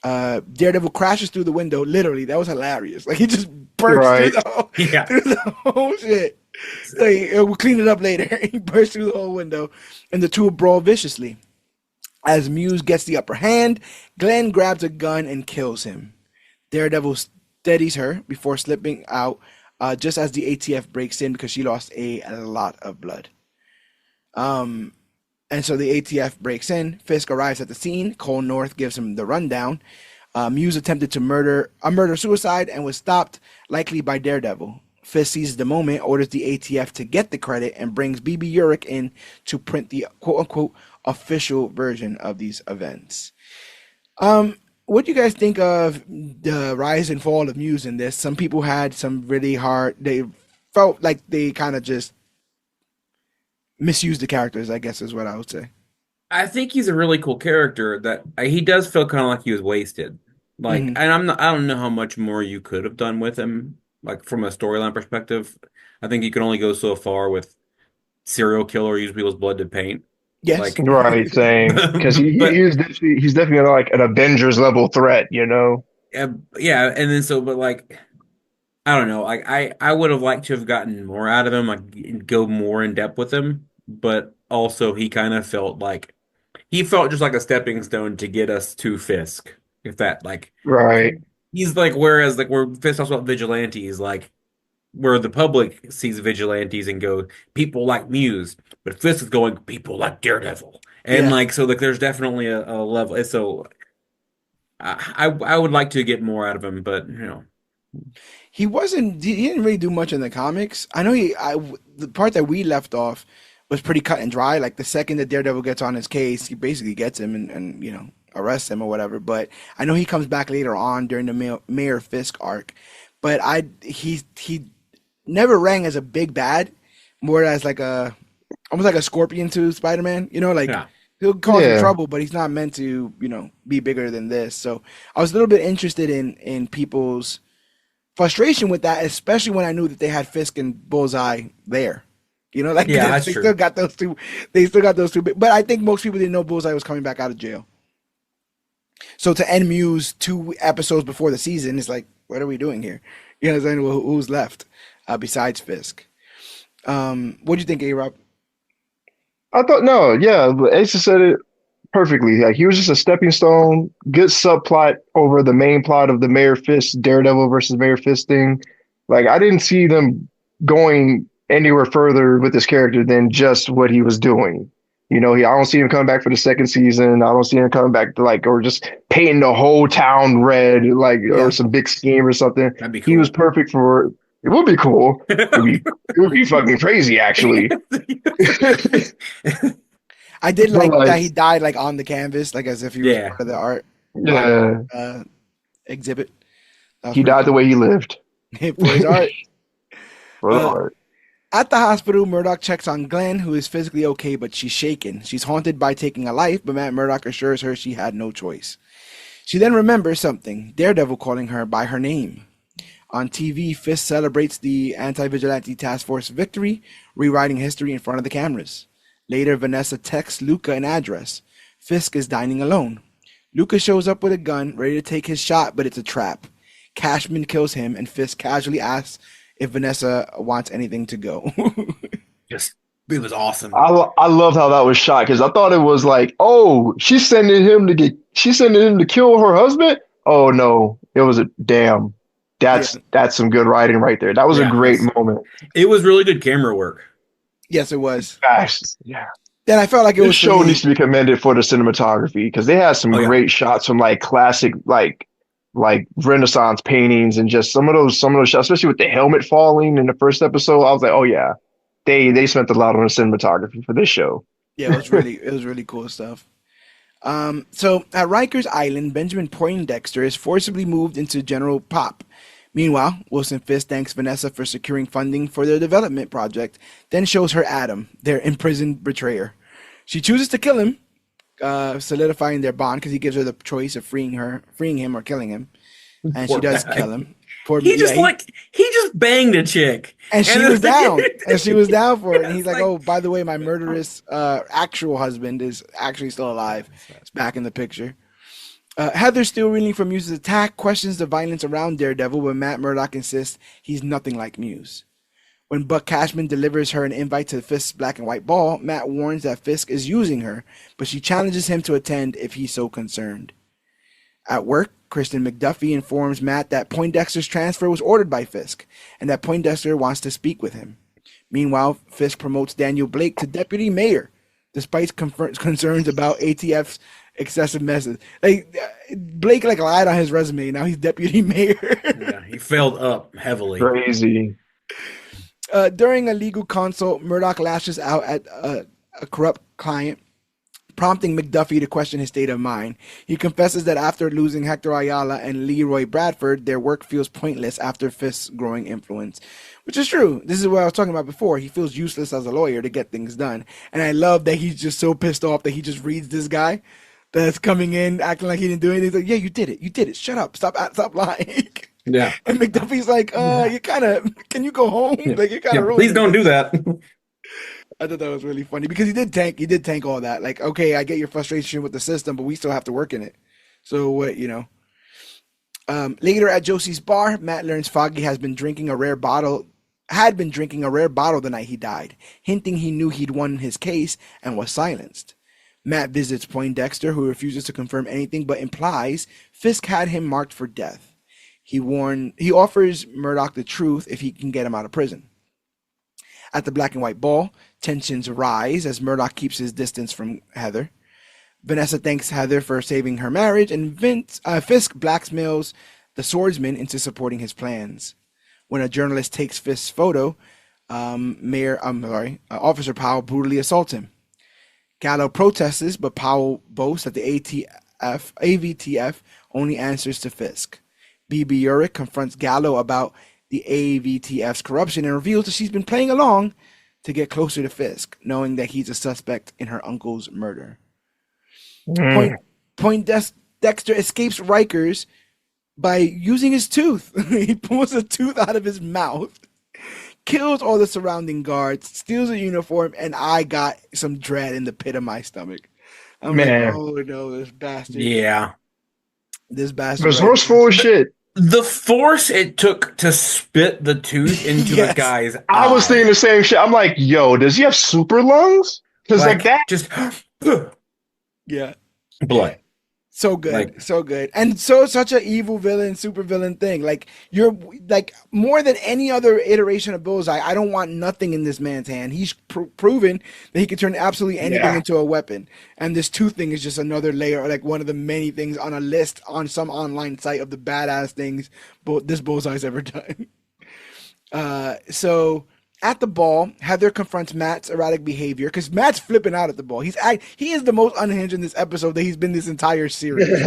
Daredevil crashes through the window. Literally, that was hilarious. Like he just bursts Right. Yeah. through the whole shit. Like, we'll clean it up later. He bursts through the whole window, and the two brawl viciously. As Muse gets the upper hand, Glenn grabs a gun and kills him. Daredevil steadies her before slipping out, just as the ATF breaks in because she lost a lot of blood. And so the ATF breaks in. Fisk arrives at the scene. Cole North gives him the rundown. Muse attempted to murder-suicide and was stopped, likely by Daredevil. Fisk seizes the moment, orders the ATF to get the credit, and brings BB Urich in to print the quote-unquote official version of these events. What do you guys think of the rise and fall of Muse in this? Some people had some really hard. They felt like they kind of just misused the characters, I guess is what I would say. I think he's a really cool character that he does feel kind of like he was wasted. Like, Hmm. and I don't know how much more you could have done with him, like from a storyline perspective. I think you can only go so far with serial killer use people's blood to paint. Yes. Like, Right. Same. Because but he's definitely like an Avengers level threat. yeah, and then so, but like I don't know. I would have liked to have gotten more out of him, like go more in depth with him, but also he kind of felt like he felt just like a stepping stone to get us to Fisk. If that like Right. he's like whereas like where Fisk talks about vigilantes, like where the public sees vigilantes and go, people like Muse, but Fisk is going, people like Daredevil. And Yeah. like so like there's definitely a level. So I would like to get more out of him, but you know. He didn't really do much in the comics. I know the part that we left off was pretty cut and dry. Like the second that Daredevil gets on his case, he basically gets him and arrests him or whatever. But I know he comes back later on during the Mayor Fisk arc. But he never rang as a big bad, more as like a almost like a Scorpion to Spider-Man. Like Yeah. he'll cause him Yeah. trouble, but he's not meant to be bigger than this. So I was a little bit interested in people's frustration with that, especially when I knew that they had Fisk and Bullseye there. Like Yeah, that's they true. still got those two. They still got those two. But I think most people didn't know Bullseye was coming back out of jail. So to end Muse 2 episodes before the season is like, what are we doing here? You know what I'm saying? Well, who's left besides Fisk? What do you think, A Rob? I thought no, yeah, but Asa said it perfectly. Like he was just a stepping stone, good subplot over the main plot of the Mayor Fist Daredevil versus Mayor Fist thing. Like I didn't see them going anywhere further with this character than just what he was doing. I don't see him coming back for the second season. I don't see him coming back to or just painting the whole town red, or Yeah. some big scheme or something. That'd be He was cool. perfect for. It would be cool. It would be fucking crazy, actually. I did But like that like, he died like on the canvas, like as if he was Yeah. part of the art yeah, exhibit. That was he pretty died the way he lived. cool for his art. For the Uh, art. At the hospital, Murdock checks on Glenn, who is physically okay, but she's shaken. She's haunted by taking a life, but Matt Murdock assures her she had no choice. She then remembers something, Daredevil calling her by her name. On TV, Fisk celebrates the anti-vigilante task force victory, rewriting history in front of the cameras. Later, Vanessa texts Luca an address. Fisk is dining alone. Luca shows up with a gun, ready to take his shot, but it's a trap. Cashman kills him, and Fisk casually asks if Vanessa wants anything to go. Just it was awesome. I love how that was shot because I thought it was like, oh, she's sending him to kill her husband. Oh no, it was a damn. Yeah. That's some good writing right there. That was a Yeah, great moment. it was really good camera work. Yes, it was. Gosh, yeah. Then I felt like it This was for show me. needs to be commended for the cinematography because they had some Oh yeah. great shots from classic Renaissance paintings and just some of those shots, especially with the helmet falling in the first episode. I was like, oh yeah, they spent a lot on the cinematography for this show. Yeah, it was really cool stuff. So at Rikers Island, Benjamin Poindexter is forcibly moved into General Pop. Meanwhile, Wilson Fisk thanks Vanessa for securing funding for their development project, then shows her Adam, their imprisoned betrayer. She chooses to kill him, solidifying their bond because he gives her the choice of freeing him or killing him, and she Poor does guy. kill him. Poor, He just yeah, he just banged a chick. and she was down, and she was down for it. And Yeah, he's it's like, "Oh, by the way, my murderous actual husband is actually still alive. It's back in the picture." Heather, still reeling from Muse's attack, questions the violence around Daredevil, but Matt Murdock insists he's nothing like Muse. When Buck Cashman delivers her an invite to Fisk's black and white ball, Matt warns that Fisk is using her, but she challenges him to attend if he's so concerned. At work, Kristen McDuffie informs Matt that Poindexter's transfer was ordered by Fisk, and that Poindexter wants to speak with him. Meanwhile, Fisk promotes Daniel Blake to deputy mayor, despite concerns about ATF's excessive messes. Blake lied on his resume. Now he's deputy mayor. Yeah, he failed up heavily. Crazy. During a legal consult, Murdoch lashes out at a corrupt client, prompting McDuffie to question his state of mind. He confesses that after losing Hector Ayala and Leroy Bradford, their work feels pointless after Fisk's growing influence. Which is true. This is what I was talking about before. He feels useless as a lawyer to get things done. And I love that he's just so pissed off that he just reads this guy that's coming in acting like he didn't do anything. He's like, yeah, you did it. You did it. Shut up. Stop lying. Yeah. And McDuffie's like, you kind of, can you go home? Yeah. Like, you're kind Yeah, of please don't do that. I thought that was really funny because he did tank all that. Like, okay, I get your frustration with the system, but we still have to work in it. So what, Later at Josie's bar, Matt learns Foggy had been drinking a rare bottle the night he died, hinting he knew he'd won his case and was silenced. Matt visits Poindexter, who refuses to confirm anything but implies Fisk had him marked for death. He offers Murdock the truth if he can get him out of prison. At the black and white ball, tensions rise as Murdock keeps his distance from Heather. Vanessa thanks Heather for saving her marriage, and Fisk blackmails the swordsman into supporting his plans. When a journalist takes Fisk's photo, Officer Powell brutally assaults him. Gallo protests, but Powell boasts that the AVTF only answers to Fisk. BB Urich confronts Gallo about the AVTF's corruption and reveals that she's been playing along to get closer to Fisk, knowing that he's a suspect in her uncle's murder. Poindexter escapes Rikers by using his tooth. He pulls a tooth out of his mouth, kills all the surrounding guards, steals a uniform, and I got some dread in the pit of my stomach. I'm like, oh no, this bastard. Yeah. This bastard. Resourceful as shit. The force it took to spit the tooth into the guy's I was thinking the same shit. I'm like, yo, does he have super lungs? Because like that. Just. Yeah. Blood. So good, so good, and such an evil villain, super villain thing. Like you're like more than any other iteration of Bullseye. I don't want nothing in this man's hand. He's proven that he can turn absolutely anything into a weapon, and this tooth thing is just another layer, like one of the many things on a list on some online site of the badass things this Bullseye's ever done. So. At the ball, Heather confronts Matt's erratic behavior because Matt's flipping out at the ball. He is the most unhinged in this episode that he's been this entire series. He's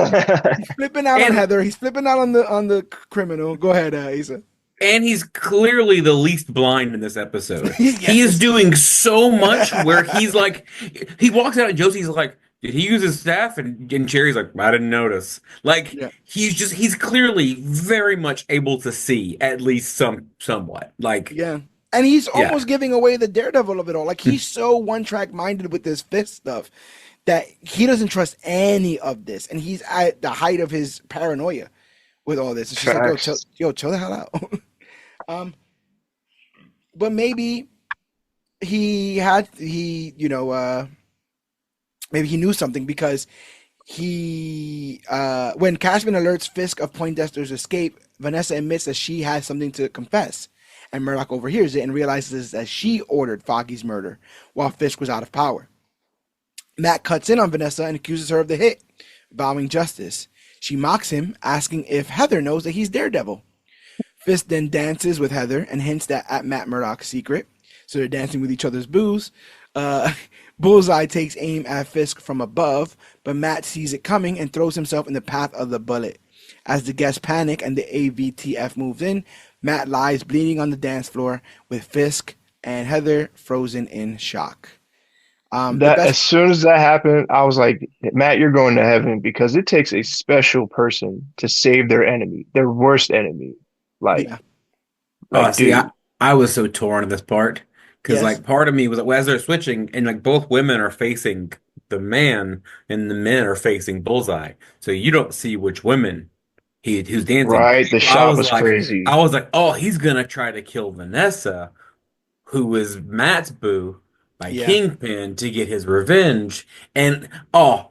flipping out on Heather. He's flipping out on the criminal. Go ahead, Asa. And he's clearly the least blind in this episode. Yes. He is doing so much where he's like, he walks out and Josie's like, did he use his staff? And Cherry's like, I didn't notice. Like, he's clearly very much able to see, at least somewhat. Like, yeah. And he's almost giving away the Daredevil of it all. Like, he's so one-track minded with this Fisk stuff that he doesn't trust any of this. And he's at the height of his paranoia with all this. It's just like, chill the hell out. But maybe maybe he knew something because when Cashman alerts Fisk of Poindexter's escape, Vanessa admits that she has something to confess. And Murdock overhears it and realizes that she ordered Foggy's murder while Fisk was out of power. Matt cuts in on Vanessa and accuses her of the hit, vowing justice. She mocks him, asking if Heather knows that he's Daredevil. Fisk then dances with Heather and hints at Matt Murdock's secret. So they're dancing with each other's booze. Bullseye takes aim at Fisk from above, but Matt sees it coming and throws himself in the path of the bullet. As the guests panic and the AVTF moves in, Matt lies bleeding on the dance floor with Fisk and Heather frozen in shock. As soon as that happened, I was like, Matt, you're going to heaven because it takes a special person to save their enemy, their worst enemy. Like, I was so torn in this part because like part of me was like, well, as they're switching and like both women are facing the man and the men are facing Bullseye. So you don't see which women who's dancing. Right, the shot was crazy. I was like, oh, he's gonna try to kill Vanessa, who was Matt's boo, by Kingpin to get his revenge. And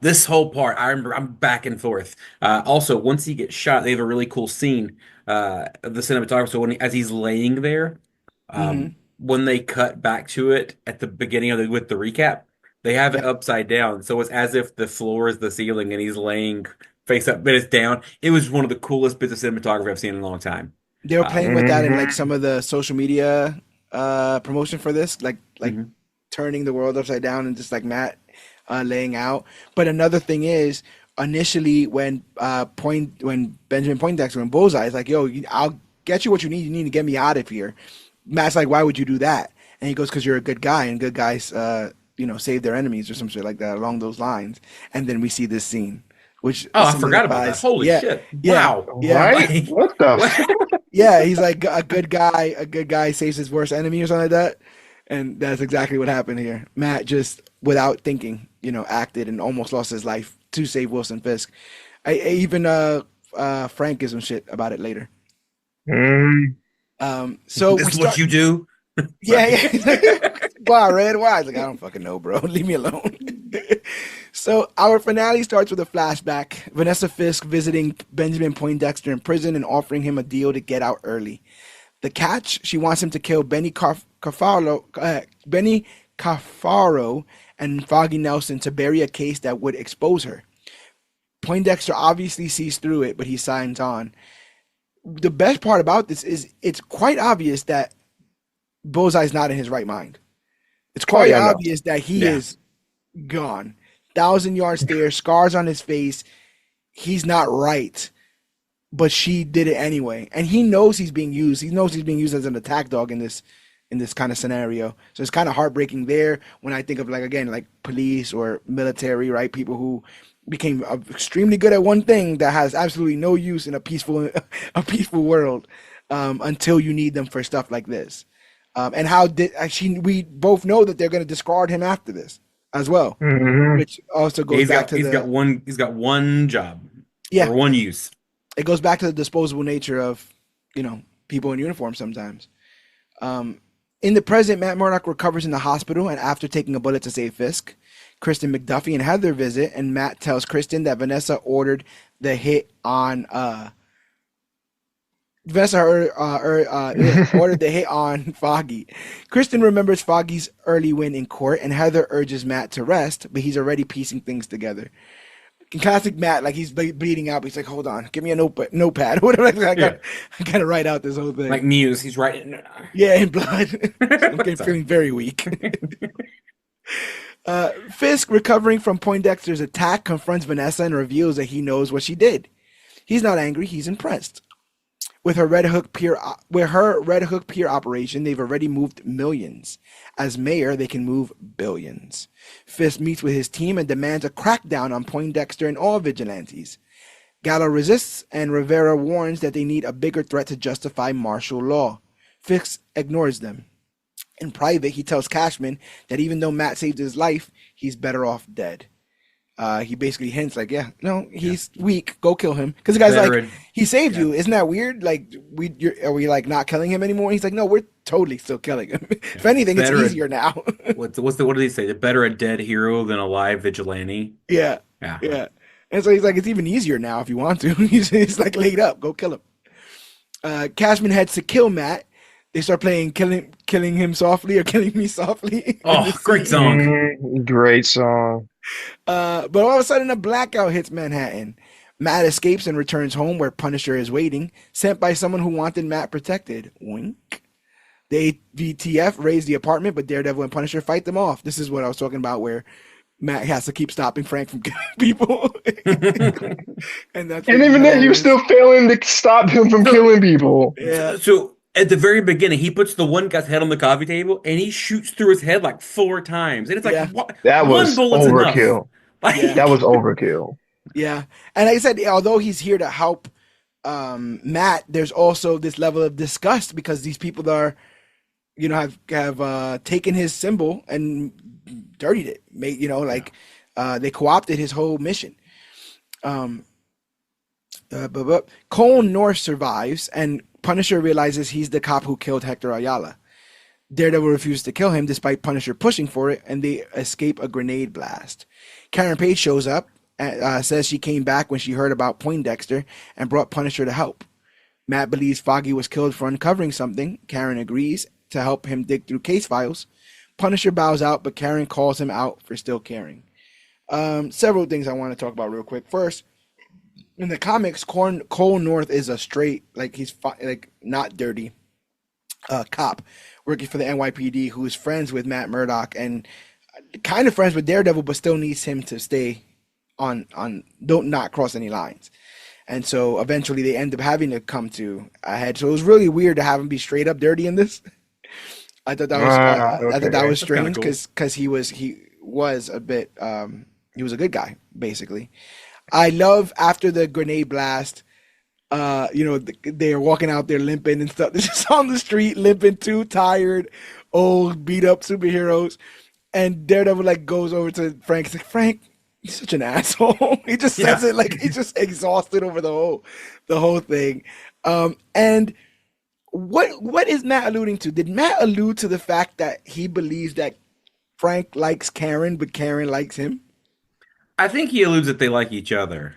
this whole part, I remember I'm back and forth. Also, once he gets shot, they have a really cool scene of the cinematographer. So as he's laying there, when they cut back to it at the beginning with the recap, they have it upside down. So it's as if the floor is the ceiling and he's laying face up, but it's down. It was one of the coolest bits of cinematography I've seen in a long time. They were playing with that in like some of the social media promotion for this, like turning the world upside down and just like Matt laying out. But another thing is, initially when Benjamin Poindexter and Bullseye is like, yo, I'll get you what you need to get me out of here. Matt's like, why would you do that? And he goes, because you're a good guy, and good guys save their enemies or some shit like that along those lines. And then we see this scene. Which I forgot about that. Holy shit! Wow! Right? What the? Yeah, he's like a good guy. A good guy saves his worst enemy or something like that, and that's exactly what happened here. Matt just, without thinking, acted and almost lost his life to save Wilson Fisk. I even Frank gives him shit about it later. Mm. So This we is what start. you do. Yeah, Sorry. yeah. Why, Red? Why? It's like, I don't fucking know, bro. Leave me alone. So our finale starts with a flashback. Vanessa Fisk visiting Benjamin Poindexter in prison and offering him a deal to get out early. The catch, she wants him to kill Benny Cafaro and Foggy Nelson to bury a case that would expose her. Poindexter obviously sees through it, but he signs on. The best part about this is it's quite obvious that Bullseye's not in his right mind. It's Oh quite yeah, no. obvious that he Yeah. is gone. 1,000 yard stare, scars on his face. He's not right, but she did it anyway, and he knows he's being used. He knows he's being used as an attack dog in this kind of scenario. So it's kind of heartbreaking there when I think of like police or military, right? People who became extremely good at one thing that has absolutely no use in a peaceful world until you need them for stuff like this. And how did actually we both know that they're going to discard him after this as well, Hmm. which also goes back to He's got one job yeah, or one use. it goes back to the disposable nature of people in uniform sometimes. In the present, Matt Murdock recovers in the hospital and after taking a bullet to save Fisk. Kristen McDuffie and Heather visit, and Matt tells Kristen that Vanessa ordered the hit on ordered the hit on Foggy. Kristen remembers Foggy's early win in court, and Heather urges Matt to rest, but he's already piecing things together. In classic Matt, like he's bleeding out, but he's like, "Hold on, give me a notepad, whatever." I gotta write out this whole thing. Like Muse, he's writing. Yeah, in blood. I'm feeling very weak. Fisk, recovering from Poindexter's attack, confronts Vanessa and reveals that he knows what she did. He's not angry; he's impressed. With her Red Hook Pier operation, they've already moved millions. As mayor, they can move billions. Fisk meets with his team and demands a crackdown on Poindexter and all vigilantes. Gallo resists, and Rivera warns that they need a bigger threat to justify martial law. Fisk ignores them. In private, he tells Cashman that even though Matt saved his life, he's better off dead. He basically hints like, yeah, no, he's weak. Go kill him. Because the guy's like, he saved you. Isn't that weird? Like, are we like not killing him anymore? He's like, no, we're totally still killing him. If anything, it's easier now. What do they say? The better a dead hero than a live vigilante. Yeah. And so he's like, it's even easier now if you want to. He's like laid up. Go kill him. Cashman heads to kill Matt. They start playing killing him softly or killing me softly. Oh, great song. Great song. But all of a sudden a blackout hits Manhattan. Matt escapes and returns home where Punisher is waiting, sent by someone who wanted Matt protected. Wink. The ATF raise the apartment, but Daredevil and Punisher fight them off. This is what I was talking about where Matt has to keep stopping Frank from killing people. and even then, he was still failing to stop him from killing people. Yeah. So at the very beginning, he puts the one guy's head on the coffee table and he shoots through his head like 4 times. And it's like, what? That was overkill. Like, that was overkill. Yeah. And like I said, although he's here to help Matt, there's also this level of disgust because these people are, have taken his symbol and dirtied it. They co-opted his whole mission. Cole North survives, and Punisher realizes he's the cop who killed Hector Ayala. Daredevil refuses to kill him despite Punisher pushing for it, and they escape a grenade blast. Karen Page shows up, says she came back when she heard about Poindexter and brought Punisher to help. Matt believes Foggy was killed for uncovering something. Karen agrees to help him dig through case files. Punisher bows out, but Karen calls him out for still caring. Several things I want to talk about real quick. First, in the comics, Cole North is a straight, he's not dirty cop working for the NYPD who's friends with Matt Murdock and kind of friends with Daredevil, but still needs him to stay on don't not cross any lines. And so eventually they end up having to come to a head. So it was really weird to have him be straight up dirty in this. I thought that was strange because he was a bit he was a good guy basically. I love after the grenade blast, they're walking out there limping and stuff. They're just on the street limping, 2 tired, old, beat up superheroes. And Daredevil goes over to Frank. He's like, Frank, He's such an asshole. He just says Yeah. it like he's just exhausted over the whole thing. And what is Matt alluding to? Did Matt allude to the fact that he believes that Frank likes Karen, but Karen likes him? I think he alludes that they like each other.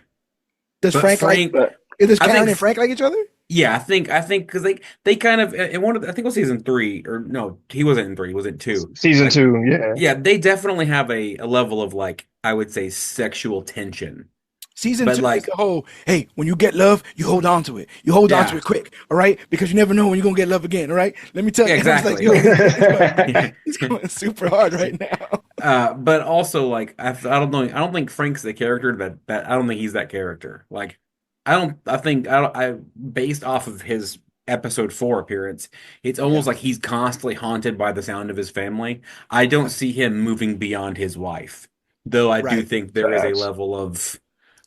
Does But Frank like? Frank, But Does I Karen think and Frank like each other? yeah, I think because they kind of in one of I think it was season three or no, he wasn't in three, he was in two. season Like, two, yeah. yeah, they definitely have a level of like I would say sexual tension. Season But two is like, the whole, hey, when you get love, you hold on to it. You hold on to yeah, it quick, all right? Because you never know when you're gonna get love again, all right? Let me tell yeah, you. And I was like, exactly. yo, Like, he's going super hard right now. but also like I don't know, I don't think Frank's the character that I don't think he's that character. Like, I don't I based off of his episode four appearance, it's Yeah, almost like he's constantly haunted by the sound of his family. I don't see him moving beyond his wife, though I do right. think there is a Facts. level of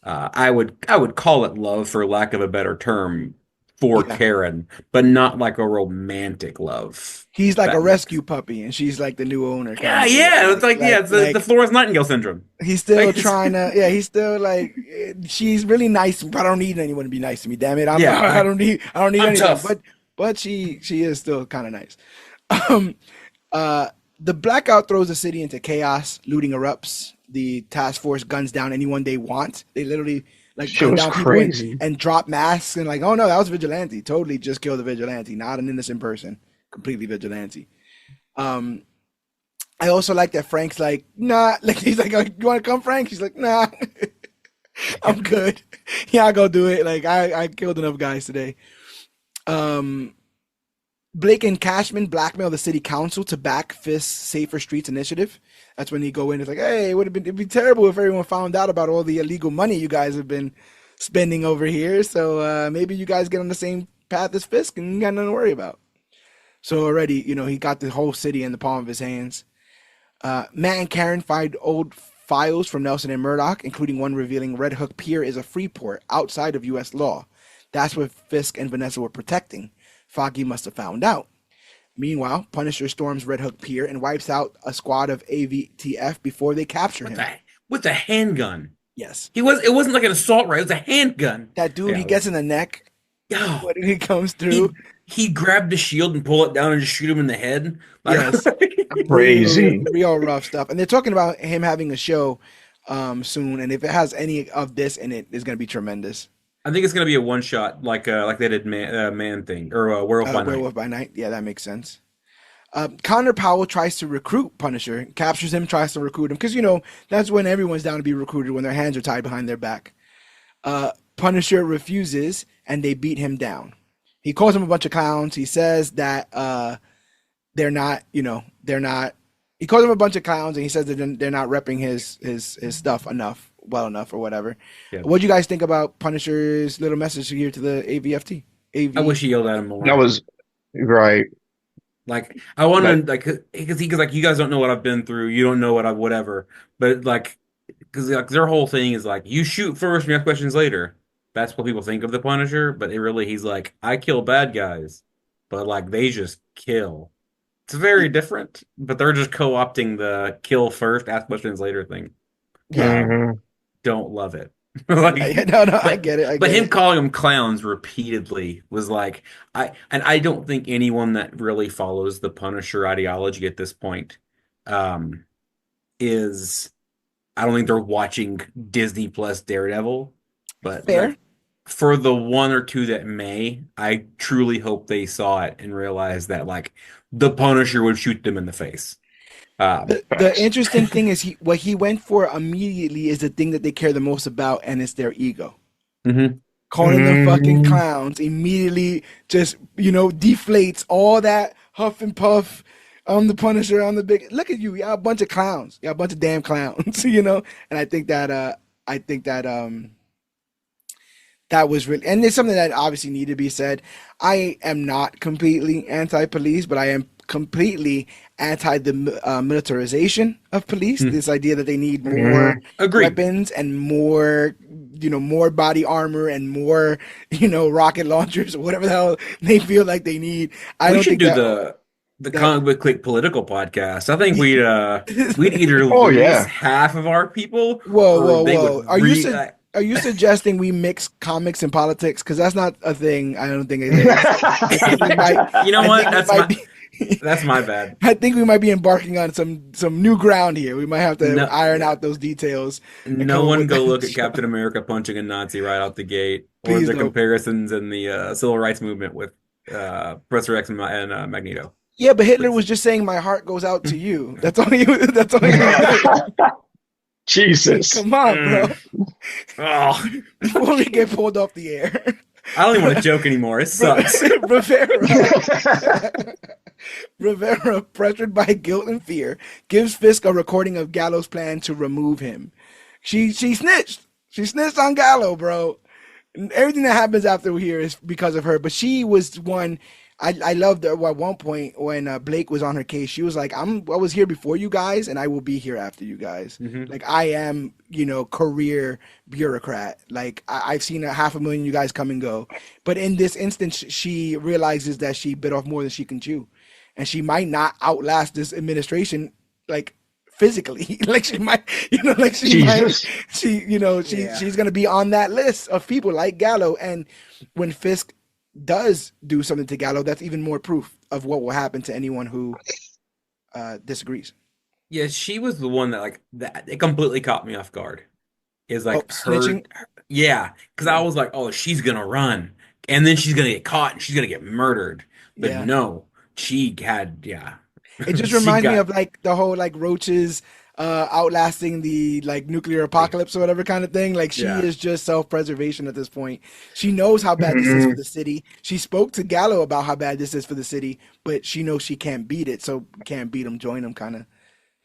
I would call it love for lack of a better term for Yeah. Karen, but not like a romantic love. He's If like a that makes rescue puppy, and she's like the new owner kind yeah, of deal. yeah. It's like yeah, it's the Florence Nightingale syndrome. He's still Like trying to, yeah, he's still like, she's really nice, but I don't need anyone to be nice to me. Damn it, yeah, I don't need I'm anything. tough. But she is still kind of nice. Um, the blackout throws the city into chaos. Looting erupts. The task force guns down anyone they want. They literally like Shit gun was down people crazy. and drop masks and like, oh no, that was vigilante. Totally just killed a vigilante, not an innocent person. Completely vigilante. Um, I also like that Frank's like, nah, like he's like, oh, you want to come, Frank? He's like, nah, I'm good. Yeah, I'll go do it. Like I killed enough guys today. Um, Blake and Cashman blackmail the city council to back Fist's Safer Streets initiative. That's when he go in. It's like, hey, it'd be terrible if everyone found out about all the illegal money you guys have been spending over here. So maybe you guys get on the same path as Fisk and you got nothing to worry about. So already, he got the whole city in the palm of his hands. Matt and Karen find old files from Nelson and Murdock, including one revealing Red Hook Pier is a free port outside of U.S. law. That's what Fisk and Vanessa were protecting. Foggy must have found out. Meanwhile, Punisher storms Red Hook Pier and wipes out a squad of AVTF before they capture With him. a handgun. Yes. It wasn't like an assault rifle, it was a handgun. That dude, Yeah, he it gets was in the neck oh, when he comes he through. he grabbed the shield and pull it down and just shoot him in the head. Like, Yes. Real, Crazy. real rough stuff. And they're talking about him having a show soon. And if it has any of this in it, it's going to be tremendous. I think it's gonna be a one shot like they did Man Thing or Werewolf by Night. Werewolf by Night. Yeah, that makes sense. Connor Powell tries to recruit Punisher, captures him, tries to recruit him. Because, that's when everyone's down to be recruited, when their hands are tied behind their back. Punisher refuses, and they beat him down. He calls him a bunch of clowns. He says that they're not, they're not. He calls him a bunch of clowns, and he says that they're not repping his stuff well enough, or whatever. Yeah. What do you guys think about Punisher's little message here to the AVFT? I wish he yelled at him more. That was right. Like I want Like to like because like you guys don't know what I've been through. You don't know what I whatever. But like because like their whole thing is like you shoot first and you ask questions later. That's what people think of the Punisher. But he's like I kill bad guys, but like they just kill. It's very different. But they're just co-opting the kill first, ask questions later thing. Yeah. mhm. Don't love it. Like, No, I but get it. I but get him it. calling them clowns repeatedly was like I don't think anyone that really follows the Punisher ideology at this point um is I don't think they're watching Disney Plus Daredevil, but Fair. like for the one or two that may, I truly hope they saw it and realized that like the Punisher would shoot them in the face. The Facts. interesting thing is what he went for immediately is the thing that they care the most about, and it's their ego. Mhm. Calling them fucking Mhm. clowns immediately just, deflates all that huff and puff. I'm the Punisher. I'm the big. Look at you. You're a bunch of clowns. You're a bunch of damn clowns. And I think that that was really, and it's something that obviously needed to be said. I am not completely anti-police, but I am completely anti the militarization of police. Hmm. This idea that they need more Mhm. Agreed. weapons and more body armor and more, rocket launchers or whatever the hell they feel like they need. I We don't should think do that. the the That Comic Book Clique political podcast. I think we'd either Oh lose yeah. half of our people whoa, or whoa, they whoa. would Are you suggesting we mix comics and politics? Because that's not a thing. I don't think it is. I think we might. you know I what? think we might be. That's my bad. I think we might be embarking on some new ground here. We might have to No, iron yeah. out those details and No come up one with go look that at show. Captain America punching a Nazi right out the gate, or Please the don't. comparisons in the civil rights movement with Professor X and Magneto. Yeah, but Hitler Please. was just saying my heart goes out to you. That's all he. That's all he was doing. Jesus. Come on, bro. Oh, Before we get pulled off the air, I don't even want to joke anymore. It sucks. Rivera, pressured by guilt and fear, gives Fisk a recording of Gallo's plan to remove him. She snitched. She snitched on Gallo, bro. And everything that happens after here is because of her. But she was one. I loved her at one point when Blake was on her case. She was like, I was here before you guys, and I will be here after you guys. Mhm. Like I am, career bureaucrat. Like I've seen 500,000 you guys come and go. But in this instance, she realizes that she bit off more than she can chew, and she might not outlast this administration, like physically. Like she might, like she might, Jesus. Yeah. she's gonna be on that list of people like Gallo. And when Fisk does do something to Gallo, that's even more proof of what will happen to anyone who disagrees. Yeah, she was the one that it completely caught me off guard. Is like Snitching. yeah, because I was like, oh, she's gonna run, and then she's gonna get caught and she's gonna get murdered. But Yeah. no, yeah, It just she reminds me got of like the whole like roaches outlasting the like nuclear apocalypse or whatever kind of thing. Like she yeah. is just self-preservation at this point. She knows how bad this is for Mhm. the city. She spoke to Gallo about how bad this is for the city, but she knows she can't beat it. So can't beat him, join him kind of.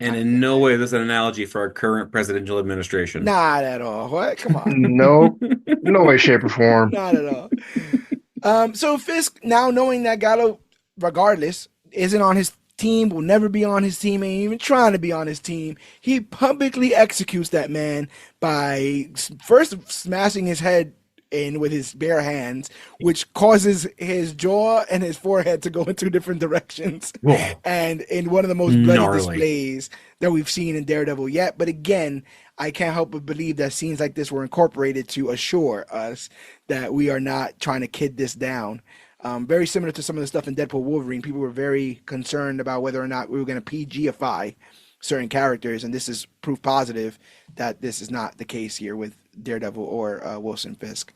And in no way is this an analogy for our current presidential administration. Not at all. What? Come on. No, no way, shape, or form. Not at all. So Fisk, now knowing that Gallo, regardless, isn't on his team, will never be on his team, ain't even trying to be on his team, he publicly executes that man by first smashing his head in with his bare hands, which causes his jaw and his forehead to go in two different directions. Whoa. And in one of the most bloody Gnarly. displays that we've seen in Daredevil yet. But again, I can't help but believe that scenes like this were incorporated to assure us that we are not trying to kid this down. Very similar to some of the stuff in Deadpool Wolverine. People were very concerned about whether or not we were going to PGify certain characters, and this is proof positive that this is not the case here with Daredevil or Wilson Fisk.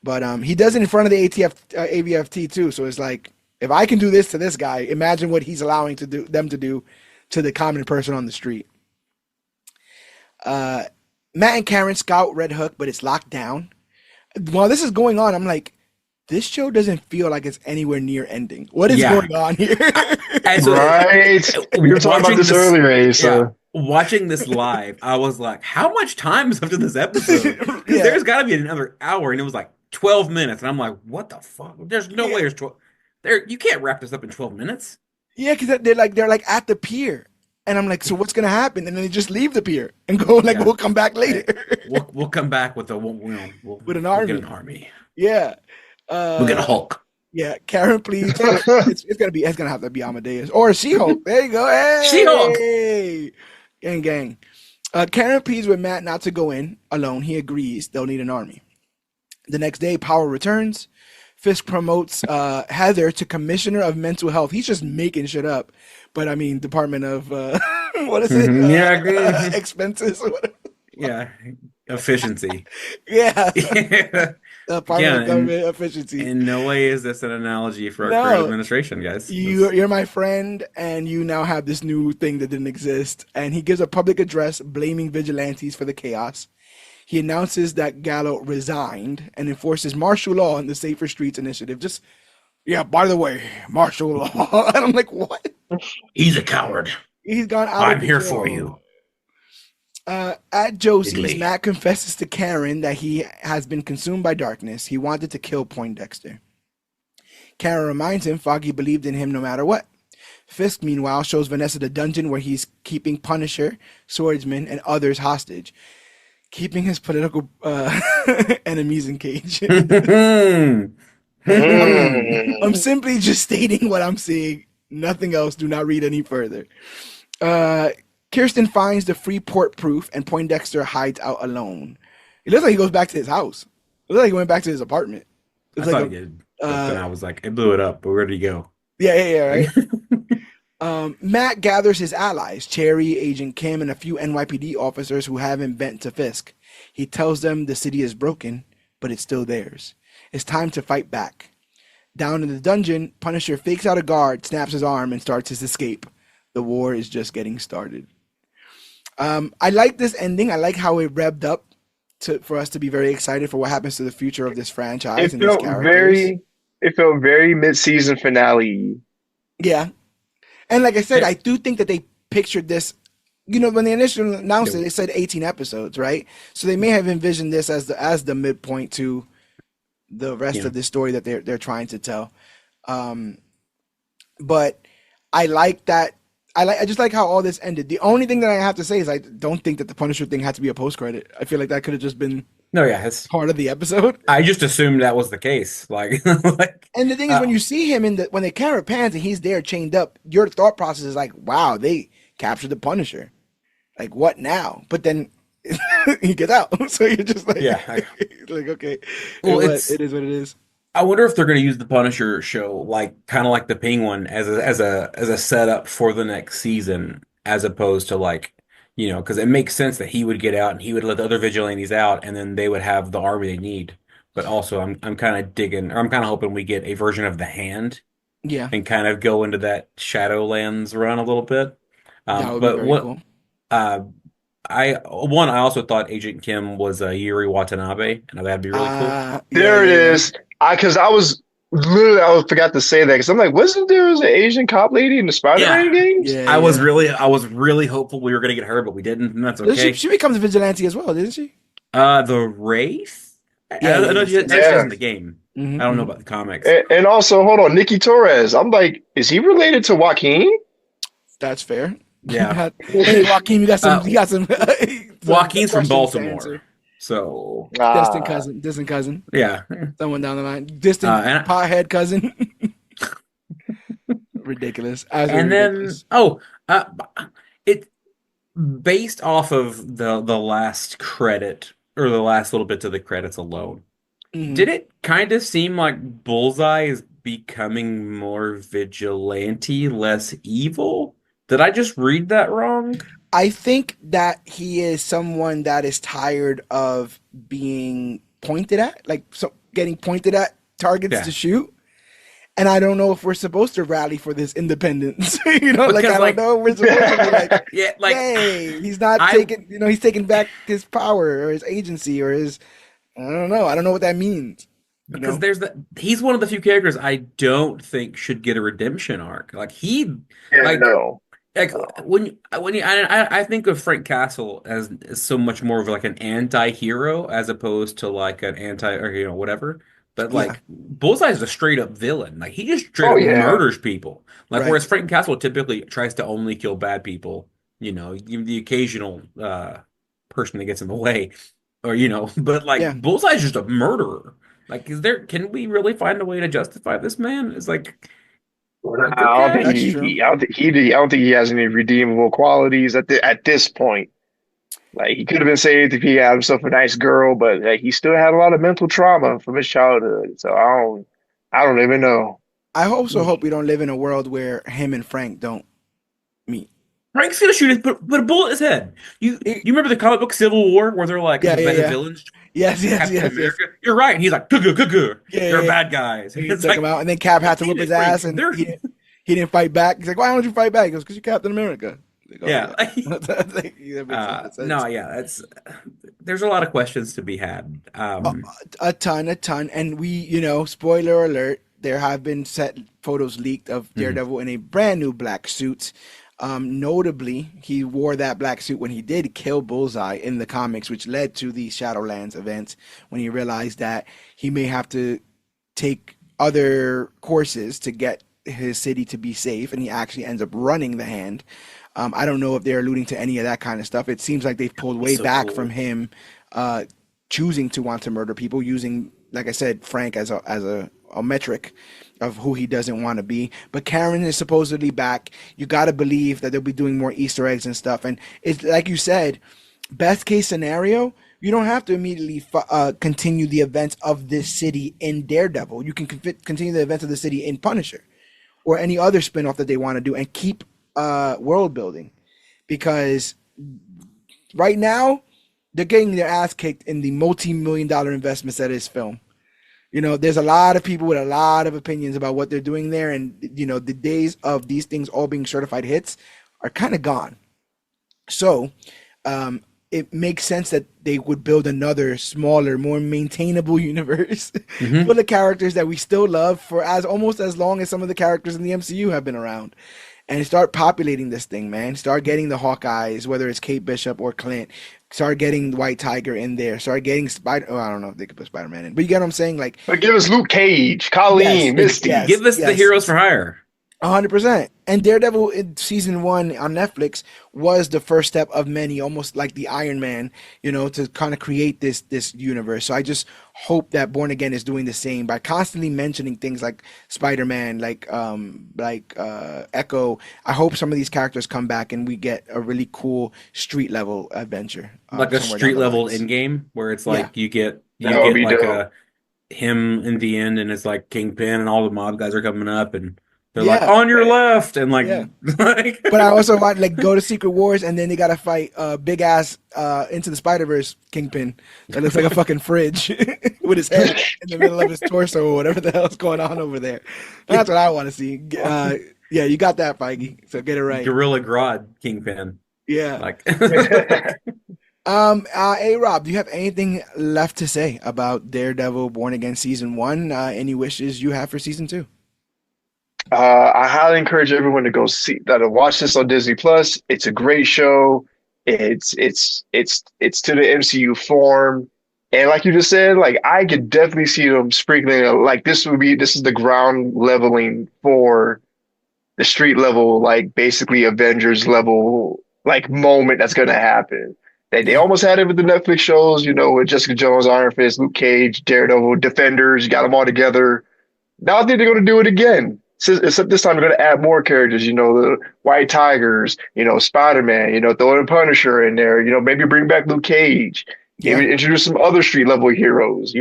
But he does it in front of the AVFT too, so it's like, if I can do this to this guy, imagine what he's allowing them to do to the common person on the street. Matt and Karen scout Red Hook, but it's locked down. While this is going on, I'm like, this show doesn't feel like it's anywhere near ending. What is Yeah. going on here? And so, Right. We were talking about watching this earlier, Ace. yeah, watching this live, I was like, how much time is left in this episode? Because Yeah. there's got to be another hour, and it was like 12 minutes, and I'm like, what the fuck? There's no way there's 12. You can't wrap this up in 12 minutes. Yeah, because they're like at the pier, and I'm like, so what's gonna happen? And then they just leave the pier and go like, Yeah. we'll come back later. We'll come back with With an we'll army. get an army. Yeah. We'll get a Hulk. Yeah, Karen, please. It's gonna have to be Amadeus or She-Hulk. There you go. Hey, She-Hulk. Gang. Karen pleads with Matt not to go in alone. He agrees. They'll need an army. The next day, Power returns. Fisk promotes Heather to Commissioner of Mental Health. He's just making shit up, but I mean, Department of what is it? Mhm. Yeah. Expenses. Or whatever. Yeah, efficiency. Yeah, Yeah, Department of Government Efficiency. in no way is this an analogy for our No. current administration, guys. You're my friend, and you now have this new thing that didn't exist. And he gives a public address blaming vigilantes for the chaos. He announces that Gallo resigned and enforces martial law in the Safer Streets initiative. Just, yeah, by the way, martial law. And I'm like, what? He's a coward. He's gone out. I'm of here control. for you. At Josie's, Italy. Matt confesses to Karen that he has been consumed by darkness. He wanted to kill Poindexter. Karen reminds him Foggy believed in him no matter what. Fisk, meanwhile, shows Vanessa the dungeon where he's keeping Punisher, Swordsman, and others hostage, keeping his political enemies in cage. I'm simply just stating what I'm seeing Nothing else. Do not read any further. Uh, Kirsten finds the Freeport proof, and Poindexter hides out alone. It looks like he goes back to his house. It looks like he went back to his apartment. I It's thought like he did, but then I was like, it blew it up. But where did he go? right. Matt gathers his allies, Cherry, Agent Kim, and a few NYPD officers who haven't bent to Fisk. He tells them the city is broken, but it's still theirs. It's time to fight back. Down in the dungeon, Punisher fakes out a guard, snaps his arm, and starts his escape. The war is just getting started. I like this ending. I like how it revved up for us to be very excited for what happens to the future of this franchise and these characters. It felt very mid-season finale. Yeah. And like I said, I do think that they pictured this, when they initially announced it, they said 18 episodes, right? So they may have envisioned this as the midpoint to the rest of the story that they're trying to tell. But I like that. I just like how all this ended. The only thing that I have to say is I don't think that the Punisher thing had to be a post-credit. I feel like that could have just been it's part of the episode. I just assumed that was the case. Like and the thing is, when you see him when the camera pans and he's there chained up, your thought process is like, wow, they captured the Punisher. Like, what now? But then he gets out. So you're just like, like, okay. Well, it is what it is. I wonder if they're going to use the Punisher show kind of like the Penguin as a setup for the next season, as opposed to because it makes sense that he would get out and he would let the other vigilantes out, and then they would have the army they need. But also, I'm kind of hoping we get a version of the Hand, and kind of go into that Shadowlands run a little bit. That would be very cool. I also thought Agent Kim was Yuri Watanabe, and that'd be really cool. There it is. Because I forgot to say that because I'm like, wasn't there an Asian cop lady in the Spider-Man games? I was really hopeful we were gonna get her, but we didn't, and that's okay. She becomes a vigilante as well, didn't she? The Wraith. I know she's in the game. Mm-hmm. I don't know about the comics. And also, hold on, Nikki Torres. I'm like, is he related to Joaquin? That's fair. Yeah. Hey, Joaquin, you got some. Joaquin's from Baltimore. So distant cousin. Yeah. Someone down the line. Distant pothead cousin. Ridiculous. Ridiculous. It based off of the last credit or the last little bits of the credits alone. Mm-hmm. Did it kind of seem like Bullseye is becoming more vigilante, less evil? Did I just read that wrong? I think that he is someone that is tired of being pointed at, getting pointed at targets to shoot. And I don't know if we're supposed to rally for this independence. I don't know. We're supposed to be hey, he's not taking, he's taking back his power or his agency or his, I don't know. I don't know what that means. Because he's one of the few characters I don't think should get a redemption arc. No. Like I think of Frank Castle as so much more of an anti-hero as opposed to an anti or whatever. But Bullseye is a straight up villain. He just straight up murders people. Whereas Frank Castle typically tries to only kill bad people. The occasional person that gets in the way, or but Bullseye is just a murderer. Can we really find a way to justify this man? It's I don't think he has any redeemable qualities at this point. He could have been saved if he had himself a nice girl, but he still had a lot of mental trauma from his childhood. So I don't even know. I also hope we don't live in a world where him and Frank don't meet. Frank's gonna put a bullet in his head. You remember the comic book Civil War where they're the villains? Yes. You're right. And he's like, cuckoo. They're bad guys. And took him out, and then Cap had to whip his ass, and he didn't fight back. He's like, why don't you fight back? He goes, because you're Captain America. There's a lot of questions to be had. A ton. And we, spoiler alert, there have been set photos leaked of Daredevil in a brand new black suit. Notably, he wore that black suit when he did kill Bullseye in the comics, which led to the Shadowlands events when he realized that he may have to take other courses to get his city to be safe, and he actually ends up running the Hand. I don't know if they're alluding to any of that kind of stuff. It seems like they've pulled way back from him choosing to want to murder people, using, like I said, Frank as a metric. of who he doesn't want to be. But Karen is supposedly back. You got to believe that they'll be doing more Easter eggs and stuff. And it's like you said, best case scenario, you don't have to immediately continue the events of this city in Daredevil. You can continue the events of the city in Punisher or any other spinoff that they want to do and keep world building. Because right now, they're getting their ass kicked in the multi-million-dollar investments that is film. There's a lot of people with a lot of opinions about what they're doing there. And, the days of these things all being certified hits are kind of gone. So it makes sense that they would build another smaller, more maintainable universe full of characters that we still love for almost as long as some of the characters in the MCU have been around. And start populating this thing, man. Start getting the Hawkeyes, whether it's Kate Bishop or Clint. Start getting White Tiger in there. Start getting Spider. Oh, I don't know if they could put Spider-Man in, but you get what I'm saying. Like, but give us Luke Cage, Colleen, Misty. Give us the heroes for hire. 100%. And Daredevil in season 1 on Netflix was the first step of many, almost like the Iron Man, to kind of create this universe. So I just hope that Born Again is doing the same by constantly mentioning things like Spider-Man, like Echo. I hope some of these characters come back and we get a really cool street level adventure, like a street level in game where it's like you get dope. him in the end, and it's like Kingpin and all the mob guys are coming up and. They're like on your left, and like. But I also want go to Secret Wars, and then they gotta fight big ass Into the Spider-Verse Kingpin that looks like a fucking fridge with his head in the middle of his torso or whatever the hell's going on over there. That's what I want to see. Yeah, you got that, Feige. So get it right. Gorilla Grodd Kingpin. Yeah. Like. Hey Rob, do you have anything left to say about Daredevil Born Again season 1? Any wishes you have for season 2? I highly encourage everyone to go watch this on Disney Plus. It's a great show. It's to the MCU form, and like you just said, like I could definitely see them sprinkling like this is the ground leveling for the street level, like basically Avengers level like moment that's gonna happen. They almost had it with the Netflix shows, with Jessica Jones, Iron Fist, Luke Cage, Daredevil, Defenders. You got them all together. Now I think they're gonna do it again. Except this time they're going to add more characters, the White Tigers, Spider-Man, throw in Punisher in there, maybe bring back Luke Cage, maybe introduce some other street level heroes,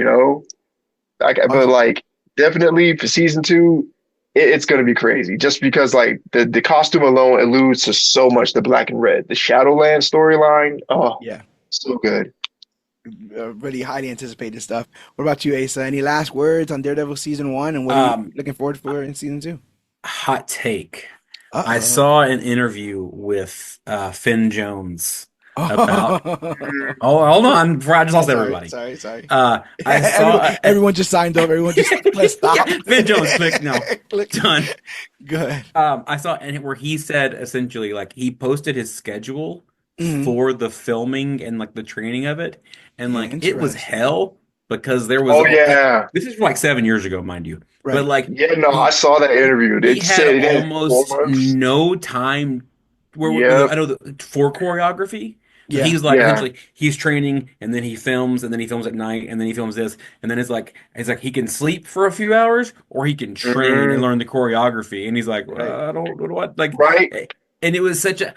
but like definitely for season 2, it's going to be crazy just because like the costume alone alludes to so much the black and red, the Shadowland storyline. Oh, yeah, so good. Really highly anticipated stuff. What about you, Asa? Any last words on Daredevil season 1 and what are you looking forward for in season 2? Hot take. I saw an interview with Finn Jones about. Oh, hold on! Before I just lost everybody. Sorry. I saw everyone just signed up. Everyone just pressed stop. Finn Jones, click no, click done. Good. I saw where he said essentially like he posted his schedule for the filming and like the training of it, and like it was hell because there was. This is like 7 years ago, mind you. Right. But like, I saw that interview. He had almost no time. I know for choreography. So he's like essentially he's training and then he films and then he films at night and then he films this and then it's like he can sleep for a few hours or he can train and learn the choreography and he's like I don't know what like and it was such a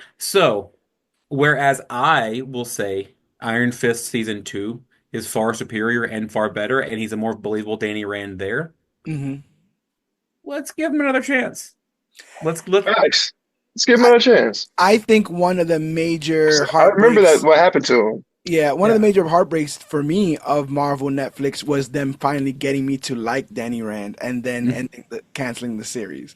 whereas I will say Iron Fist season 2 is far superior and far better and he's a more believable Danny Rand there. Let's give him another chance. Let's give him another chance. I think one of the major I remember that what happened to him. Yeah, one of the major heartbreaks for me of Marvel Netflix was them finally getting me to like Danny Rand and then canceling the series.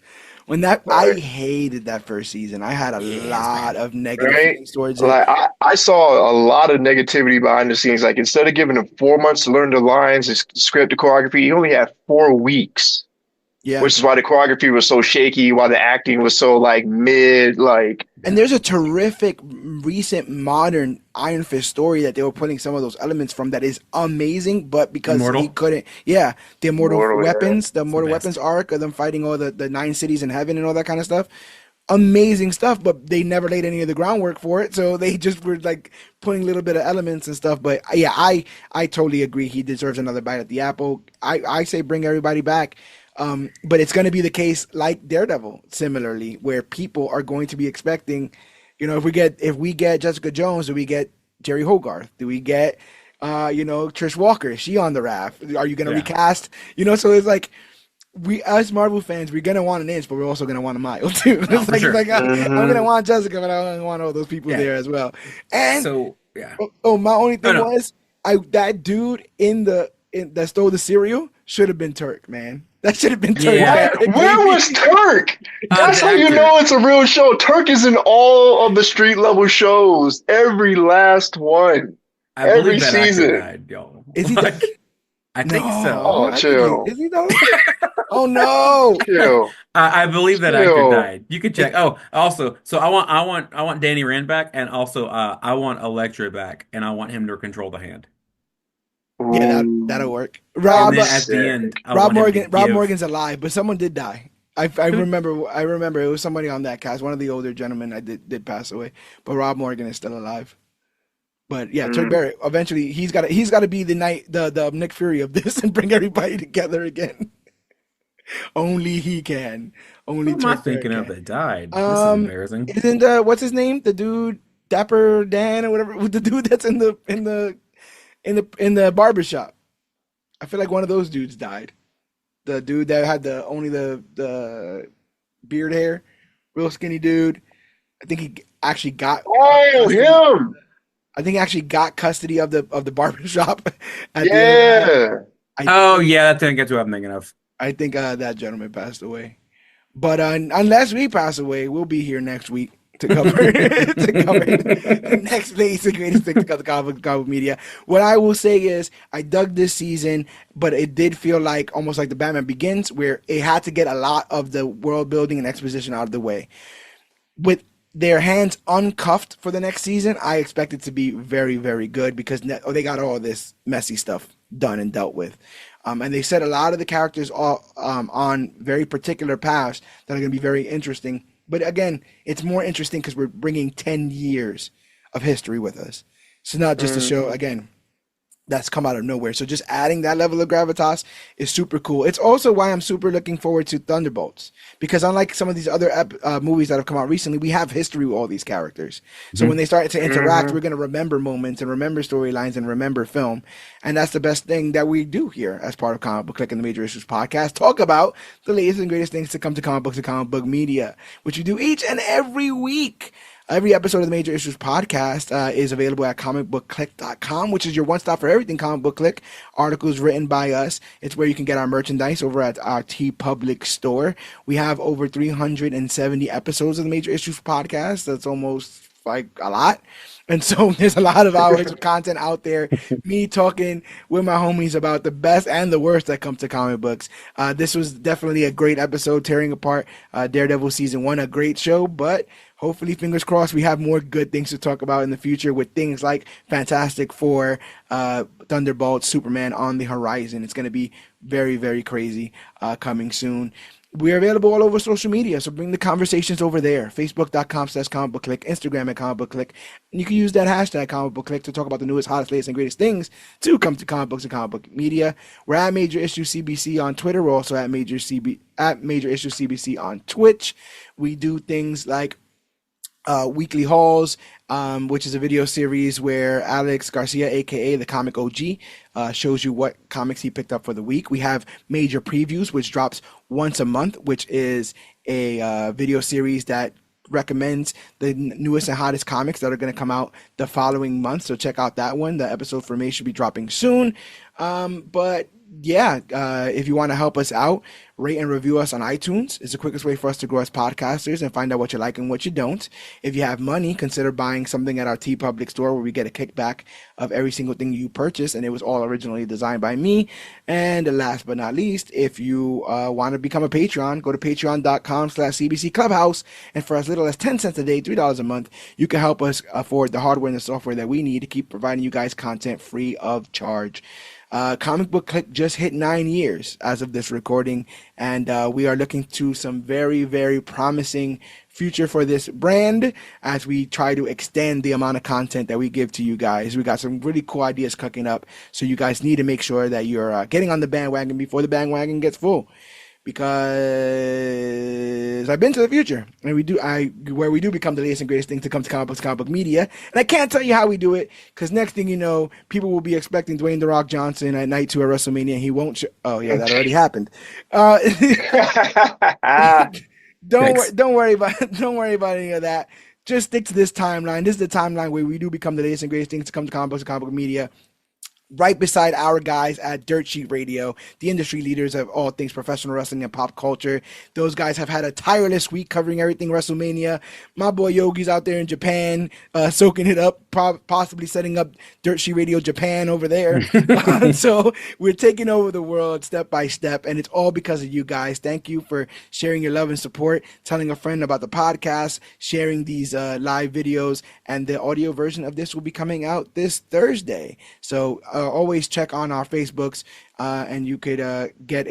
I hated that first season. I had a lot of negative feelings towards it. Like, I saw a lot of negativity behind the scenes. Like instead of giving him 4 months to learn the lines, the script, the choreography, he only had 4 weeks. Yeah. Which is why the choreography was so shaky, why the acting was so like mid, like. And there's a terrific recent modern Iron Fist story that they were putting some of those elements from that is amazing, but because he couldn't, the Immortal Weapons, the Immortal Weapons arc of them fighting all the 9 cities in heaven and all that kind of stuff. Amazing stuff, but they never laid any of the groundwork for it, so they just were like putting a little bit of elements and stuff. But yeah, I totally agree. He deserves another bite at the apple. I say bring everybody back. But it's going to be the case like Daredevil, similarly, where people are going to be expecting, if we get Jessica Jones, do we get Jerry Hogarth? Do we get, Trish Walker? Is she on the raft? Are you going to Yeah. recast? So it's like we, as Marvel fans, we're gonna want an inch, but we're also gonna want a mile too. No, for sure. I'm gonna want Jessica, but I want all those people Yeah. there as well. And So yeah. my only thing No. was that dude that stole the cereal should have been Turk, man. That should have been Turk. Yeah. Where was Turk? That's the how you actor. know it's a real show. Turk is in all of the street level shows, every last one. I Every believe that season. actor died, yo. Is he Like, dead? I think No. so. Oh, I think chill. Is he though? Oh no. Chill. I believe that Chill. actor died. You can check. Oh, also, so I want Danny Rand back, and also I want Elektra back, and I want him to control the hand. Yeah, Ooh. that'll work. And Rob then at the end, I want him to Rob give- Morgan's alive, but someone did die. I remember it was somebody on that cast. One of the older gentlemen I did pass away, but Rob Morgan is still alive. But yeah, Turk Barrett. Eventually, he's got to be the Nick Fury of this and bring everybody together again. Only he can. Only Who am I Turk Barrett thinking of can. that died? This is embarrassing. Isn't what's his name? The dude Dapper Dan or whatever. The dude that's in the barbershop. I feel like one of those dudes died. The dude that had the beard hair, real skinny dude. I think he actually got. Oh, him. I think he actually got custody of the barbershop. At the end. Yeah. Oh yeah, that's what I'm thinking of. I think that gentleman passed away. But unless we pass away, we'll be here next week to cover the next latest and greatest thing to cover comic media. What I will say is I dug this season, but it did feel like almost like the Batman Begins, where it had to get a lot of the world building and exposition out of the way. With their hands uncuffed for the next season, I expect it to be very, very good because they got all this messy stuff done and dealt with. And they set a lot of the characters on very particular paths that are going to be very interesting. But again, it's more interesting because we're bringing 10 years of history with us. So not just a show, again, that's come out of nowhere. So just adding that level of gravitas is super cool. It's also why I'm super looking forward to Thunderbolts, because unlike some of these other movies that have come out recently, we have history with all these characters. So when they start to interact, we're going to remember moments and remember storylines and remember film. And that's the best thing that we do here as part of Comic Book Clique and the Major Issues podcast. Talk about the latest and greatest things to come to comic books and comic book media, which we do each and every week. Every episode of the Major Issues podcast is available at ComicBookClique.com, which is your one stop for everything Comic Book Clique. Articles written by us. It's where you can get our merchandise over at our TeePublic store. We have over 370 episodes of the Major Issues podcast. That's almost like a lot. And so there's a lot of hours of content out there. Me talking with my homies about the best and the worst that comes to comic books. This was definitely a great episode, tearing apart Daredevil season 1, a great show, but hopefully, fingers crossed, we have more good things to talk about in the future with things like Fantastic Four, Thunderbolts, Superman on the horizon. It's going to be very, very crazy coming soon. We're available all over social media, so bring the conversations over there. Facebook.com/ComicBookClique, Instagram at ComicBookClique. And you can use that hashtag ComicBookClique to talk about the newest, hottest, latest, and greatest things to come to comic books and comic book media. We're at Major Issue CBC on Twitter. We're also at Major Issue CBC on Twitch. We do things like Weekly Hauls, which is a video series where Alex Garcia, aka the Comic OG, shows you what comics he picked up for the week. We have Major Previews, which drops once a month, which is a video series that recommends the newest and hottest comics that are going to come out the following month. So check out that one. The episode for May should be dropping soon. But yeah, if you want to help us out, rate and review us on iTunes. It's the quickest way for us to grow as podcasters and find out what you like and what you don't. If you have money, consider buying something at our TeePublic store where we get a kickback of every single thing you purchase, and it was all originally designed by me. And last but not least, if you want to become a Patreon, go to patreon.com/CBC Clubhouse, and for as little as 10 cents a day, $3 a month, you can help us afford the hardware and the software that we need to keep providing you guys content free of charge. Comic Book Clique just hit 9 years as of this recording, and we are looking to some very, very promising future for this brand as we try to extend the amount of content that we give to you guys. We got some really cool ideas cooking up, so you guys need to make sure that you're getting on the bandwagon before the bandwagon gets full. because I've been to the future, and where we do become the latest and greatest thing to come to comic book media. And I can't tell you how we do it, because next thing you know, people will be expecting Dwayne The Rock Johnson at night 2 at WrestleMania, and he won't. Oh yeah, that already happened. Don't worry about any of that. Just stick to this timeline. This is the timeline where we do become the latest and greatest things to come to comic books and comic book media. Right beside our guys at DirtSheet Radio, the industry leaders of all things professional wrestling and pop culture. Those guys have had a tireless week covering everything WrestleMania. My boy Yogi's out there in Japan, soaking it up, possibly setting up DirtSheet Radio Japan over there. So we're taking over the world step by step, and it's all because of you guys. Thank you for sharing your love and support, telling a friend about the podcast, sharing these live videos, and the audio version of this will be coming out this Thursday. So always check on our Facebooks, and you could get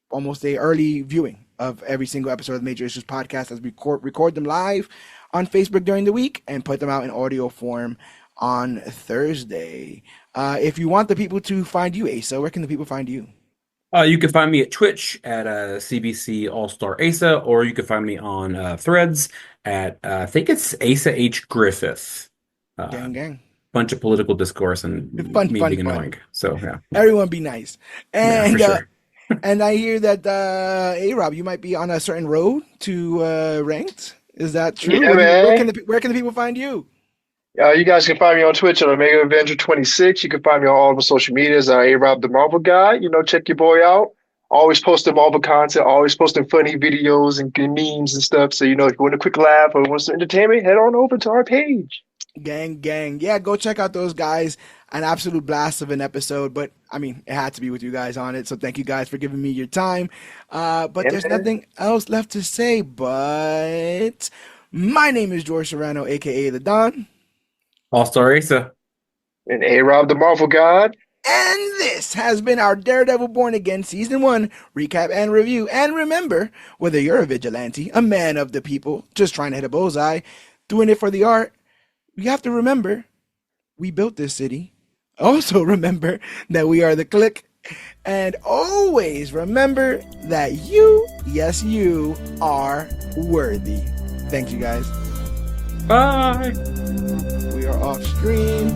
almost a early viewing of every single episode of the Major Issues podcast as we record them live on Facebook during the week and put them out in audio form on Thursday. If you want the people to find you, Asa, where can the people find you? You can find me at Twitch at CBC All-Star Asa, or you can find me on Threads at I think it's Asa H. Griffith. Gang. Bunch of political discourse and fun, being annoying. So yeah, everyone be nice. And yeah, for sure. And I hear that Rob, you might be on a certain road to ranked. Is that true? Yeah, man. Where can the people find you? You guys can find me on Twitch at Omega Avenger 26. You can find me on all of my social medias. A-Rob the Marvel Guy. Check your boy out. Always posting Marvel content. Always posting funny videos and memes and stuff. So if you want a quick laugh or want some entertainment, head on over to our page. Gang. Yeah, go check out those guys. An absolute blast of an episode, but I mean, it had to be with you guys on it. So thank you guys for giving me your time. But there's nothing else left to say, but my name is George Serrano, aka The Don. All-Star Asa. And A-Rob the Marvel God. And this has been our Daredevil Born Again Season 1 recap and review. And remember, whether you're a vigilante, a man of the people, just trying to hit a bullseye, doing it for the art, you have to remember, we built this city. Also remember that we are the Clique. And always remember that you, yes, you are worthy. Thanks, you guys. Bye. We are off screen.